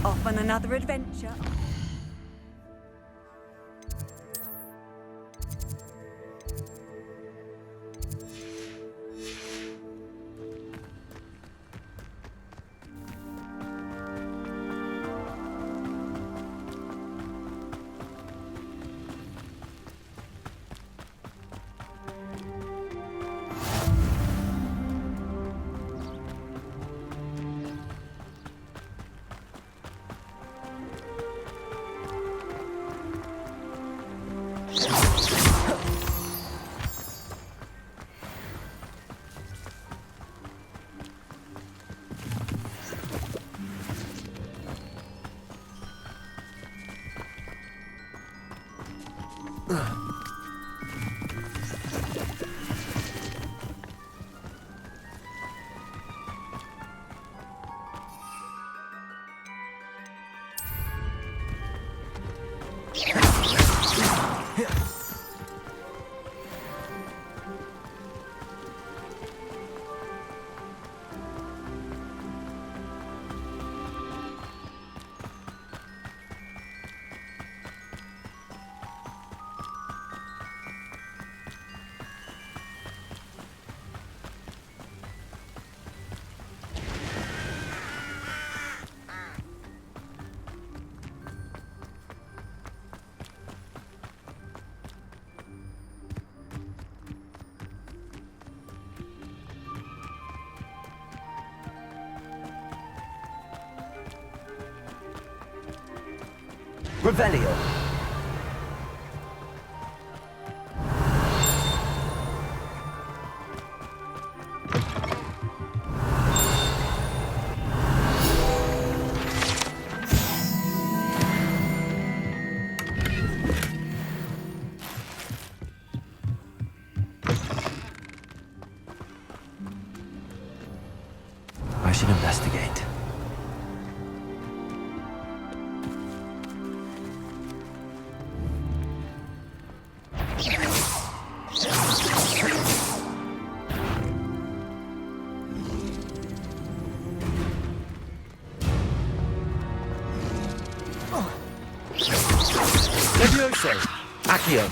Off on another adventure. Revelio. I should investigate. Levioso! Accio!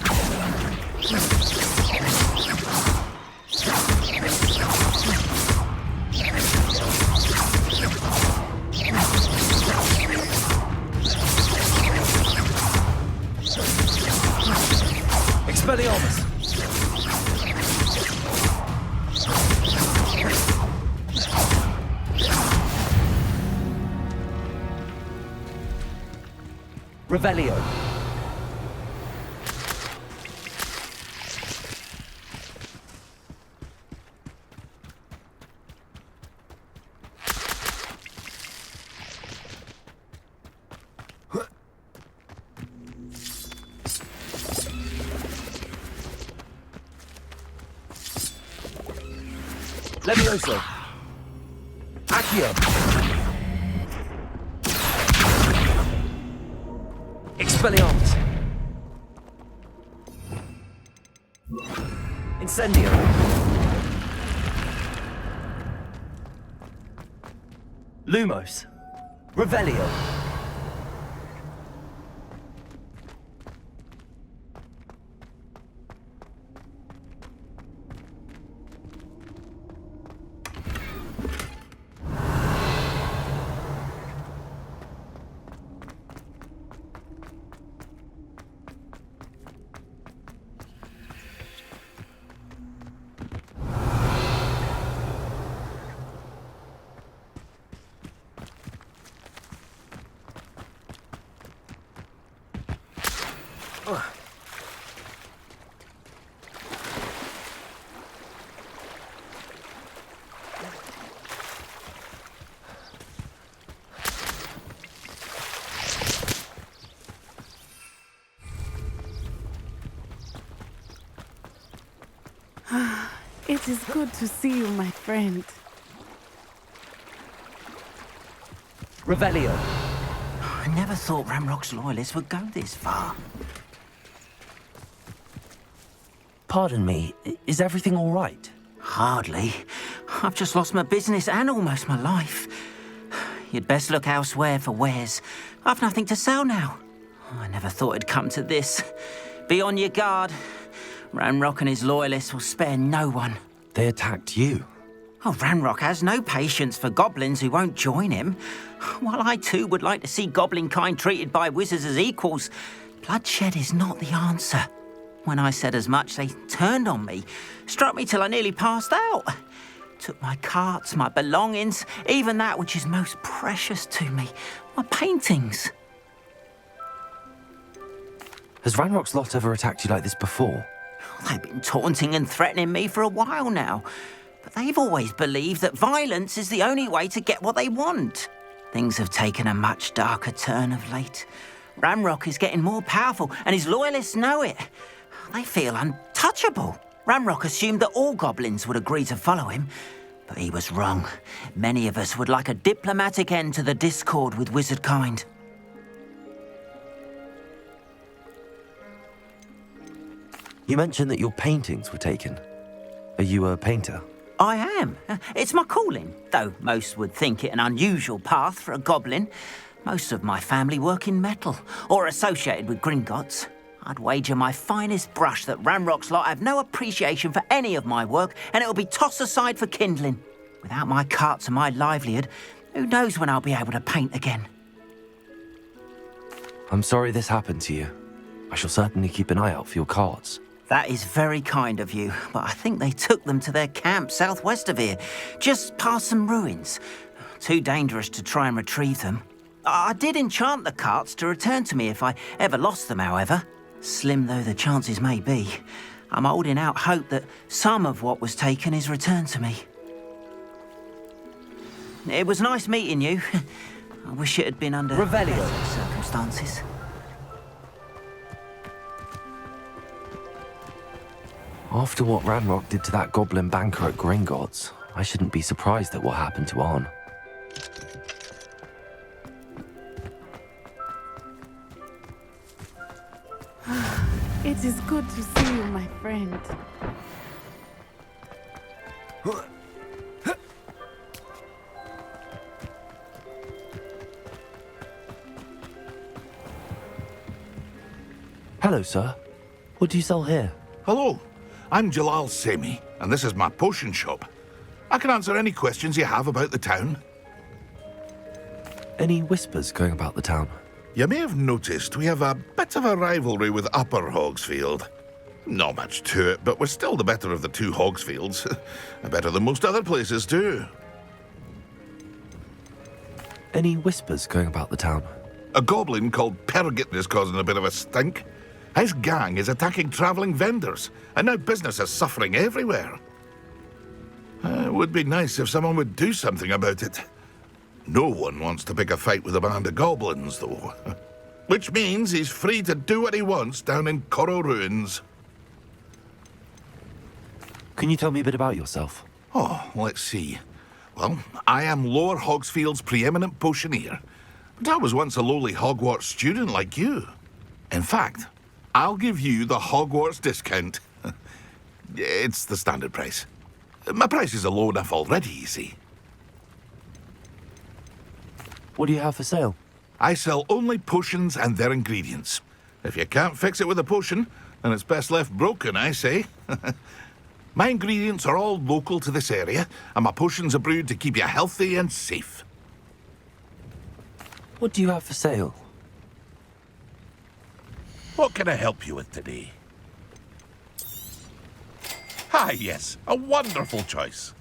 Expelliarmus! Revelio. Levioso. Accio. Expelliarmus. Incendio. Lumos. Revelio. It is good to see you, my friend. Revelio. I never thought Ramrock's loyalists would go this far. Pardon me, is everything all right? Hardly. I've just lost my business and almost my life. You'd best look elsewhere for wares. I've nothing to sell now. I never thought it'd come to this. Be on your guard. Ranrock and his loyalists will spare no one. They attacked you. Oh, Ranrock has no patience for goblins who won't join him. While I too would like to see goblin kind treated by wizards as equals, bloodshed is not the answer. When I said as much, they turned on me, struck me till I nearly passed out. Took my carts, my belongings, even that which is most precious to me, my paintings. Has Ranrock's lot ever attacked you like this before? They've been taunting and threatening me for a while now, but they've always believed that violence is the only way to get what they want. Things have taken a much darker turn of late. Ranrock is getting more powerful, and his loyalists know it. They feel untouchable. Ranrock assumed that all goblins would agree to follow him, but he was wrong. Many of us would like a diplomatic end to the discord with wizard kind. You mentioned that your paintings were taken. Are you a painter? I am. It's my calling, though most would think it an unusual path for a goblin. Most of my family work in metal, or associated with Gringotts. I'd wager my finest brush that Ranrock's lot have no appreciation for any of my work, and it'll be tossed aside for kindling. Without my carts and my livelihood, who knows when I'll be able to paint again? I'm sorry this happened to you. I shall certainly keep an eye out for your carts. That is very kind of you, but I think they took them to their camp southwest of here, just past some ruins. Too dangerous to try and retrieve them. I did enchant the carts to return to me if I ever lost them, however. Slim though the chances may be, I'm holding out hope that some of what was taken is returned to me. It was nice meeting you. I wish it had been under better circumstances. After what Ranrock did to that goblin banker at Gringotts, I shouldn't be surprised at what happened to Arn. It is good to see you, my friend. Hello, sir. What do you sell here? Hello, I'm Jalal Semi, and this is my potion shop. I can answer any questions you have about the town. Any whispers going about the town? You may have noticed we have a bit of a rivalry with Upper Hogsfield. Not much to it, but we're still the better of the two Hogsfields. Better than most other places, too. Any whispers going about the town? A goblin called Pergit is causing a bit of a stink. His gang is attacking travelling vendors, and now business is suffering everywhere. It would be nice if someone would do something about it. No one wants to pick a fight with a band of goblins, though. Which means he's free to do what he wants down in Coral Ruins. Can you tell me a bit about yourself? Oh, let's see. Well, I am Lower Hogsfield's preeminent potioneer. But I was once a lowly Hogwarts student like you. In fact, I'll give you the Hogwarts discount. It's the standard price. My prices are low enough already, you see. What do you have for sale? I sell only potions and their ingredients. If you can't fix it with a potion, then it's best left broken, I say. My ingredients are all local to this area, and my potions are brewed to keep you healthy and safe. What do you have for sale? What can I help you with today? Ah, yes, a wonderful choice.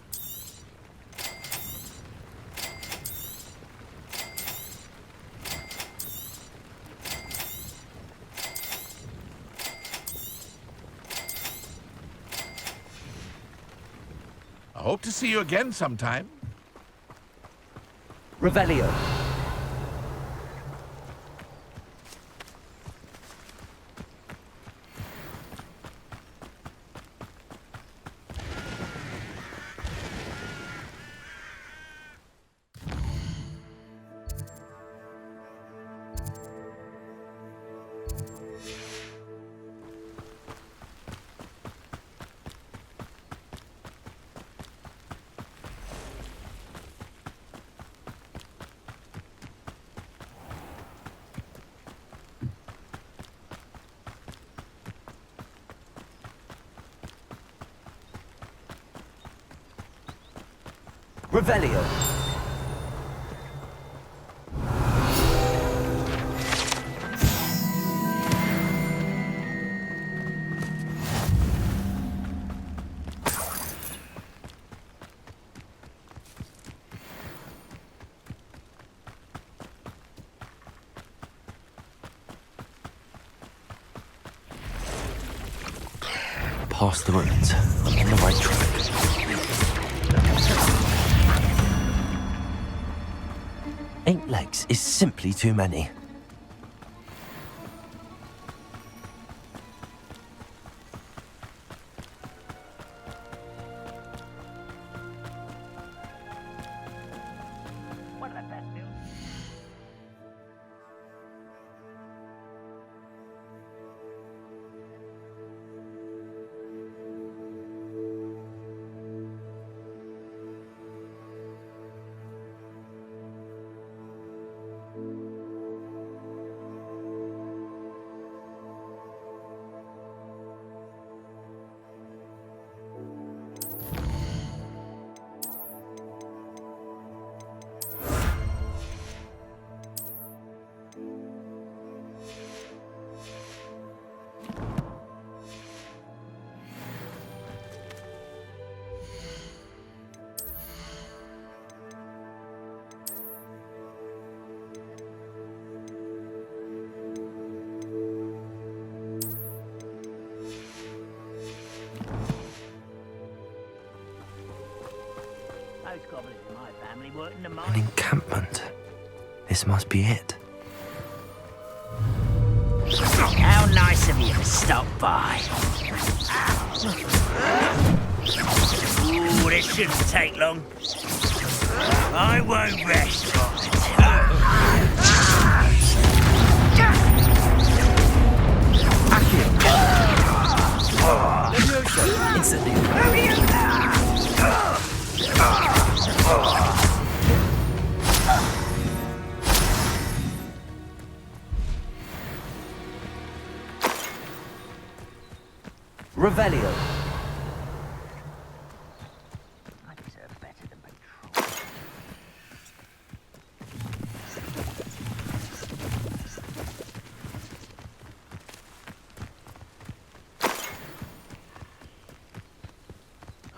I hope to see you again sometime. Revelio. Revelio. Past the ruins. I'm on the right track. Eight legs is simply too many. Most goblins in my family work in the An mine. encampment. This must be it. How nice of you to stop by. Ooh, this shouldn't take long. I won't rest Revelio.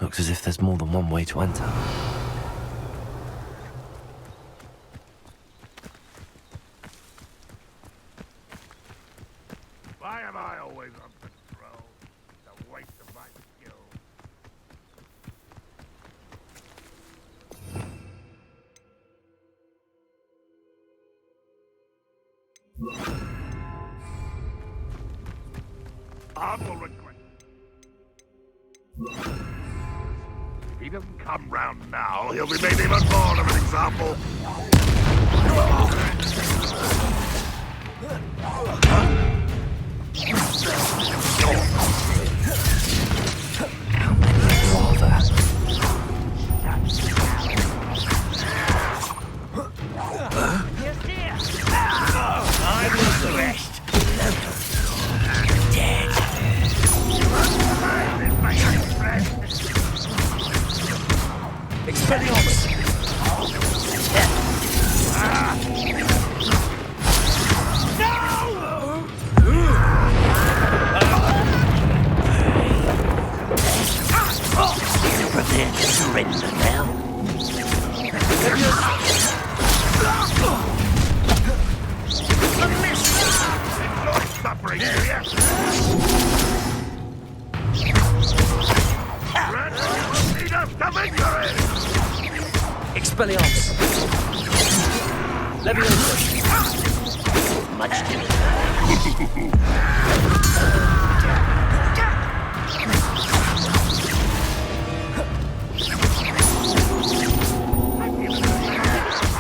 Looks as if there's more than one way to enter. Why am I always on patrol? It's a waste of my skill. I will regret. If he doesn't come round now, he'll be made even more of an example. I will rest. Dead. Expelliarmus! Prepare to surrender now. Suffering, do you? Lead us to victory! Expelliarmus! Leviosa! Much too.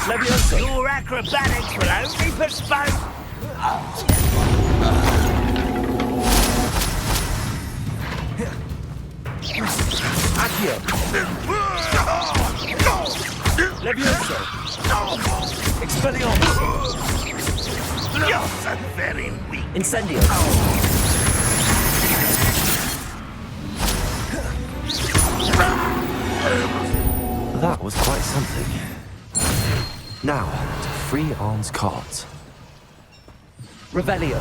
Leviosa! Your acrobatics will only postpone. Accio! Leviosa! Expelliarmus! You're so very weak. Incendio! That was quite something. Now, to free Arn's cards. Revelio.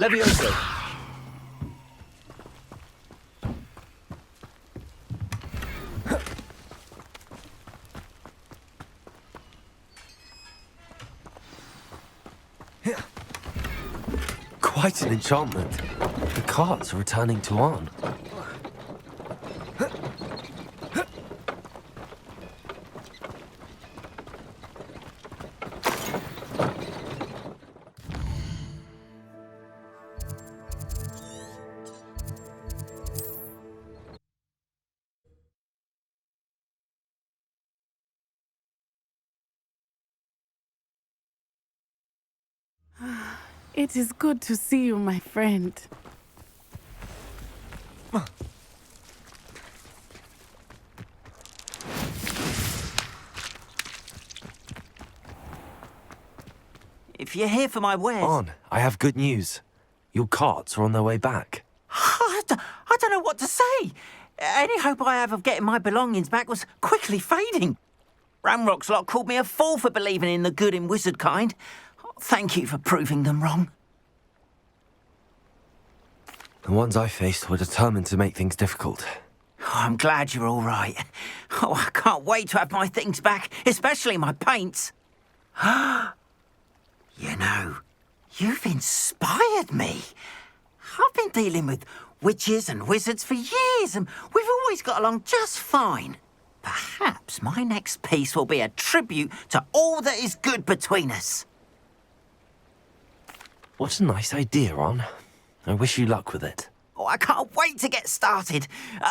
Levioso. Quite an enchantment. The carts are returning to Arn. It is good to see you, my friend. If you're here for my wares... Arn, I have good news. Your carts are on their way back. I don't know what to say. Any hope I have of getting my belongings back was quickly fading. Ramrock's lot called me a fool for believing in the good in wizard kind. Thank you for proving them wrong. The ones I faced were determined to make things difficult. Oh, I'm glad you're all right. Oh, I can't wait to have my things back, especially my paints. You know, you've inspired me. I've been dealing with witches and wizards for years, and we've always got along just fine. Perhaps my next piece will be a tribute to all that is good between us. What a nice idea, Ron. I wish you luck with it. Oh, I can't wait to get started.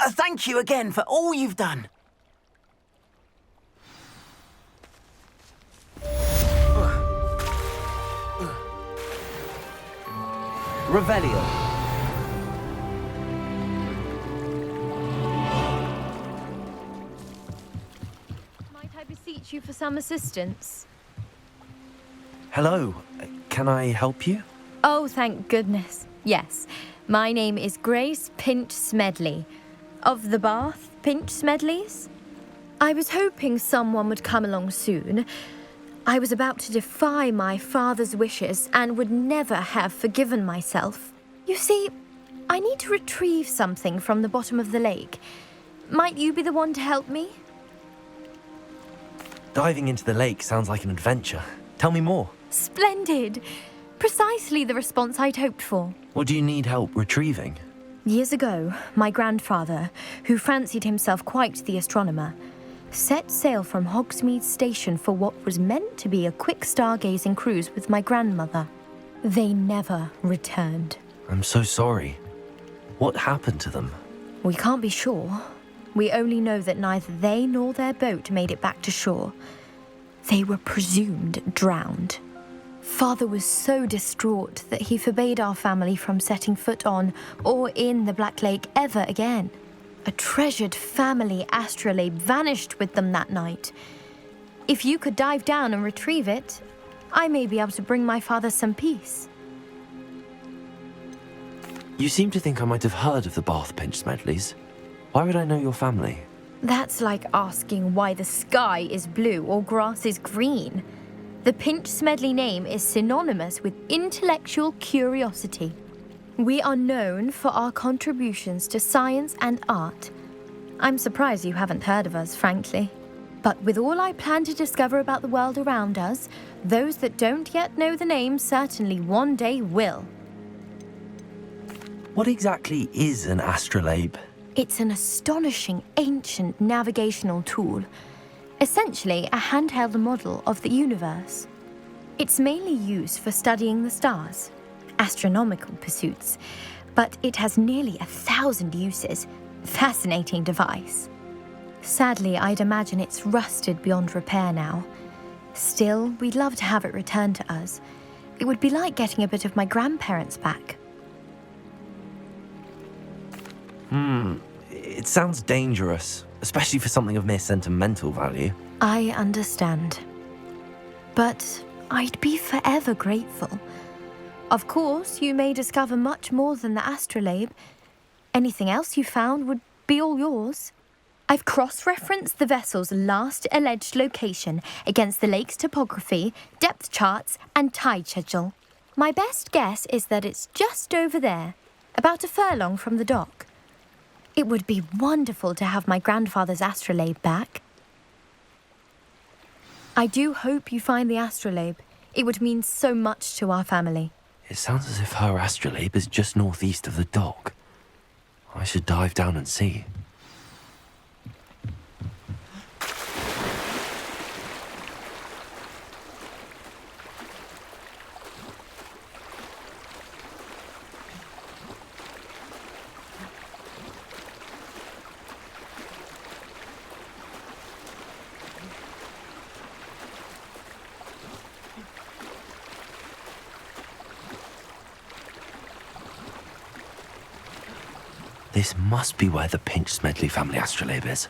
Thank you again for all you've done. Revelio. Might I beseech you for some assistance? Hello. Can I help you? Oh, thank goodness. Yes. My name is Grace Pinch Smedley, of the Bath Pinch Smedleys. I was hoping someone would come along soon. I was about to defy my father's wishes and would never have forgiven myself. You see, I need to retrieve something from the bottom of the lake. Might you be the one to help me? Diving into the lake sounds like an adventure. Tell me more. Splendid! Precisely the response I'd hoped for. What do you need help retrieving? Years ago, my grandfather, who fancied himself quite the astronomer, set sail from Hogsmeade Station for what was meant to be a quick stargazing cruise with my grandmother. They never returned. I'm so sorry. What happened to them? We can't be sure. We only know that neither they nor their boat made it back to shore. They were presumed drowned. Father was so distraught that he forbade our family from setting foot on or in the Black Lake ever again. A treasured family astrolabe vanished with them that night. If you could dive down and retrieve it, I may be able to bring my father some peace. You seem to think I might have heard of the Bath Pinch Smedleys. Why would I know your family? That's like asking why the sky is blue or grass is green. The Pinch Smedley name is synonymous with intellectual curiosity. We are known for our contributions to science and art. I'm surprised you haven't heard of us, frankly. But with all I plan to discover about the world around us, those that don't yet know the name certainly one day will. What exactly is an astrolabe? It's an astonishing ancient navigational tool. Essentially a handheld model of the universe. It's mainly used for studying the stars, astronomical pursuits, but it has nearly 1,000 uses. Fascinating device. Sadly, I'd imagine it's rusted beyond repair now. Still, we'd love to have it returned to us. It would be like getting a bit of my grandparents back. It sounds dangerous, especially for something of mere sentimental value. I understand. But I'd be forever grateful. Of course, you may discover much more than the astrolabe. Anything else you found would be all yours. I've cross-referenced the vessel's last alleged location against the lake's topography, depth charts, and tide schedule. My best guess is that it's just over there, about a furlong from the dock. It would be wonderful to have my grandfather's astrolabe back. I do hope you find the astrolabe. It would mean so much to our family. It sounds as if her astrolabe is just northeast of the dock. I should dive down and see. This must be where the Pinch Smedley family astrolabe is.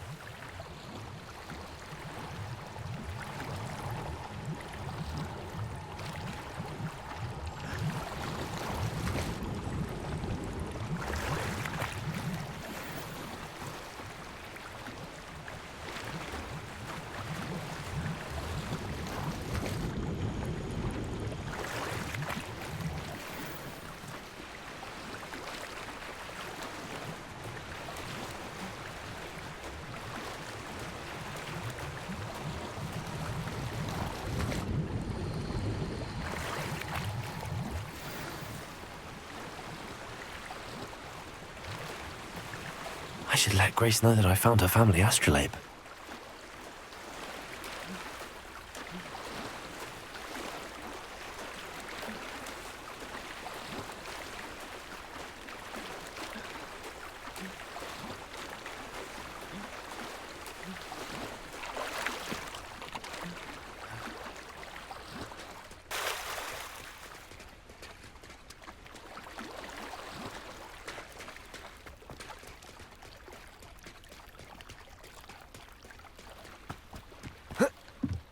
I should let Grace know that I found her family astrolabe.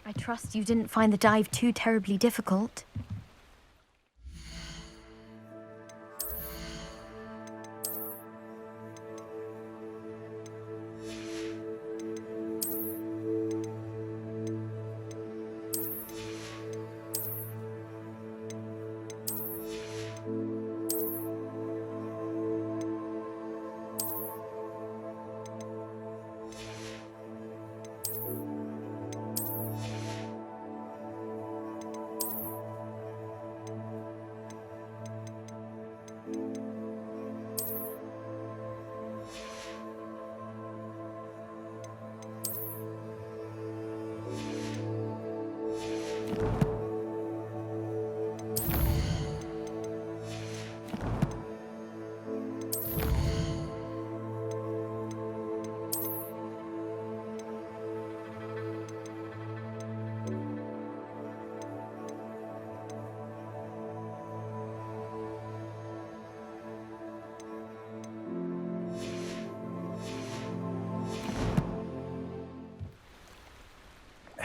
I trust you didn't find the dive too terribly difficult.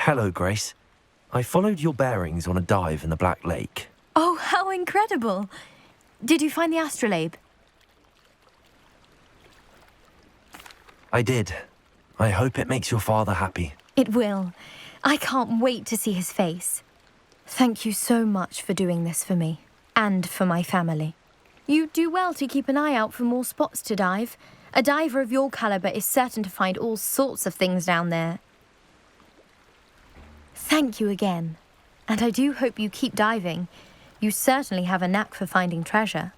Hello, Grace. I followed your bearings on a dive in the Black Lake. Oh, how incredible! Did you find the astrolabe? I did. I hope it makes your father happy. It will. I can't wait to see his face. Thank you so much for doing this for me, and for my family. You do well to keep an eye out for more spots to dive. A diver of your caliber is certain to find all sorts of things down there. Thank you again. And I do hope you keep diving. You certainly have a knack for finding treasure.